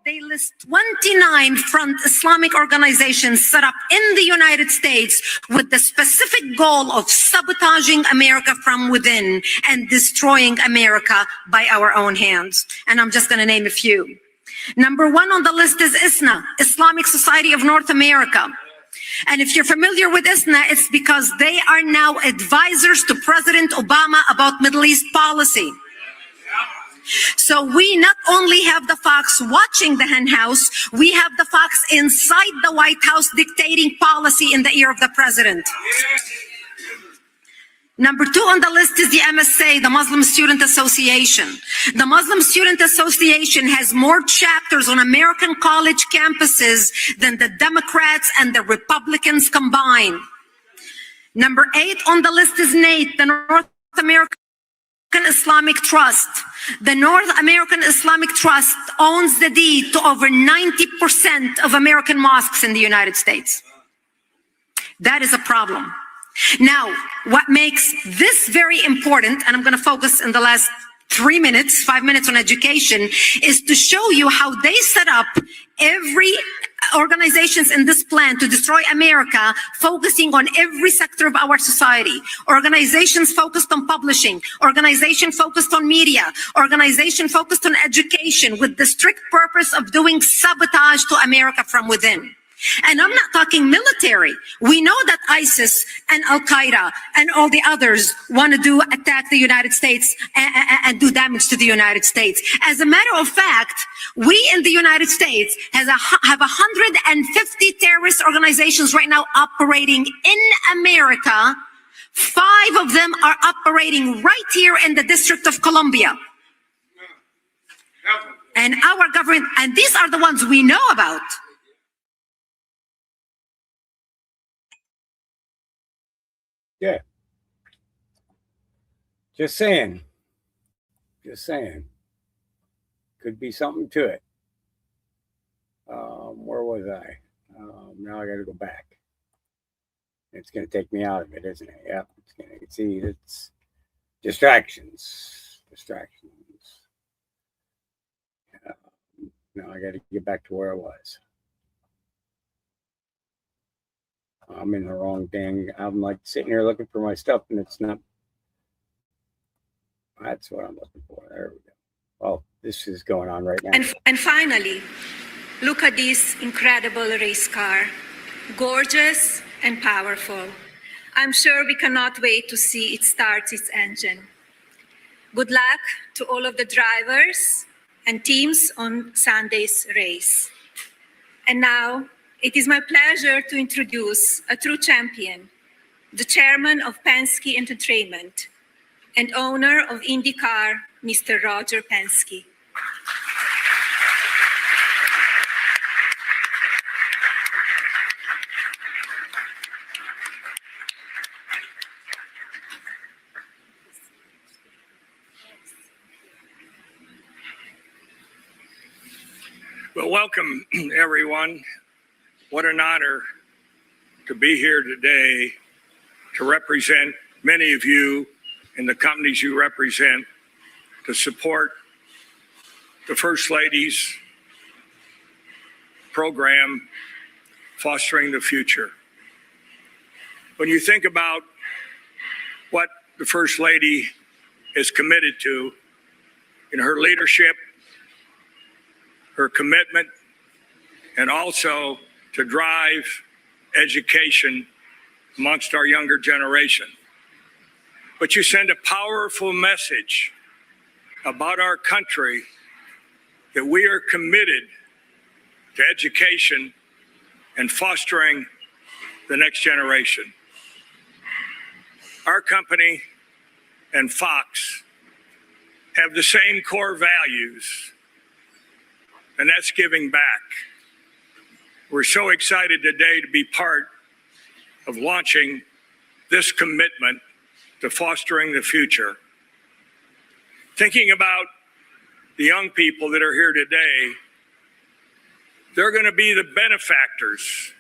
they list 29 front Islamic organizations set up in the United States with the specific goal of sabotaging America from within and destroying America by our own hands. And I'm just going to name a few. Number one on the list is ISNA, Islamic Society of North America. And if you're familiar with ISNA, it's because they are now advisors to President Obama about Middle East policy. So we not only have the fox watching the hen house, we have the fox inside the White House dictating policy in the ear of the president. Number two on the list is the MSA, the Muslim Student Association. The Muslim Student Association has more chapters on American college campuses than the Democrats and the Republicans combined. Number 8 on the list is NATE, the North American Islamic Trust. The North American Islamic Trust owns the deed to over 90% of American mosques in the United States. That is a problem. Now, what makes this very important, and I'm going to focus in the last 5 minutes on education, is to show you how they set up every organizations in this plan to destroy America, focusing on every sector of our society. Organizations focused on publishing, organization focused on media, organization focused on education, with the strict purpose of doing sabotage to America from within. And I'm not talking military. We know that ISIS and Al-Qaeda and all the others want to attack the United States and do damage to the United States. As a matter of fact, we in the United States have 150 terrorist organizations right now operating in America. 5 of them are operating right here in the District of Columbia. And our government, and these are the ones we know about. Yeah. Just saying. Just saying. Could be something to it. Where was I? Now I got to go back. It's going to take me out of it, isn't it? Yep. It's going to see. It's distractions. Distractions. Now I got to get back to where I was. I'm in the wrong thing. I'm like sitting here looking for my stuff, and it's not. That's what I'm looking for. There we go. Oh, this is going on right now. And finally, look at this incredible race car. Gorgeous and powerful. I'm sure we cannot wait to see it start its engine. Good luck to all of the drivers and teams on Sunday's race. And now, it is my pleasure to introduce a true champion, the chairman of Penske Entertainment and owner of IndyCar, Mr. Roger Penske. Well, welcome, everyone. What an honor to be here today to represent many of you in the companies you represent, to support the First Lady's program, Fostering the Future. When you think about what the First Lady is committed to in her leadership, her commitment, and also to drive education amongst our younger generation. But you send a powerful message about our country that we are committed to education and fostering the next generation. Our company and Fox have the same core values, and that's giving back. We're so excited today to be part of launching this commitment to fostering the future. Thinking about the young people that are here today, they're going to be the benefactors,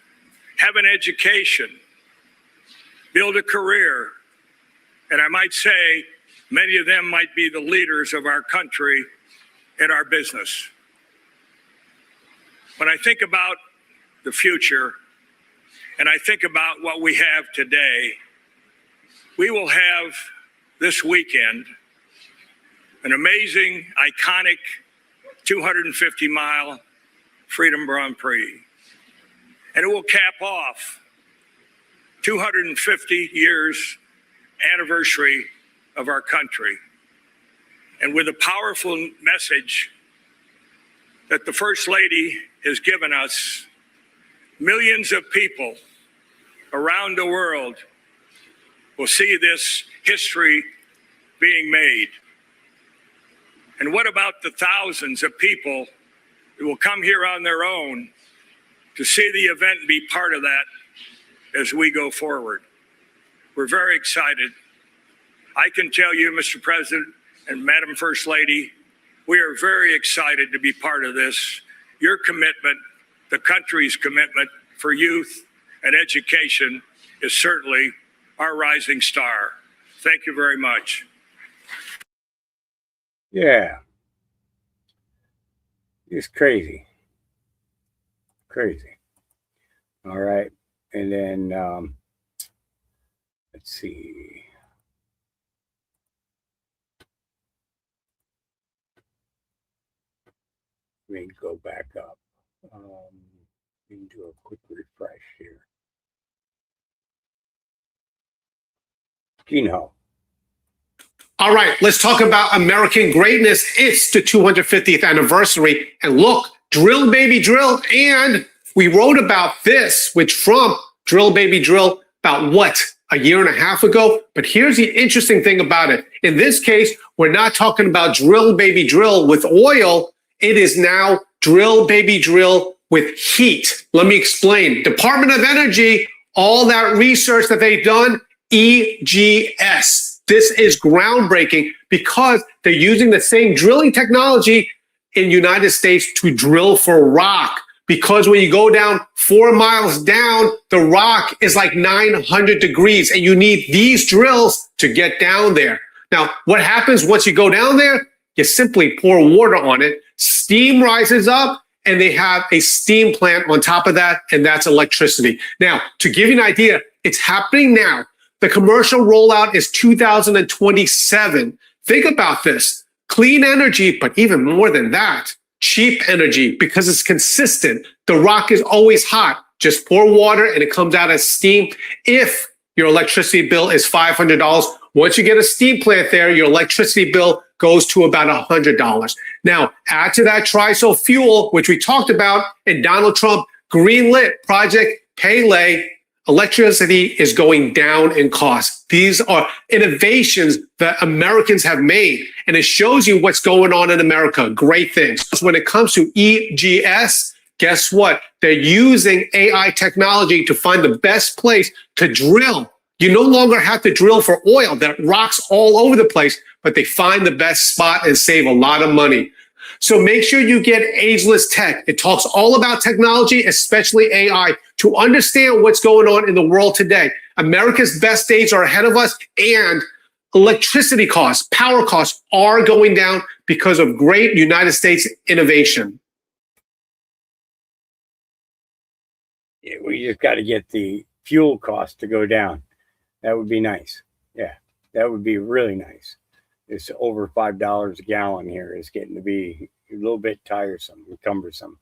have an education, build a career, and I might say many of them might be the leaders of our country and our business. When I think about the future and I think about what we have today, we will have this weekend an amazing, iconic 250-mile Freedom Grand Prix. And it will cap off 250 years anniversary of our country. And with a powerful message that the First Lady has given us, millions of people around the world will see this history being made. And what about the thousands of people who will come here on their own to see the event and be part of that as we go forward? We're very excited. I can tell you, Mr. President and Madam First Lady, we are very excited to be part of this. Your commitment, the country's commitment for youth and education is certainly our rising star. Thank you very much. Yeah. It's crazy. Crazy. All right. And then, let's see. Let me go back up. We can do a quick refresh here. Gino. All right, let's talk about American greatness. It's the 250th anniversary. And look, drill, baby, drill. And we wrote about this with Trump, drill, baby, drill, about what, a year and a half ago? But here's the interesting thing about it. In this case, we're not talking about drill, baby, drill with oil. It is now drill, baby, drill with heat. Let me explain. Department of Energy, all that research that they've done, EGS. This is groundbreaking because they're using the same drilling technology in United States to drill for rock. Because when you go down 4 miles down, the rock is like 900 degrees and you need these drills to get down there. Now, what happens once you go down there? You simply pour water on it, steam rises up, and they have a steam plant on top of that, and that's electricity. Now, to give you an idea, it's happening now. The commercial rollout is 2027. Think about this. Clean energy, but even more than that, cheap energy because it's consistent. The rock is always hot. Just pour water and it comes out as steam. If your electricity bill is $500, once you get a steam plant there, your electricity bill goes to about $100. Now, add to that trisul fuel, which we talked about, and Donald Trump greenlit Project Pele, Electricity is going down in cost. These are innovations that Americans have made, and it shows you what's going on in America. Great things. When it comes to EGS, guess what? They're using AI technology to find the best place to drill. You no longer have to drill for oil that rocks all over the place, but they find the best spot and save a lot of money. So make sure you get Ageless Tech. It talks all about technology, especially AI, to understand what's going on in the world today. America's best days are ahead of us, and electricity costs, power costs are going down because of great United States innovation. Yeah, we just got to get the fuel cost to go down. That would be nice. Yeah, that would be really nice. It's over $5 a gallon here. It's getting to be a little bit tiresome and cumbersome.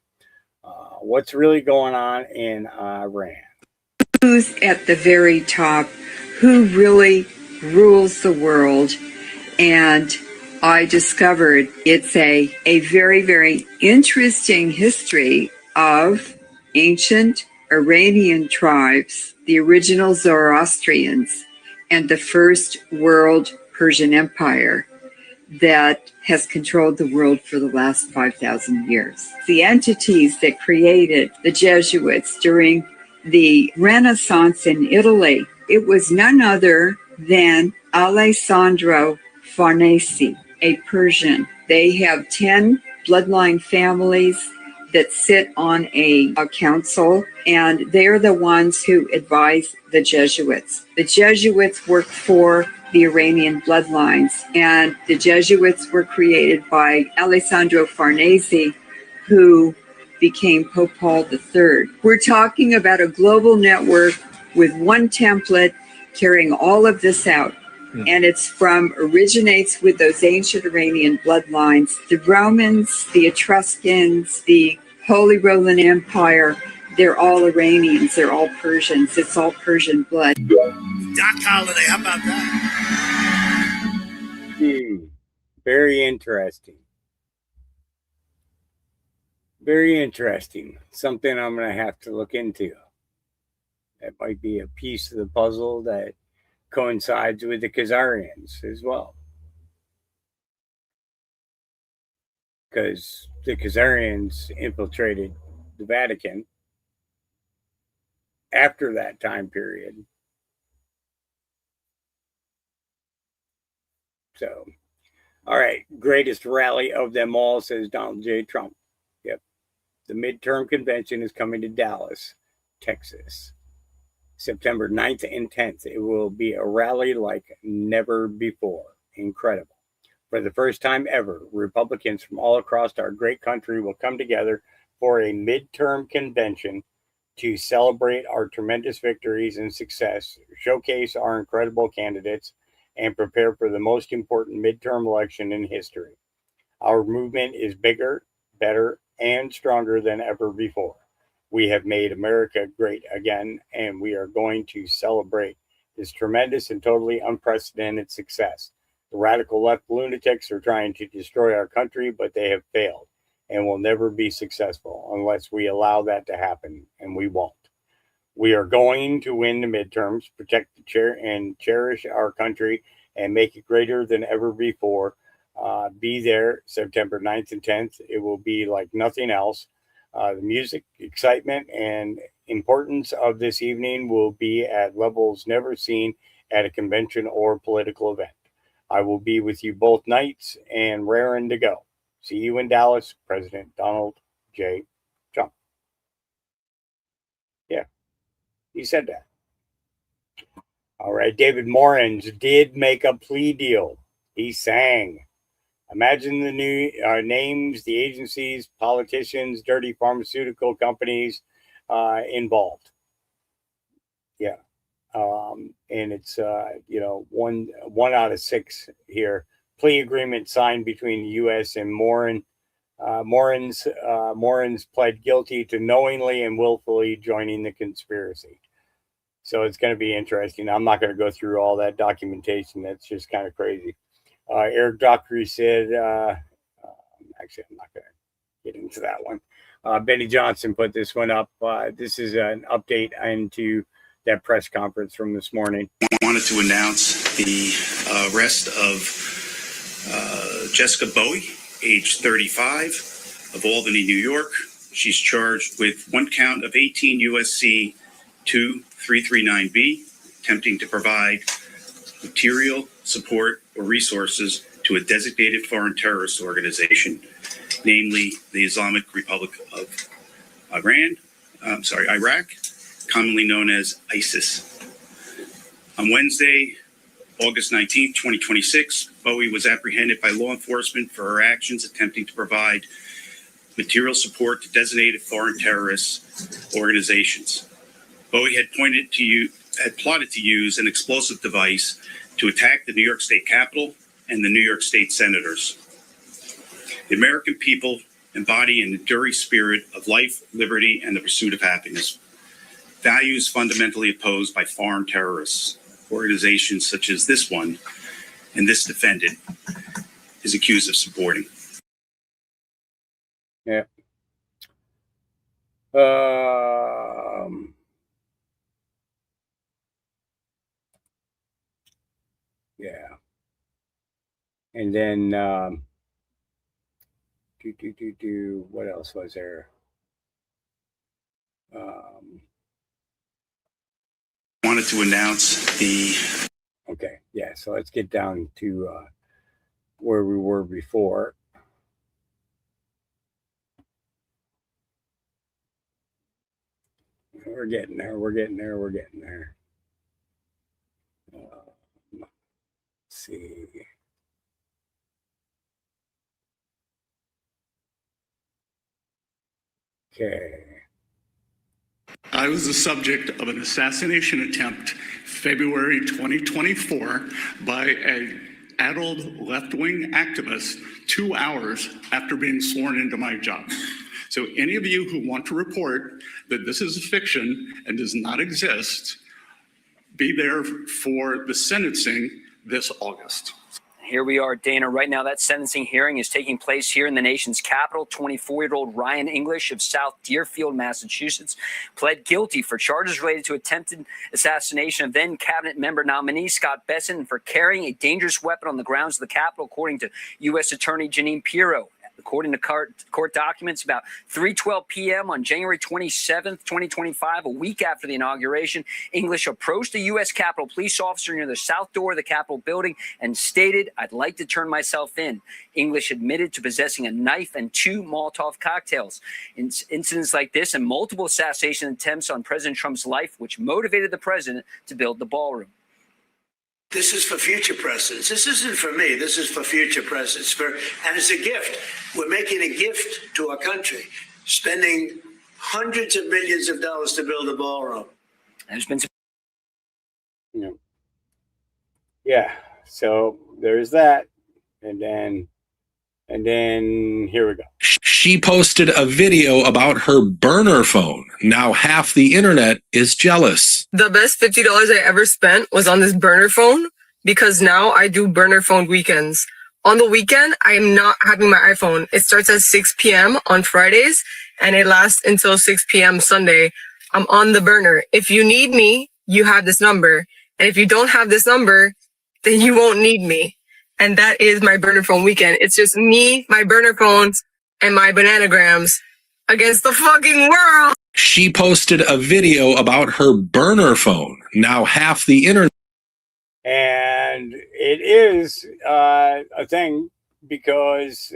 What's really going on in Iran? Who's at the very top? Who really rules the world? And I discovered it's a very, very interesting history of ancient Iranian tribes, the original Zoroastrians, and the first world Persian Empire that has controlled the world for the last 5,000 years. The entities that created the Jesuits during the Renaissance in Italy, it was none other than Alessandro Farnese, a Persian. They have 10 bloodline families that sit on a council, and they're the ones who advise the Jesuits. The Jesuits worked for the Iranian bloodlines, and the Jesuits were created by Alessandro Farnese, who became Pope Paul III. We're talking about a global network with one template carrying all of this out. And originates with those ancient Iranian bloodlines. The Romans, the Etruscans, the Holy Roman Empire, they're all Iranians, they're all Persians, it's all Persian blood. Doc Holliday, how about that? Very interesting. Very interesting. Something I'm going to have to look into. That might be a piece of the puzzle that coincides with the Khazarians as well. Because the Khazarians infiltrated the Vatican after that time period. So, all right, greatest rally of them all, says Donald J. Trump. Yep. The midterm convention is coming to Dallas, Texas. September 9th and 10th. It will be a rally like never before. Incredible. For the first time ever, Republicans from all across our great country will come together for a midterm convention to celebrate our tremendous victories and success, showcase our incredible candidates, and prepare for the most important midterm election in history. Our movement is bigger, better, and stronger than ever before. We have made America great again, and we are going to celebrate this tremendous and totally unprecedented success. The radical left lunatics are trying to destroy our country, but they have failed and will never be successful unless we allow that to happen, and we won't. We are going to win the midterms, protect the chair, and cherish our country and make it greater than ever before. Be there September 9th and 10th. It will be like nothing else. The music, excitement, and importance of this evening will be at levels never seen at a convention or political event. I will be with you both nights and raring to go. See you in Dallas, President Donald J. Trump. Yeah, he said that. All right, David Morans did make a plea deal. He sang. Imagine the new names, the agencies, politicians, dirty pharmaceutical companies involved. Yeah. And it's, one out of 6 here. Plea agreement signed between the U.S. and Morin. Morans pled guilty to knowingly and willfully joining the conspiracy. So it's going to be interesting. I'm not going to go through all that documentation. That's just kind of crazy. Eric Dockery said, actually, I'm not going to get into that one. Benny Johnson put this one up. This is an update into that press conference from this morning. I wanted to announce the arrest of Jessica Bowie, age 35, of Albany, New York. She's charged with one count of 18 U.S.C. 2339B, attempting to provide material support or resources to a designated foreign terrorist organization, namely the Islamic Republic of Iraq, commonly known as ISIS. On Wednesday, August 19, 2026, Bowie was apprehended by law enforcement for her actions attempting to provide material support to designated foreign terrorist organizations. Bowie had plotted to use an explosive device to attack the New York State Capitol and the New York State Senators. The American people embody an enduring spirit of life, liberty, and the pursuit of happiness, values fundamentally opposed by foreign terrorists. Organizations such as this one and this defendant is accused of supporting. Yeah. Yeah. And then what else was there? Wanted to announce the okay, yeah, so let's get down to where we were before. We're getting there. Let's see. Okay. I was the subject of an assassination attempt February 2024 by an addled left-wing activist 2 hours after being sworn into my job. So any of you who want to report that this is a fiction and does not exist, be there for the sentencing this August. Here we are, Dana. Right now, that sentencing hearing is taking place here in the nation's capital. 24-year-old Ryan English of South Deerfield, Massachusetts, pled guilty for charges related to attempted assassination of then cabinet member nominee Scott Bessent for carrying a dangerous weapon on the grounds of the Capitol, according to U.S. Attorney Janine Pirro. According to court documents, about 3:12 p.m. on January 27th, 2025, a week after the inauguration, English approached a U.S. Capitol police officer near the south door of the Capitol building and stated, "I'd like to turn myself in." English admitted to possessing a knife and 2 Molotov cocktails. Incidents like this and multiple assassination attempts on President Trump's life, which motivated the president to build the ballroom. This is for future presidents. This isn't for me. This is for future presidents. And it's a gift. We're making a gift to our country, spending hundreds of millions of dollars to build a ballroom. There's been some. Yeah. So there's that, and then here we go. She posted a video about her burner phone. Now half the internet is jealous. The best $50 I ever spent was on this burner phone because now I do burner phone weekends. On the weekend, I am not having my iPhone. It starts at 6 p.m. on Fridays and it lasts until 6 p.m. Sunday. I'm on the burner. If you need me, you have this number. And if you don't have this number, then you won't need me. And that is my burner phone weekend. It's just me, my burner phones, and my bananagrams against the fucking world. She posted a video about her burner phone. Now half the internet. And it is a thing because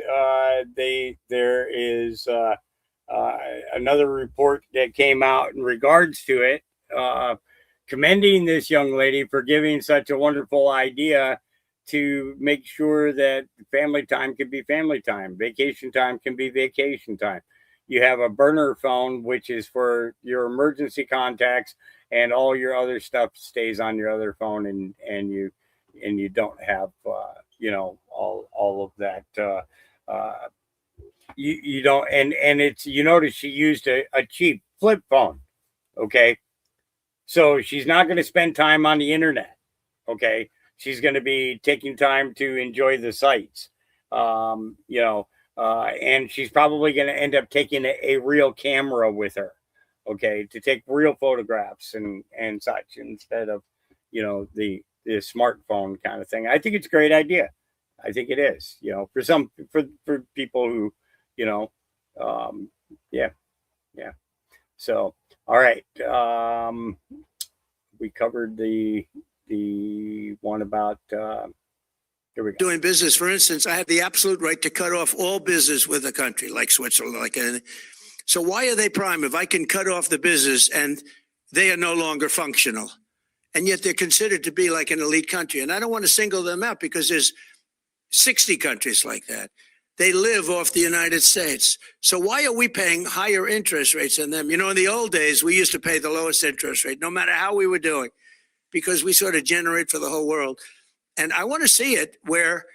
there is another report that came out in regards to it, commending this young lady for giving such a wonderful idea to make sure that family time can be family time, vacation time can be vacation time. You have a burner phone, which is for your emergency contacts, and all your other stuff stays on your other phone, and you don't have all of that. You don't, and it's, you notice she used a cheap flip phone. Okay, so she's not going to spend time on the internet. Okay. She's going to be taking time to enjoy the sights, and she's probably going to end up taking a real camera with her. okay, to take real photographs and such instead of, the smartphone kind of thing. I think it's a great idea. I think it is, for people who, yeah. So, all right. We covered the one about, here we go. Doing business, for instance, I have the absolute right to cut off all business with a country like Switzerland, like anything. So why are they prime if I can cut off the business and they are no longer functional? And yet they're considered to be like an elite country. And I don't want to single them out because there's 60 countries like that. They live off the United States. So why are we paying higher interest rates than them? In the old days, we used to pay the lowest interest rate, no matter how we were doing, because we sort of generate for the whole world. And I want to see it where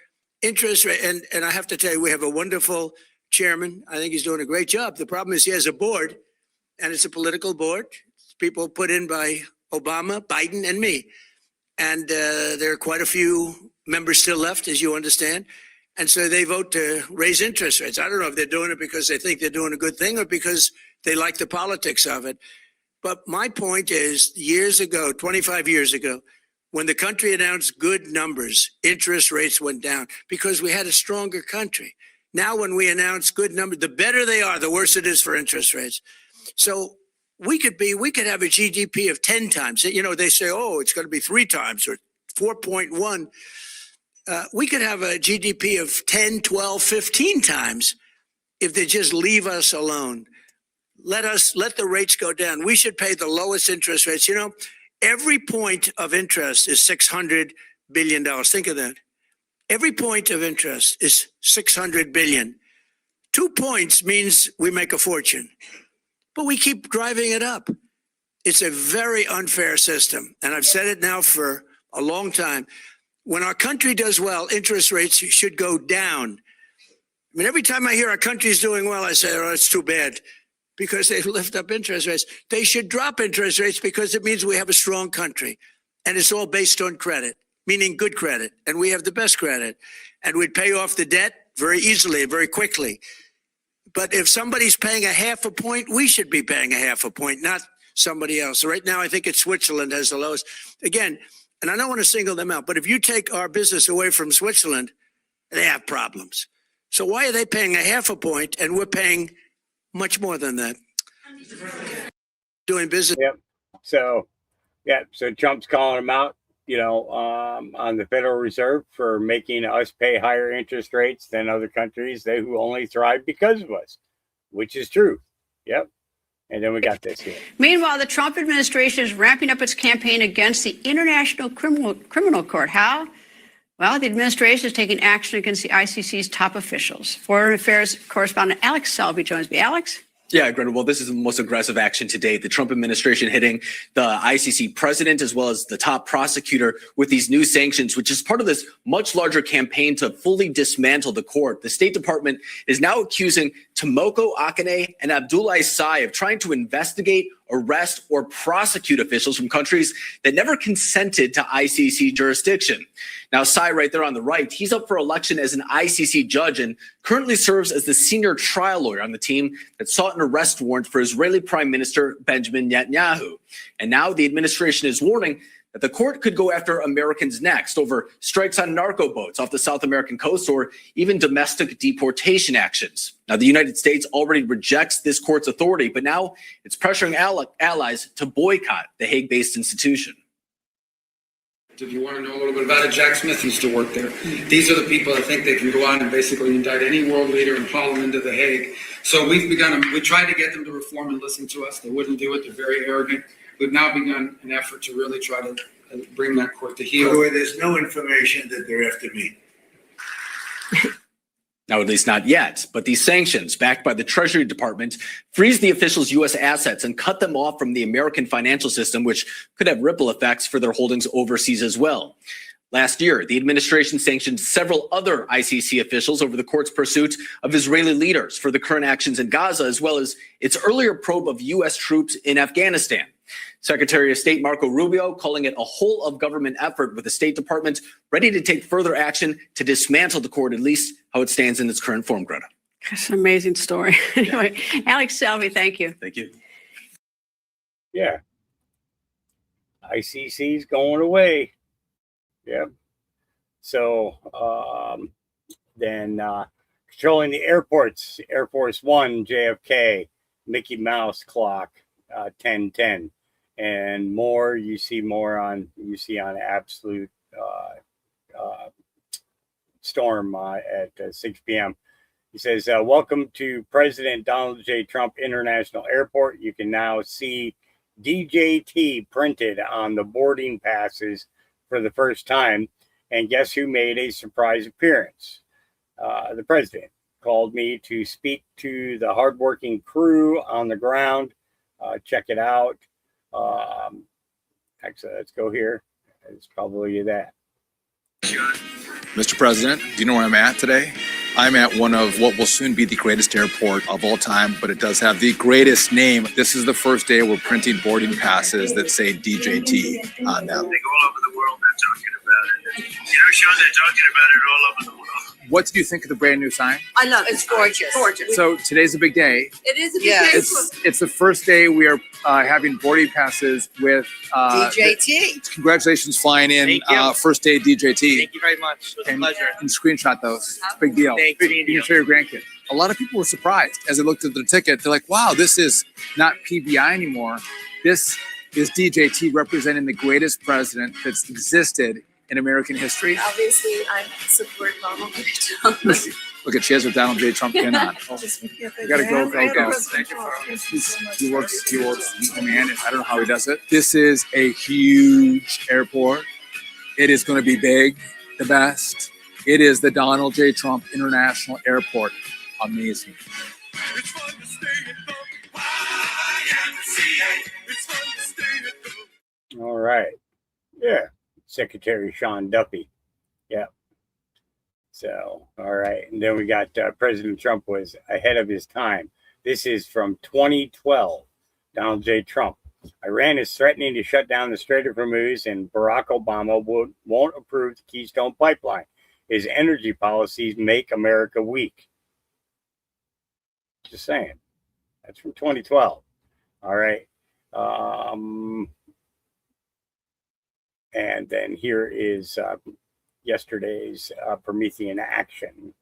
interest rate, and I have to tell you, we have a wonderful chairman. I think he's doing a great job. The problem is he has a board, and it's a political board. It's people put in by Obama, Biden, and me. And there are quite a few members still left, as you understand. And so they vote to raise interest rates. I don't know if they're doing it because they think they're doing a good thing or because they like the politics of it. But my point is, years ago, 25 years ago, when the country announced good numbers, interest rates went down because we had a stronger country. Now, when we announce good numbers, the better they are, the worse it is for interest rates. So we could have a GDP of 10 times. They say, oh, it's going to be 3 times or 4.1. We could have a GDP of 10, 12, 15 times if they just leave us alone. Let the rates go down. We should pay the lowest interest rates. Every point of interest is $600 billion. Think of that. Every point of interest is $600 billion. 2 points means we make a fortune, but we keep driving it up. It's a very unfair system. And I've said it now for a long time. When our country does well, interest rates should go down. Every time I hear our country's doing well, I say, oh, it's too bad because they lift up interest rates. They should drop interest rates because it means we have a strong country. And it's all based on credit, meaning good credit. And we have the best credit. And we'd pay off the debt very easily, very quickly. But if somebody's paying 0.5 point, we should be paying 0.5 point, not somebody else. Right now, I think it's Switzerland has the lowest. Again, and I don't want to single them out, but if you take our business away from Switzerland, they have problems. So why are they paying 0.5 point and we're paying much more than that? Doing business. Yep. So Trump's calling them out, on the Federal Reserve for making us pay higher interest rates than other countries who only thrive because of us, which is true. Yep. And then we got this here. Meanwhile, the Trump administration is ramping up its campaign against the International Criminal Court. How? Well, the administration is taking action against the ICC's top officials. Foreign Affairs correspondent Alex Selby joins me. Alex? Yeah, Greta, well, this is the most aggressive action to date. The Trump administration hitting the ICC president as well as the top prosecutor with these new sanctions, which is part of this much larger campaign to fully dismantle the court. The State Department is now accusing Tomoko Akane and Abdoulaye Sai of trying to investigate, arrest, or prosecute officials from countries that never consented to ICC jurisdiction. Now, Sai right there on the right, he's up for election as an ICC judge and currently serves as the senior trial lawyer on the team that sought an arrest warrant for Israeli Prime Minister Benjamin Netanyahu. And now the administration is warning that the court could go after Americans next over strikes on narco boats off the South American coast or even domestic deportation actions. Now, the United States already rejects this court's authority, but now it's pressuring allies to boycott the Hague-based institution. If you want to know a little bit about it, Jack Smith used to work there. These are the people that think they can go out and basically indict any world leader and haul them into The Hague. So we tried to get them to reform and listen to us. They wouldn't do it. They're very arrogant. We've now begun an effort to really try to bring that court to heel. By the way, there's no information that they're after me. Now, at least not yet, but these sanctions, backed by the Treasury Department, freeze the officials' U.S. assets and cut them off from the American financial system, which could have ripple effects for their holdings overseas as well. Last year, the administration sanctioned several other ICC officials over the court's pursuit of Israeli leaders for the current actions in Gaza, as well as its earlier probe of U.S. troops in Afghanistan. Secretary of State Marco Rubio calling it a whole-of-government effort with the State Department ready to take further action to dismantle the court, at least how it stands in its current form, Greta. That's an amazing story. Anyway, Alex Selby, thank you. Thank you. Yeah. ICC's going away. Yep. So then controlling the airports, Air Force One, JFK, Mickey Mouse clock, 10:10, and more. You see on Absolute Storm at 6 p.m. He says, "Welcome to President Donald J. Trump International Airport. You can now see DJT printed on the boarding passes for the first time. And guess who made a surprise appearance? The president called me to speak to the hardworking crew on the ground. Check it out. Actually, let's go here. It's probably that. Mr. President, do you know where I'm at today? I'm at one of what will soon be the greatest airport of all time, but it does have the greatest name. This is the first day we're printing boarding passes that say DJT on them. All over the world, they're talking about it. You know, Sean, they're talking about it all over the world. What did you think of the brand new sign? I love it. It's gorgeous. Gorgeous. So today's a big day. It is a big day. It's the first day we are having boarding passes with DJT. Congratulations flying in. First day DJT. Thank you very much. It was a pleasure. And screenshot those. It's a big deal. Thank you. You can show your grandkid. A lot of people were surprised as they looked at the ticket. They're like, wow, this is not PBI anymore. This is DJT representing the greatest president that's existed in American history. Obviously, I support Donald J. Trump. Look at she has her Donald J. Trump pin on. You gotta go. Thank you for He works, I mean, I don't know how he does it. This is a huge airport. It is going to be big, the best. It is the Donald J. Trump International Airport. Amazing. All right. Yeah. Secretary Sean Duffy. Yeah. So, all right. And then we got President Trump was ahead of his time. This is from 2012. Donald J. Trump. Iran is threatening to shut down the Strait of Hormuz, and Barack Obama won't approve the Keystone Pipeline. His energy policies make America weak. Just saying. That's from 2012. All right. And then here is yesterday's Promethean action.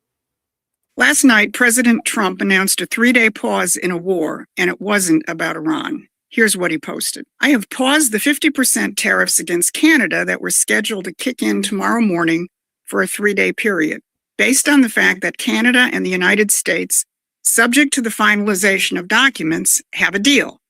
Last night, President Trump announced a 3-day pause in a war, and it wasn't about Iran. Here's what he posted. I have paused the 50% tariffs against Canada that were scheduled to kick in tomorrow morning for a 3-day period, based on the fact that Canada and the United States, subject to the finalization of documents, have a deal.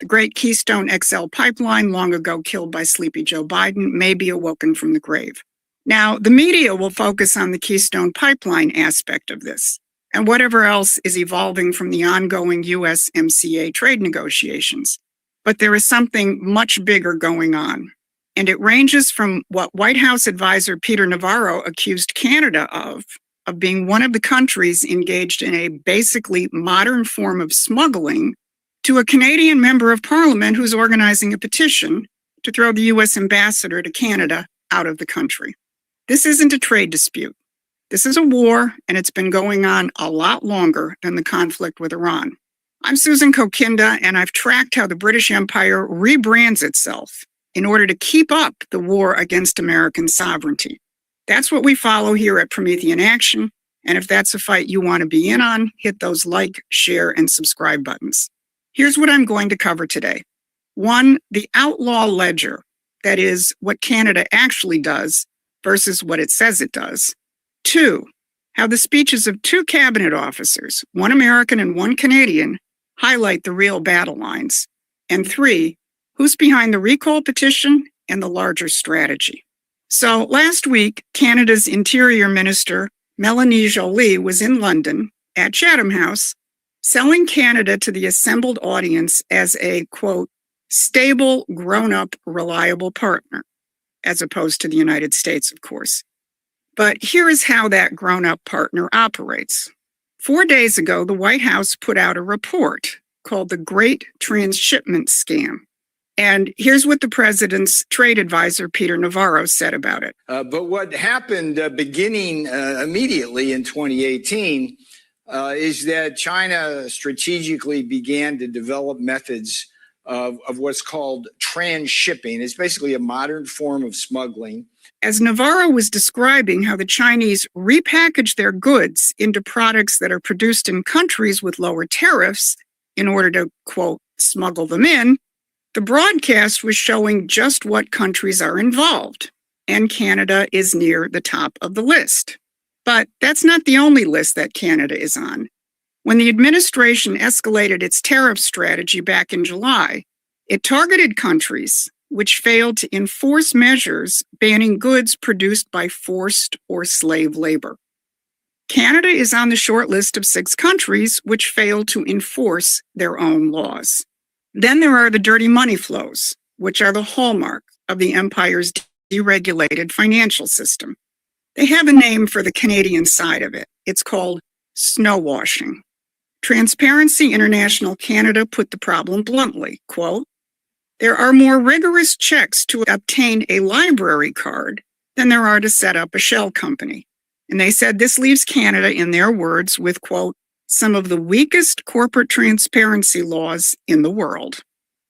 The great Keystone XL pipeline, long ago killed by sleepy Joe Biden, may be awoken from the grave. Now, the media will focus on the Keystone Pipeline aspect of this and whatever else is evolving from the ongoing USMCA trade negotiations. But there is something much bigger going on, and it ranges from what White House advisor Peter Navarro accused Canada of being one of the countries engaged in a basically modern form of smuggling, to a Canadian member of parliament who's organizing a petition to throw the U.S. ambassador to Canada out of the country. This isn't a trade dispute. This is a war, and it's been going on a lot longer than the conflict with Iran. I'm Susan Kokinda, and I've tracked how the British Empire rebrands itself in order to keep up the war against American sovereignty. That's what we follow here at Promethean Action, and if that's a fight you want to be in on, hit those like, share, and subscribe buttons. Here's what I'm going to cover today. 1, the outlaw ledger, that is, what Canada actually does versus what it says it does. 2, how the speeches of 2 cabinet officers, one American and one Canadian, highlight the real battle lines. And 3, who's behind the recall petition and the larger strategy. So last week, Canada's Interior Minister, Melanie Joly, was in London at Chatham House, selling Canada to the assembled audience as a, quote, stable, grown-up, reliable partner, as opposed to the United States, of course. But here is how that grown-up partner operates. 4 days ago, the White House put out a report called the Great Transshipment Scam. And here's what the president's trade advisor, Peter Navarro, said about it. But what happened beginning immediately in 2018 is that China strategically began to develop methods of what's called transshipping. It's basically a modern form of smuggling. As Navarro was describing how the Chinese repackage their goods into products that are produced in countries with lower tariffs in order to, quote, smuggle them in, the broadcast was showing just what countries are involved, and Canada is near the top of the list. But that's not the only list that Canada is on. When the administration escalated its tariff strategy back in July, it targeted countries which failed to enforce measures banning goods produced by forced or slave labor. Canada is on the short list of 6 countries which failed to enforce their own laws. Then there are the dirty money flows, which are the hallmark of the empire's deregulated financial system. They have a name for the Canadian side of it. It's called snowwashing. Transparency International Canada put the problem bluntly, quote, "There are more rigorous checks to obtain a library card than there are to set up a shell company." And they said this leaves Canada, in their words, with, quote, "some of the weakest corporate transparency laws in the world."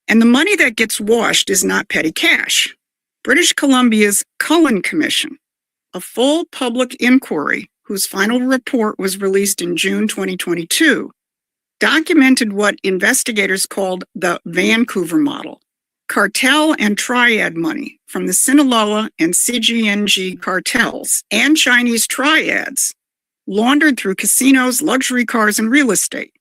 And the money that gets washed is not petty cash. British Columbia's Cullen Commission, a full public inquiry whose final report was released in June 2022, documented what investigators called the Vancouver model, cartel and triad money from the Sinaloa and CGNG cartels and Chinese triads laundered through casinos, luxury cars, and real estate.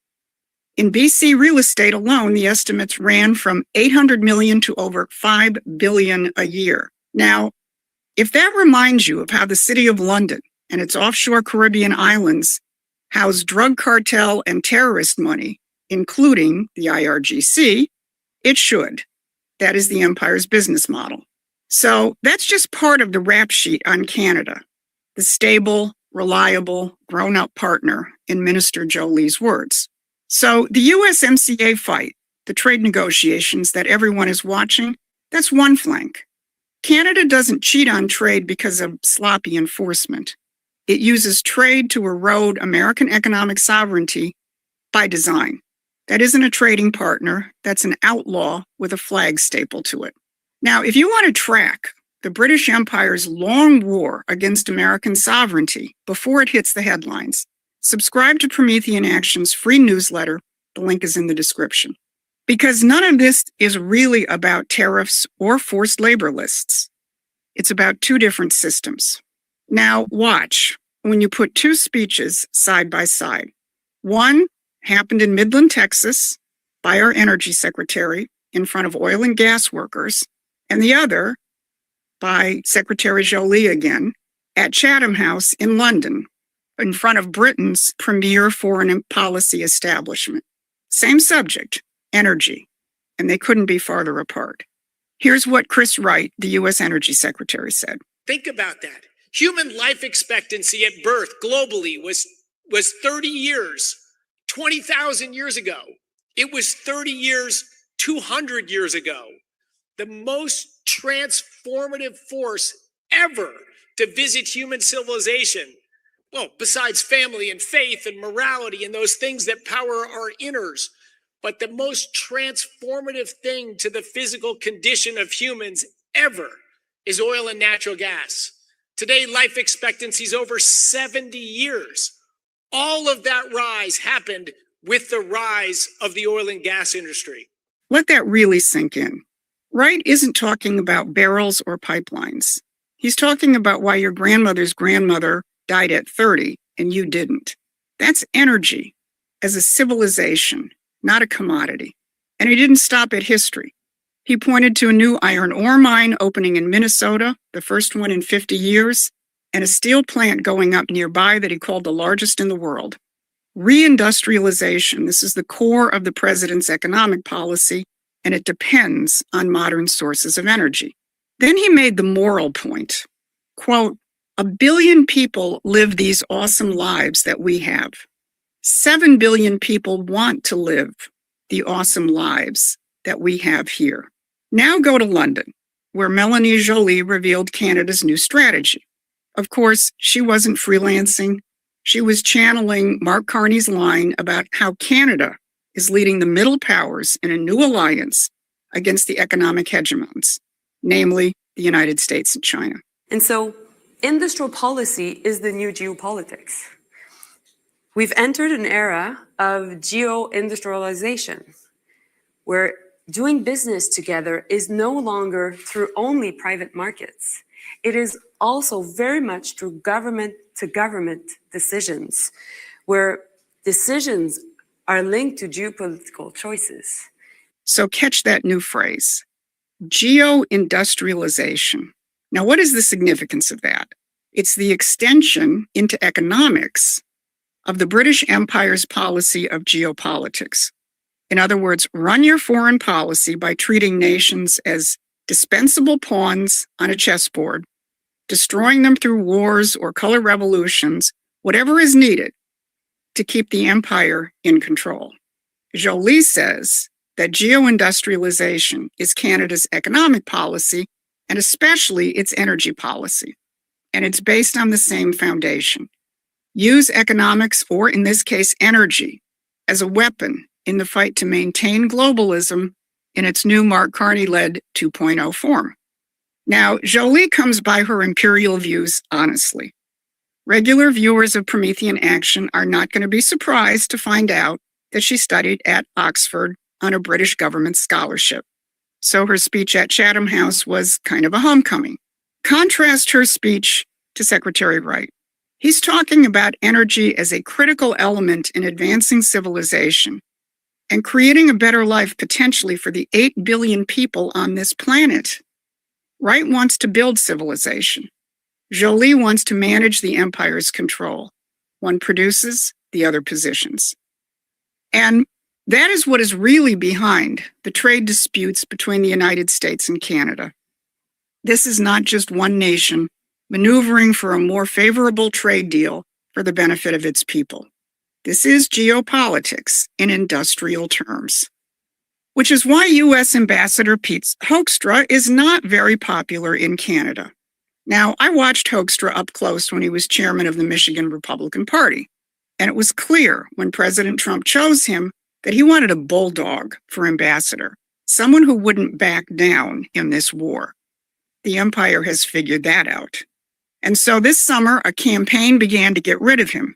In BC real estate alone, the estimates ran from 800 million to over 5 billion a year. Now, if that reminds you of how the City of London and its offshore Caribbean islands house drug cartel and terrorist money, including the IRGC, it should. That is the empire's business model. So that's just part of the rap sheet on Canada, the stable, reliable, grown-up partner, in Minister Jolie's words. So the USMCA fight, the trade negotiations that everyone is watching, that's one flank. Canada doesn't cheat on trade because of sloppy enforcement. It uses trade to erode American economic sovereignty by design. That isn't a trading partner. That's an outlaw with a flag stapled to it. Now, if you want to track the British Empire's long war against American sovereignty before it hits the headlines, subscribe to Promethean Action's free newsletter. The link is in the description. Because none of this is really about tariffs or forced labor lists. It's about 2 different systems. Now, watch when you put 2 speeches side by side. One happened in Midland, Texas, by our energy secretary in front of oil and gas workers, and the other by Secretary Jolie again at Chatham House in London, in front of Britain's premier foreign policy establishment. Same subject, energy, and they couldn't be farther apart. Here's what Chris Wright, the U.S. Energy Secretary, said. Think about that. Human life expectancy at birth globally was 30 years, 20,000 years ago. It was 30 years, 200 years ago. The most transformative force ever to visit human civilization. Well, besides family and faith and morality and those things that power our inners. But the most transformative thing to the physical condition of humans ever is oil and natural gas. Today, life expectancy is over 70 years. All of that rise happened with the rise of the oil and gas industry. Let that really sink in. Wright isn't talking about barrels or pipelines. He's talking about why your grandmother's grandmother died at 30 and you didn't. That's energy as a civilization, not a commodity. And he didn't stop at history. He pointed to a new iron ore mine opening in Minnesota, the first one in 50 years, and a steel plant going up nearby that he called the largest in the world. Reindustrialization, this is the core of the president's economic policy, and it depends on modern sources of energy. Then he made the moral point, quote, "1 billion people live these awesome lives that we have. 7 billion people want to live the awesome lives that we have here." Now go to London, where Melanie Jolie revealed Canada's new strategy. Of course, she wasn't freelancing. She was channeling Mark Carney's line about how Canada is leading the middle powers in a new alliance against the economic hegemons, namely the United States and China. And so industrial policy is the new geopolitics. We've entered an era of geo-industrialization, where doing business together is no longer through only private markets. It is also very much through government to government decisions, where decisions are linked to geopolitical choices. So catch that new phrase, geo-industrialization. Now, what is the significance of that? It's the extension into economics of the British Empire's policy of geopolitics. In other words, run your foreign policy by treating nations as dispensable pawns on a chessboard, destroying them through wars or color revolutions, whatever is needed to keep the empire in control. Joly says that geo-industrialization is Canada's economic policy and especially its energy policy. And it's based on the same foundation. Use economics, or in this case, energy, as a weapon in the fight to maintain globalism in its new Mark Carney-led 2.0 form. Now, Joly comes by her imperial views honestly. Regular viewers of Promethean Action are not going to be surprised to find out that she studied at Oxford on a British government scholarship. So her speech at Chatham House was kind of a homecoming. Contrast her speech to Secretary Wright. He's talking about energy as a critical element in advancing civilization and creating a better life potentially for the 8 billion people on this planet. Wright wants to build civilization. Joly wants to manage the empire's control. One produces, the other positions. And that is what is really behind the trade disputes between the United States and Canada. This is not just one nation maneuvering for a more favorable trade deal for the benefit of its people. This is geopolitics in industrial terms, which is why U.S. Ambassador Pete Hoekstra is not very popular in Canada. Now, I watched Hoekstra up close when he was chairman of the Michigan Republican Party, and it was clear when President Trump chose him that he wanted a bulldog for ambassador, someone who wouldn't back down in this war. The empire has figured that out. And so this summer, a campaign began to get rid of him.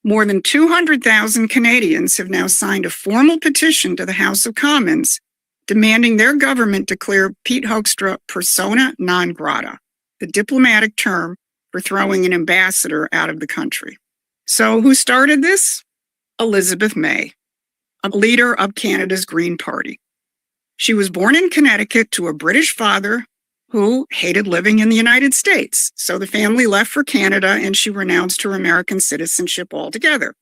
More than 200,000 Canadians have now signed a formal petition to the House of Commons demanding their government declare Pete Hoekstra persona non grata, the diplomatic term for throwing an ambassador out of the country. So who started this? Elizabeth May, a leader of Canada's Green Party. She was born in Connecticut to a British father who hated living in the United States. So the family left for Canada and she renounced her American citizenship altogether.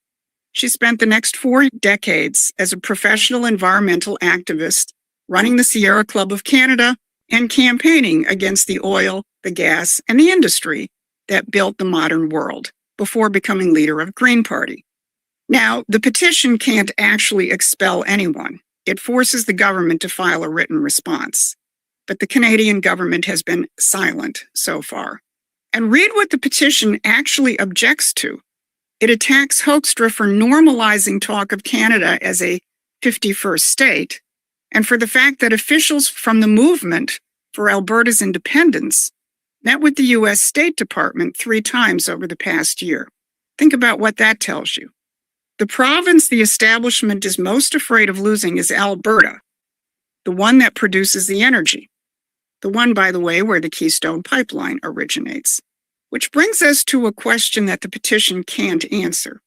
She spent the next 4 decades as a professional environmental activist, running the Sierra Club of Canada and campaigning against the oil, the gas, and the industry that built the modern world before becoming leader of Green Party. Now, the petition can't actually expel anyone. It forces the government to file a written response. But the Canadian government has been silent so far. And read what the petition actually objects to. It attacks Hoekstra for normalizing talk of Canada as a 51st state, and for the fact that officials from the movement for Alberta's independence met with the U.S. State Department 3 times over the past year. Think about what that tells you. The province the establishment is most afraid of losing is Alberta, the one that produces the energy. The one, by the way, where the Keystone Pipeline originates. Which brings us to a question that the petition can't answer.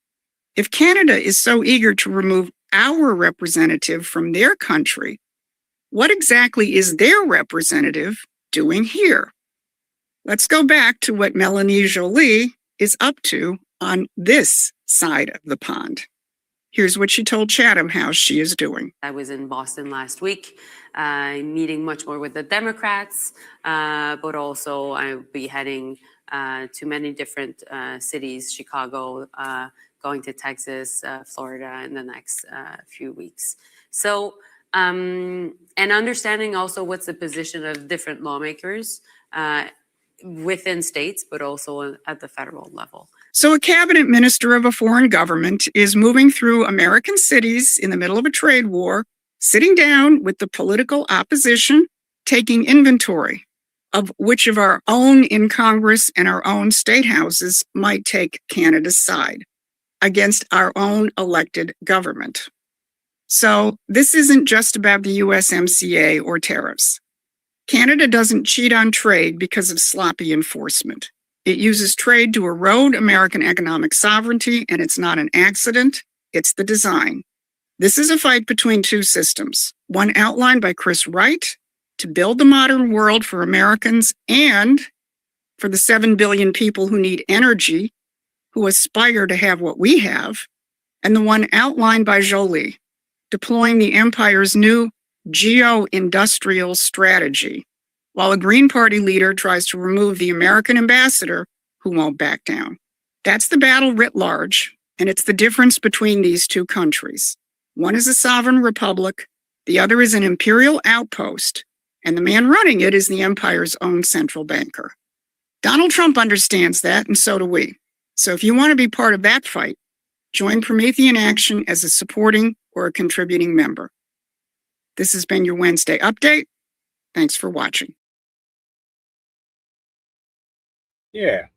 If Canada is so eager to remove our representative from their country, what exactly is their representative doing here? Let's go back to what Mélanie Joly is up to on this side of the pond. Here's what she told Chatham House she is doing. I was in Boston last week, meeting much more with the Democrats, but also I'll be heading to many different cities, Chicago, going to Texas, Florida in the next few weeks. So, and understanding also what's the position of different lawmakers within states, but also at the federal level. So a cabinet minister of a foreign government is moving through American cities in the middle of a trade war, Sitting down with the political opposition, taking inventory of which of our own in Congress and our own state houses might take Canada's side against our own elected government. So this isn't just about the USMCA or tariffs. Canada doesn't cheat on trade because of sloppy enforcement. It uses trade to erode American economic sovereignty, and it's not an accident, it's the design. This is a fight between two systems, one outlined by Chris Wright to build the modern world for Americans and for the 7 billion people who need energy, who aspire to have what we have, and the one outlined by Jolie, deploying the empire's new geo-industrial strategy, while a Green Party leader tries to remove the American ambassador who won't back down. That's the battle writ large, and it's the difference between these two countries. One is a sovereign republic, the other is an imperial outpost, and the man running it is the empire's own central banker. Donald Trump understands that, and so do we. So if you want to be part of that fight, join Promethean Action as a supporting or a contributing member. This has been your Wednesday update. Thanks for watching. Yeah.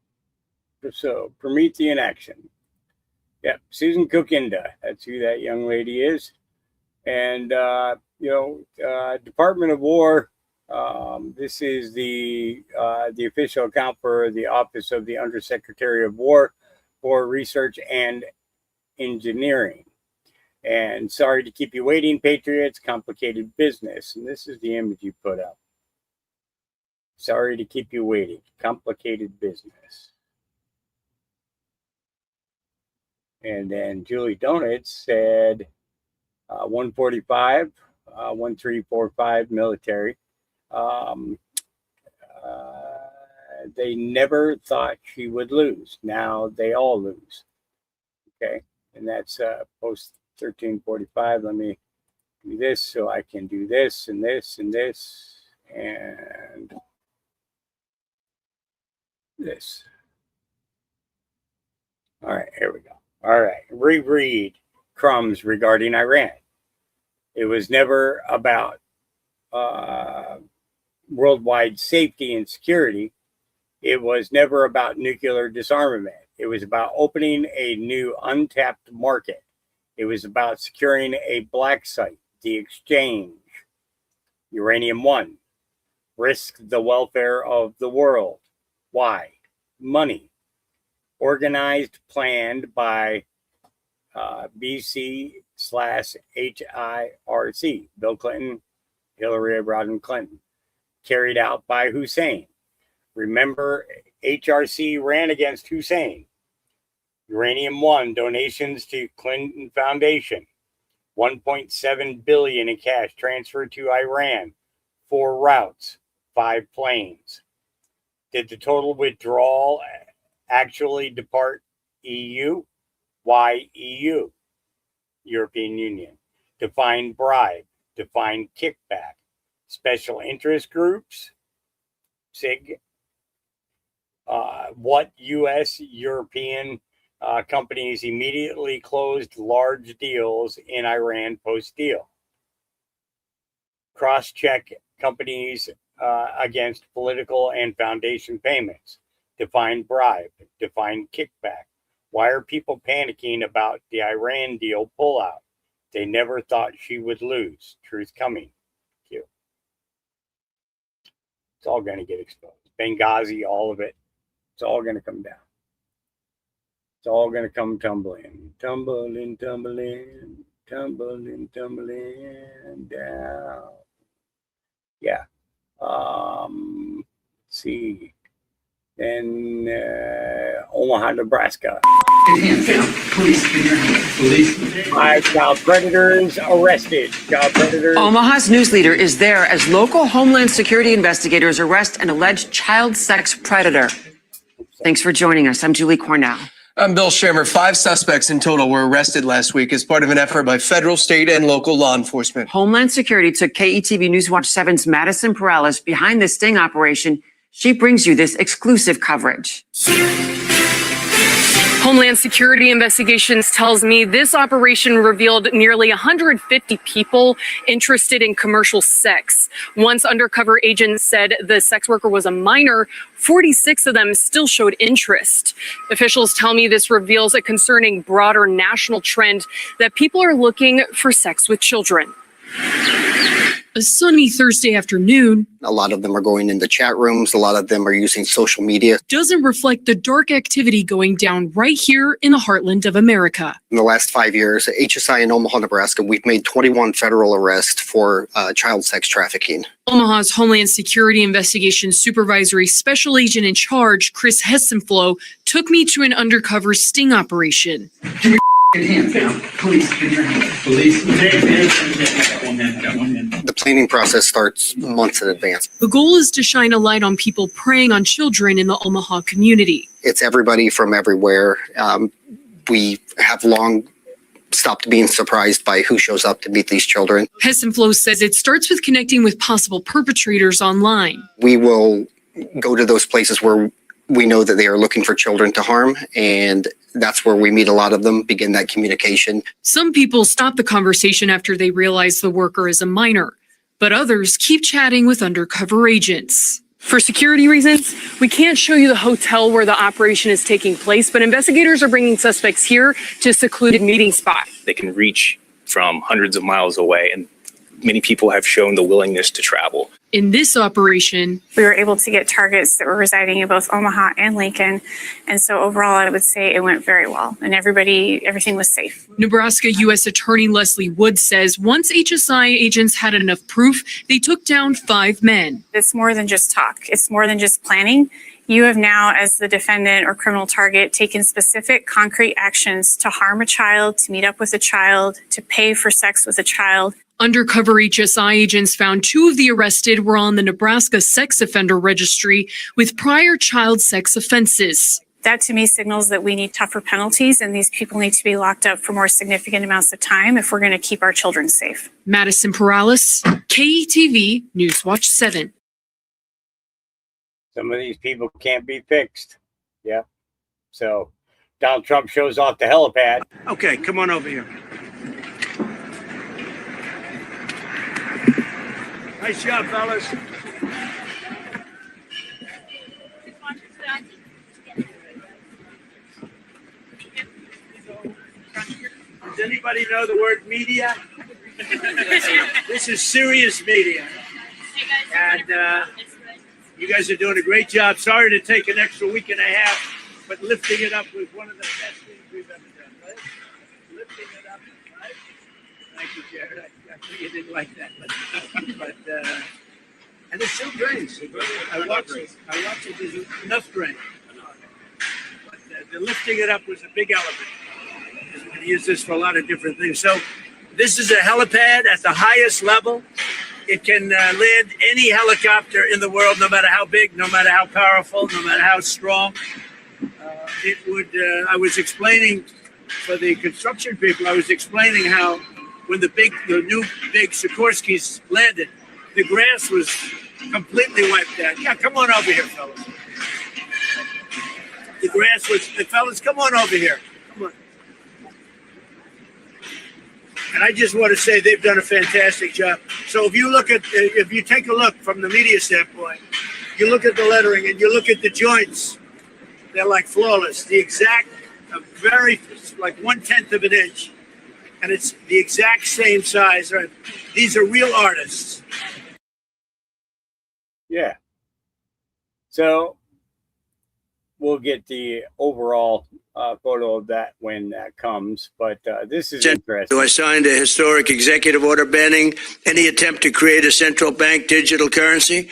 So Promethean Action. Yeah, Susan Kokinda. That's who that young lady is. And, Department of War, this is the official account for the Office of the Undersecretary of War for Research and Engineering. And sorry to keep you waiting, Patriots, complicated business. And this is the image you put up. Sorry to keep you waiting, complicated business. And then Julie Donuts said 145, 1345 military. They never thought she would lose. Now they all lose. Okay. And that's post 1345. Let me do this so I can do this and this and this and this. All right, here we go. All right, reread crumbs regarding Iran. It was never about worldwide safety and security. It was never about nuclear disarmament. It was about opening a new untapped market. It was about securing a black site, the exchange. Uranium One. Risk the welfare of the world. Why? Money. Organized, planned by BC/HIRC, Bill Clinton, Hillary Rodham Clinton. Carried out by Hussein. Remember, HRC ran against Hussein. Uranium One, donations to Clinton Foundation. 1.7 billion in cash transferred to Iran. 4 routes, 5 planes. Did the total withdrawal actually depart EU? Why EU? European Union. Define bribe. Define kickback. Special interest groups. SIG. What U.S. European companies immediately closed large deals in Iran post-deal? Cross-check companies against political and foundation payments. Define bribe. Define kickback. Why are people panicking about the Iran deal pullout? They never thought she would lose. Truth coming. Thank you. It's all going to get exposed. Benghazi, all of it. It's all going to come down. It's all going to come tumbling. Tumbling, tumbling, tumbling, tumbling down. Yeah. Let's see. Then Omaha, Nebraska. 5 child predators arrested. Child predators. Omaha's news leader is there as local Homeland Security investigators arrest an alleged child sex predator. Thanks for joining us. I'm Julie Cornell. I'm Bill Shermer. 5 suspects in total were arrested last week as part of an effort by federal, state, and local law enforcement. Homeland Security took KETV Newswatch 7's Madison Perales behind the sting operation. She brings you this exclusive coverage. Homeland Security Investigations tells me this operation revealed nearly 150 people interested in commercial sex. Once undercover agents said the sex worker was a minor, 46 of them still showed interest. Officials tell me this reveals a concerning broader national trend that people are looking for sex with children. A sunny Thursday afternoon. A lot of them are going into chat rooms. A lot of them are using social media. Doesn't reflect the dark activity going down right here in the heartland of America. In the last 5 years, at HSI in Omaha, Nebraska, we've made 21 federal arrests for child sex trafficking. Omaha's Homeland Security Investigations Supervisory Special Agent in Charge, Chris Hessenflow, took me to an undercover sting operation. Hands down. Police, get your hands. Police. The planning process starts months in advance. The goal is to shine a light on people preying on children in the Omaha community. It's everybody from everywhere. We have long stopped being surprised by who shows up to meet these children. Hessenflow says it starts with connecting with possible perpetrators online. We will go to those places where we know that they are looking for children to harm, and that's where we meet a lot of them, begin that communication. Some people stop the conversation after they realize the worker is a minor, but others keep chatting with undercover agents. For security reasons, we can't show you the hotel where the operation is taking place, but investigators are bringing suspects here to a secluded meeting spot. They can reach from hundreds of miles away, and many people have shown the willingness to travel. In this operation, we were able to get targets that were residing in both Omaha and Lincoln. And so overall, I would say it went very well and everything was safe. Nebraska U.S. Attorney Leslie Wood says once HSI agents had enough proof, they took down 5 men. It's more than just talk. It's more than just planning. You have now, as the defendant or criminal target, taken specific concrete actions to harm a child, to meet up with a child, to pay for sex with a child. Undercover HSI agents found 2 of the arrested were on the Nebraska Sex Offender Registry with prior child sex offenses. That to me signals that we need tougher penalties and these people need to be locked up for more significant amounts of time if we're going to keep our children safe. Madison Perales, KETV, Newswatch 7. Some of these people can't be fixed. Yeah. So Donald Trump shows off the helipad. Okay, come on over here. Nice job, fellas. Does anybody know the word media? This is serious media. And you guys are doing a great job. Sorry to take an extra week and a half, but lifting it up was one of the best things we've ever done, right? Lifting it up, right? Thank you, Jared. I knew you didn't like that, but and it still drains. I watched it. There's enough drain. But the lifting it up was a big element. We're going to use this for a lot of different things. So this is a helipad at the highest level. It can land any helicopter in the world, no matter how big, no matter how powerful, no matter how strong. It would. I was explaining for the construction people. I was explaining how when the new big Sikorskys landed, the grass was completely wiped out. Yeah, come on over here, fellas. The grass was. Fellas, come on over here. Come on. And I just want to say they've done a fantastic job. So if you take a look from the media standpoint, you look at the lettering and you look at the joints, they're like flawless. The exact, very, like 1/10 of an inch. And it's the exact same size. Right? These are real artists. Yeah. So we'll get the overall photo of that when that comes. But this is interesting. So I signed a historic executive order banning any attempt to create a central bank digital currency.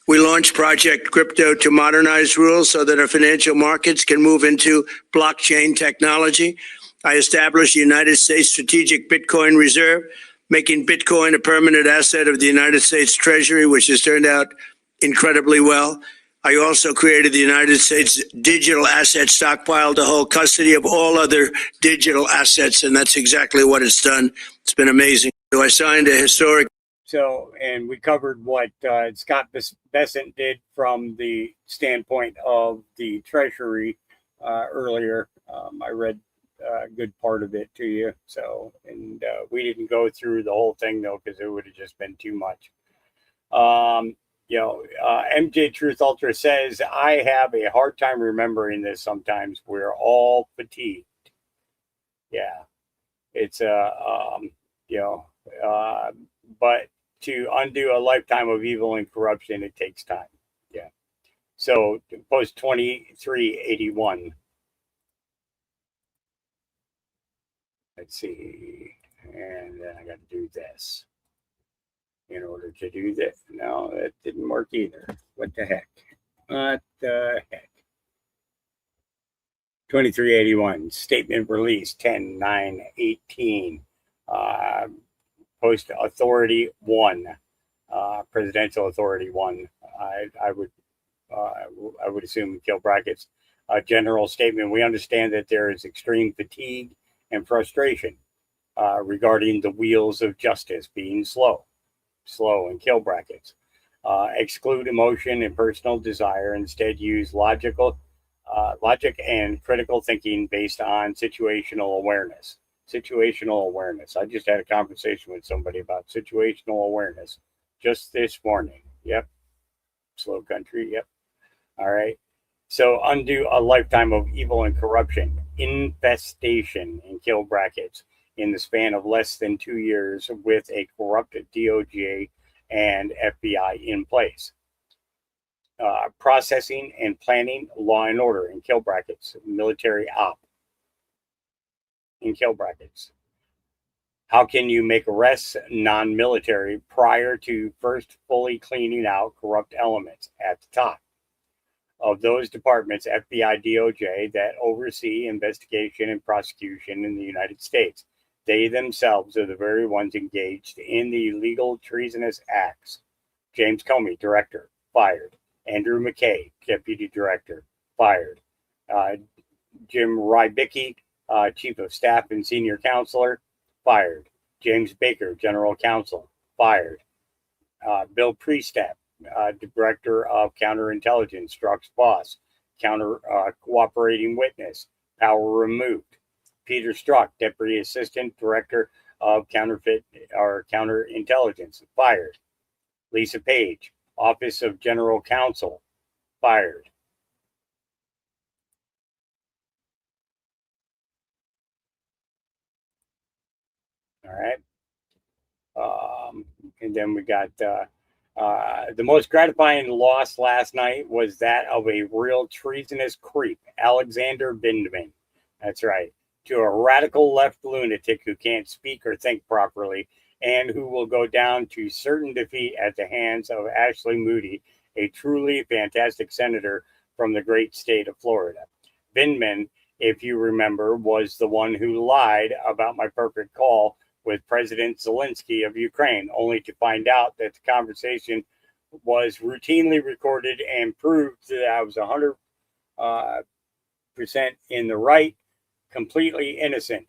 We launched Project Crypto to modernize rules so that our financial markets can move into blockchain technology. I established the United States Strategic Bitcoin Reserve, making Bitcoin a permanent asset of the United States Treasury, which has turned out incredibly well. I also created the United States Digital Asset Stockpile to hold custody of all other digital assets, and that's exactly what it's done. It's been amazing. So I signed a historic. So, and we covered what Scott Bessent did from the standpoint of the Treasury earlier. I read a good part of it to you. So, and we didn't go through the whole thing though, because it would have just been too much. MJ Truth Ultra says, I have a hard time remembering this sometimes. We're all fatigued. Yeah. It's but to undo a lifetime of evil and corruption, it takes time. Yeah. So post 2381. Let's see. And then I got to do this in order to do this. No, that didn't work either. What the heck? What the heck? 2381, statement released 10/9/18. Post authority 1, presidential authority 1. I would assume kill brackets. General statement. We understand that there is extreme fatigue and frustration regarding the wheels of justice being slow and kill brackets. Exclude emotion and personal desire. Instead, use logic and critical thinking based on situational awareness. Situational awareness. I just had a conversation with somebody about situational awareness just this morning. Yep. Slow country. Yep. All right. So undo a lifetime of evil and corruption, infestation, and kill brackets in the span of less than 2 years with a corrupt DOJ and FBI in place. Processing and planning, law and order in kill brackets, military op in kill brackets. How can you make arrests non-military prior to first fully cleaning out corrupt elements at the top of those departments, FBI, DOJ, that oversee investigation and prosecution in the United States? They themselves are the very ones engaged in the illegal treasonous acts. James Comey, director, fired. Andrew McKay, deputy director, fired. Jim Rybicki, chief of staff and senior counselor, fired. James Baker, general counsel, fired. Bill Priestap, director of counterintelligence, Strzok's boss, cooperating witness, power removed. Peter Strzok, deputy assistant director of counterintelligence, fired. Lisa Page, office of general counsel, fired. All right. And then we got the most gratifying loss last night was that of a real treasonous creep, Alexander Vindman. That's right. To a radical left lunatic who can't speak or think properly and who will go down to certain defeat at the hands of Ashley Moody, a truly fantastic senator from the great state of Florida. Vindman, if you remember, was the one who lied about my perfect call with President Zelensky of Ukraine, only to find out that the conversation was routinely recorded and proved that I was 100% in the right, completely innocent.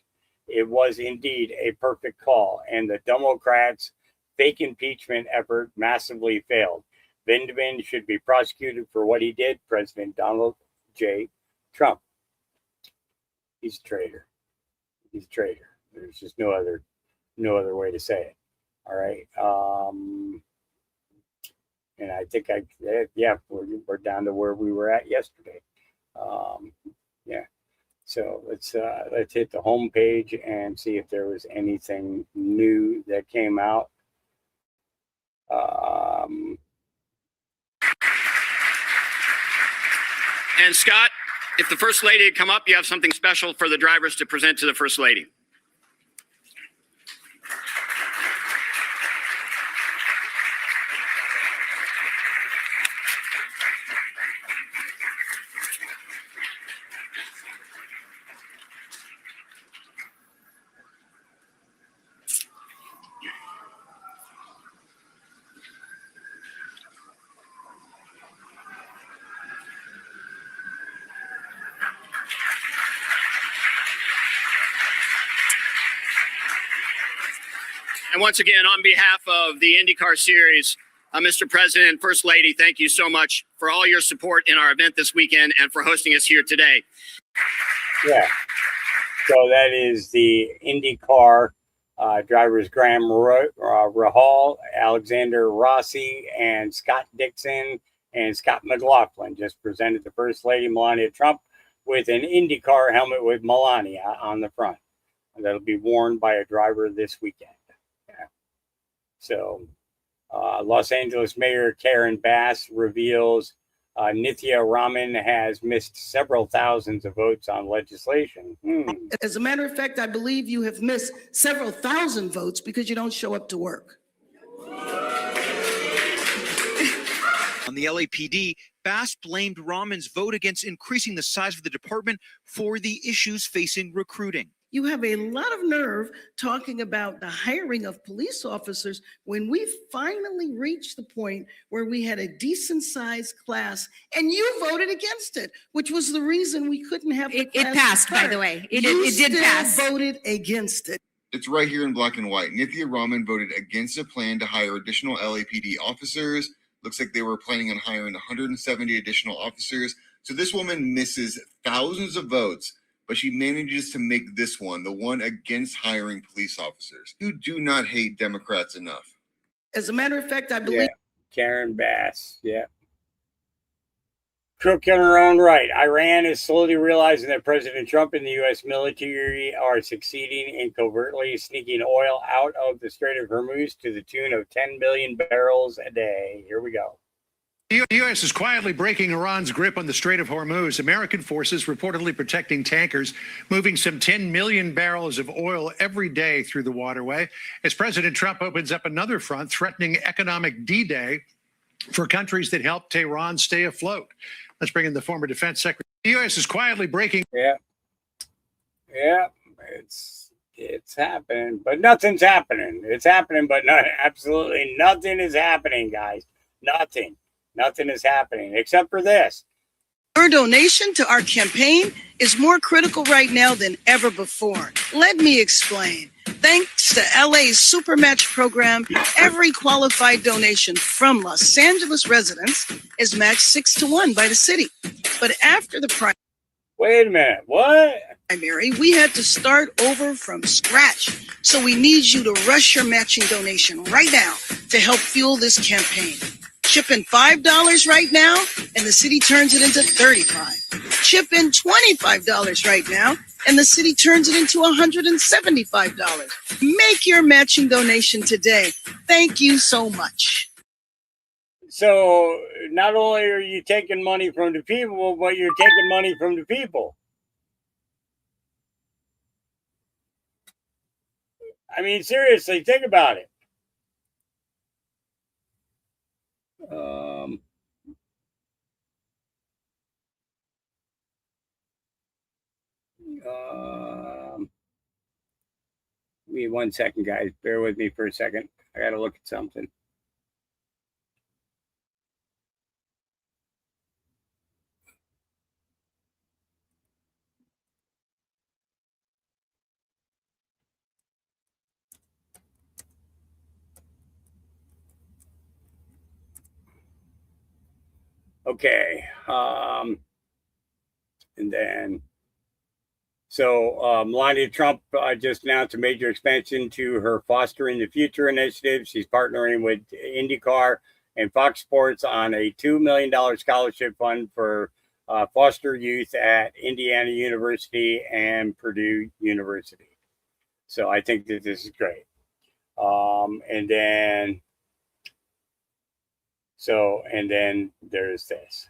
It was indeed a perfect call, and the Democrats' fake impeachment effort massively failed. Vindman should be prosecuted for what he did, President Donald J. Trump. He's a traitor. He's a traitor. There's just no other way to say it. All right. And I think we're down to where we were at yesterday. Yeah. So let's hit the home page and see if there was anything new that came out. And Scott, if the First Lady had come up, you have something special for the drivers to present to the First Lady. And once again, on behalf of the IndyCar Series, Mr. President, First Lady, thank you so much for all your support in our event this weekend and for hosting us here today. Yeah. So that is the IndyCar drivers Graham Rahal, Alexander Rossi, and Scott Dixon and Scott McLaughlin just presented the First Lady Melania Trump with an IndyCar helmet with Melania on the front. And that'll be worn by a driver this weekend. Yeah. So Los Angeles Mayor Karen Bass reveals Nithya Raman has missed several thousands of votes on legislation. As a matter of fact, I believe you have missed several thousand votes because you don't show up to work. On the LAPD, Bass blamed Raman's vote against increasing the size of the department for the issues facing recruiting. You have a lot of nerve talking about the hiring of police officers when we finally reached the point where we had a decent sized class and you voted against it, which was the reason we couldn't have the class. It passed, by the way. It did pass. You voted against it. It's right here in black and white. Nithya Raman voted against a plan to hire additional LAPD officers. Looks like they were planning on hiring 170 additional officers. So this woman misses thousands of votes, but she manages to make this one, the one against hiring police officers. You do not hate Democrats enough. As a matter of fact, I believe. Yeah. Karen Bass. Yeah. Crook in her own right. Iran is slowly realizing that President Trump and the U.S. military are succeeding in covertly sneaking oil out of the Strait of Hormuz to the tune of 10 million barrels a day. Here we go. The U.S. is quietly breaking Iran's grip on the Strait of Hormuz. American forces reportedly protecting tankers moving some 10 million barrels of oil every day through the waterway as President Trump opens up another front threatening economic D-Day for countries that help Tehran stay afloat. Let's bring in the former defense secretary. The U.S. is quietly breaking. Yeah. It's happening, but nothing's happening. It's happening, but absolutely nothing is happening, guys. Nothing is happening except for this. Your donation to our campaign is more critical right now than ever before. Let me explain. Thanks to LA's Supermatch program, every qualified donation from Los Angeles residents is matched 6-1 by the city. But after the primary, wait a minute, what? We had to start over from scratch. So we need you to rush your matching donation right now to help fuel this campaign. Chip in $5 right now, and the city turns it into $35. Chip in $25 right now, and the city turns it into $175. Make your matching donation today. Thank you so much. So not only are you taking money from the people, but you're taking money from the people. I mean, seriously, think about it. Give me 1 second, guys. Bear with me for a second. I got to look at something. Okay. And then, Melania Trump just announced a major expansion to her Fostering the Future initiative. She's partnering with IndyCar and Fox Sports on a $2 million scholarship fund for foster youth at Indiana University and Purdue University. So I think that this is great. And then there's this.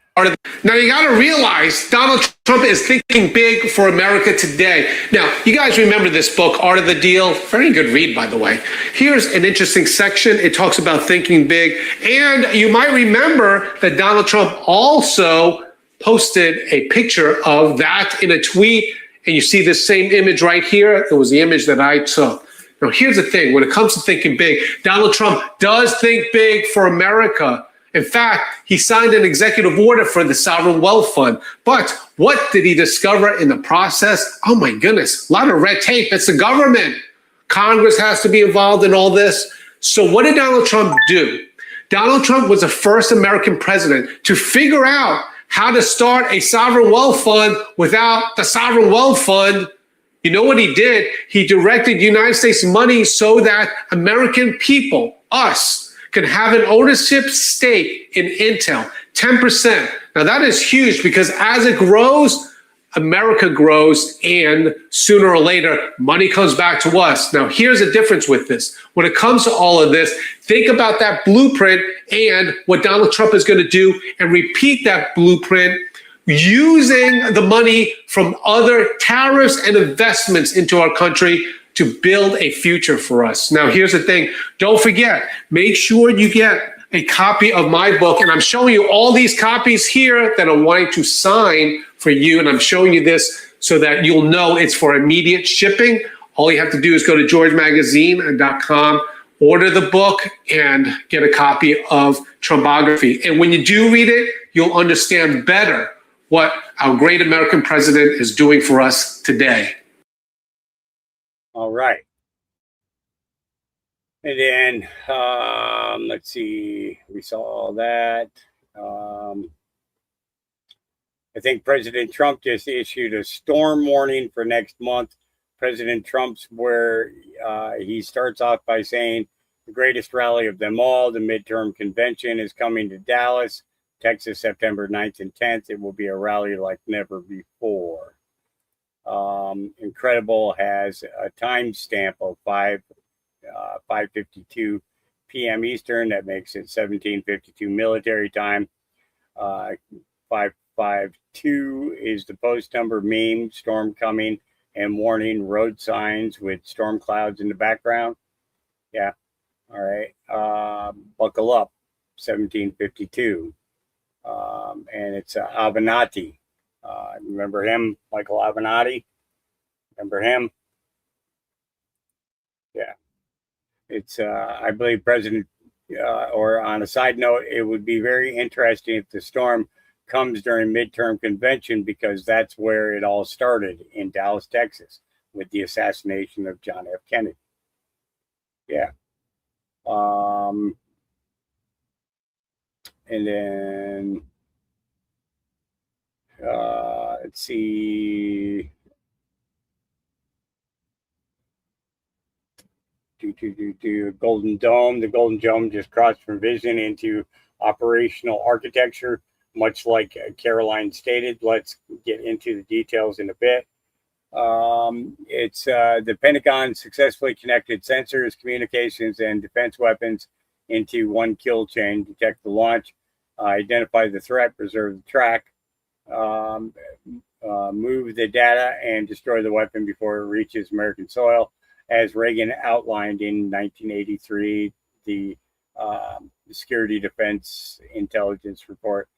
Now, you got to realize Donald Trump is thinking big for America today. Now, you guys remember this book, Art of the Deal? Very good read, by the way. Here's an interesting section. It talks about thinking big. And you might remember that Donald Trump also posted a picture of that in a tweet. And you see this same image right here. It was the image that I took. Now, here's the thing. When it comes to thinking big, Donald Trump does think big for America. In fact, he signed an executive order for the Sovereign Wealth Fund. But what did he discover in the process? Oh, my goodness, a lot of red tape. It's the government. Congress has to be involved in all this. So what did Donald Trump do? Donald Trump was the first American president to figure out how to start a sovereign wealth fund without the sovereign wealth fund. You know what he did? He directed United States money so that American people, us, can have an ownership stake in Intel, 10%. Now that is huge because as it grows, America grows, and sooner or later, money comes back to us. Now, here's the difference with this. When it comes to all of this, think about that blueprint and what Donald Trump is going to do and repeat that blueprint using the money from other tariffs and investments into our country to build a future for us. Now, here's the thing. Don't forget, make sure you get a copy of my book. And I'm showing you all these copies here that I'm wanting to sign for you. And I'm showing you this so that you'll know it's for immediate shipping. All you have to do is go to georgemagazine.com, order the book, and get a copy of Trumpography. And when you do read it, you'll understand better what our great American president is doing for us today. All right. And then, let's see, we saw all that. I think President Trump just issued a storm warning for next month. President Trump's where he starts off by saying the greatest rally of them all, the midterm convention, is coming to Dallas, Texas, September 9th and 10th. It will be a rally like never before. Incredible has a timestamp of 5:52 p.m. Eastern. That makes it 17:52 military time. 552 is the post number meme, storm coming, and warning road signs with storm clouds in the background. Yeah. All right. Buckle up. 1752. And it's Avenatti. Remember him, Michael Avenatti? Remember him? Yeah. It's, I believe, President, or on a side note, it would be very interesting if the storm comes during midterm convention because that's where it all started in Dallas, Texas, with the assassination of John F. Kennedy. Yeah. And then, let's see. Golden Dome. The Golden Dome just crossed from vision into operational architecture, much like Caroline stated. Let's get into the details in a bit. It's the Pentagon successfully connected sensors, communications, and defense weapons into one kill chain, detect the launch, identify the threat, preserve the track, move the data, and destroy the weapon before it reaches American soil. As Reagan outlined in 1983, the Security Defense Intelligence Report.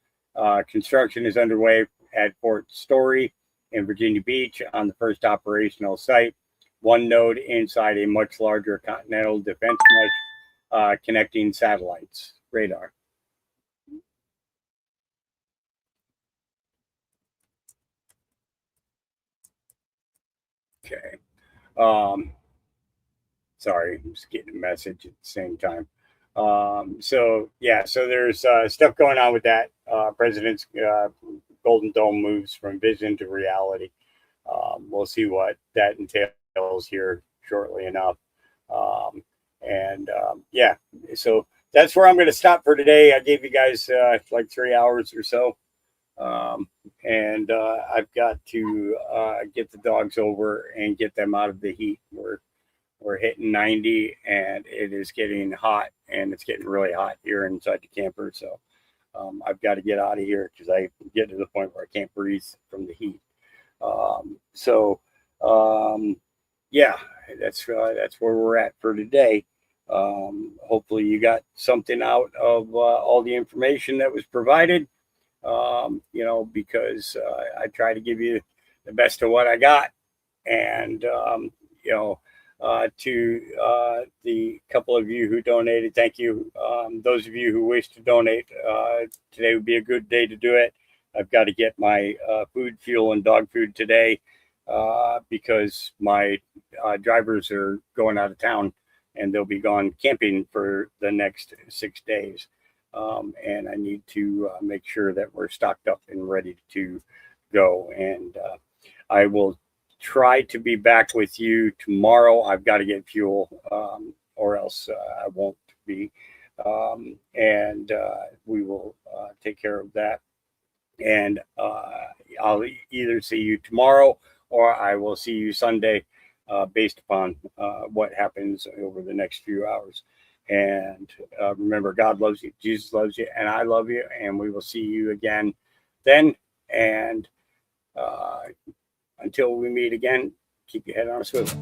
Construction is underway at Fort Story in Virginia Beach on the first operational site, one node inside a much larger continental defense mesh connecting satellites, radar. Okay. Sorry, I'm just getting a message at the same time. So there's stuff going on with that. President's Golden Dome moves from vision to reality. We'll see what that entails here shortly enough. So that's where I'm going to stop for today. I gave you guys like 3 hours or so. I've got to get the dogs over and get them out of the heat. We're hitting 90 and it is getting hot, and it's getting really hot here inside the camper. So I've got to get out of here because I get to the point where I can't breathe from the heat. That's where we're at for today. Hopefully you got something out of all the information that was provided, because I try to give you the best of what I got. And, to the couple of you who donated, thank you. Those of you who wish to donate, today would be a good day to do it. I've got to get my food, fuel, and dog food today because my drivers are going out of town and they'll be gone camping for the next 6 days. and I need to make sure that we're stocked up and ready to go. And I will try to be back with you tomorrow. I've got to get fuel, or else I won't be. And we will take care of that. And I'll either see you tomorrow or I will see you Sunday, based upon what happens over the next few hours. And remember, God loves you, Jesus loves you, and I love you. And we will see you again then. And until we meet again, keep your head on a swivel.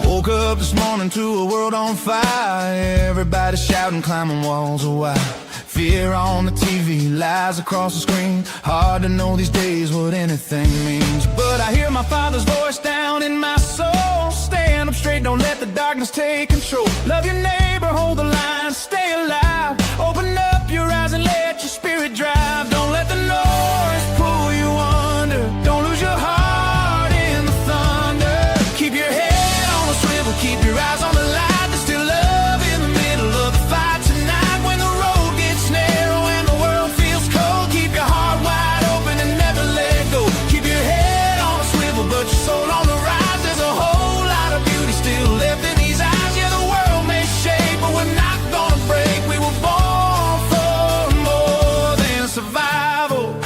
Woke up this morning to a world on fire. Everybody shouting, climbing walls of wire. Fear on the TV, lies across the screen. Hard to know these days what anything means. But I hear my Father's voice down in my soul. Stand up straight, don't let the darkness take control. Love your neighbor, hold the line, stay alive. Open up your eyes and let your spirit drive. Don't let the noise pull you under. Don't lose your heart in the thunder. Keep your head on a swivel, keep your eyes on the light. There's still love in the middle of the fight tonight. When the road gets narrow and the world feels cold, keep your heart wide open and never let go. Keep your head on a swivel, but your soul on the rise. There's a whole lot of beauty still left in these eyes. Yeah, the world may shake, but we're not gonna break. We were born for more than survival.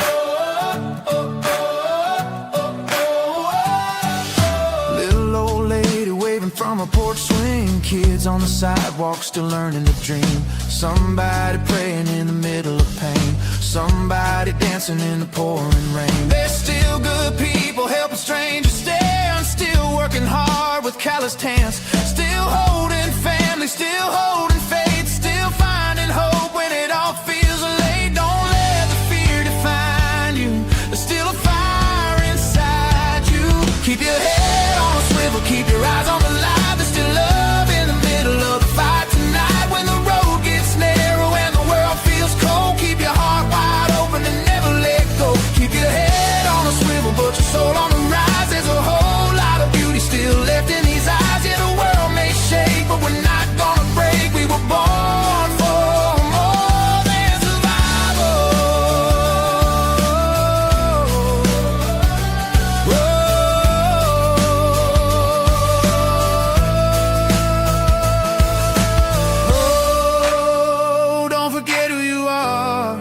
Little old lady waving from a porch swing. Kids on the sidewalk still learning to dream. Somebody praying in the middle of pain. Somebody dancing in the pouring rain. There's still good people helping strangers stand. Still working hard with calloused hands. Still holding family, still holding faith. Still finding hope when it all feels late. Don't let the fear define you. There's still a fire inside you. Keep your head on a swivel, keep your eyes on the light. There's still love in the middle of the fight tonight. When the road gets narrow and the world feels cold, keep your heart wide open and never let go. Keep your head on a swivel, but your soul on the rise. There's a whole lot of beauty still left in these eyes. Yeah, the world may shake, but we're not gonna break. We were born for more than survival. Oh, don't forget who you are.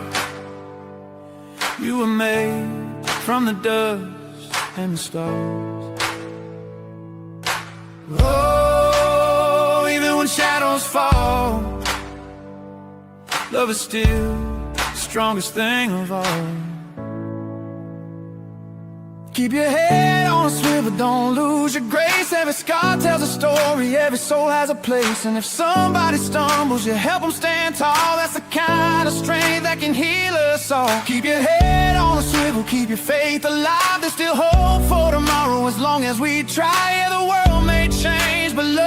You were made from the dust and the stars. Oh, even when shadows fall, love is still the strongest thing of all. Keep your head on a swivel, don't lose your grace. Every scar tells a story, every soul has a place. And if somebody stumbles, you help them stand tall. That's the kind of strength that can heal us all. Keep your head on a swivel, keep your faith alive. There's still hope for tomorrow as long as we try. Yeah, the world may change, but love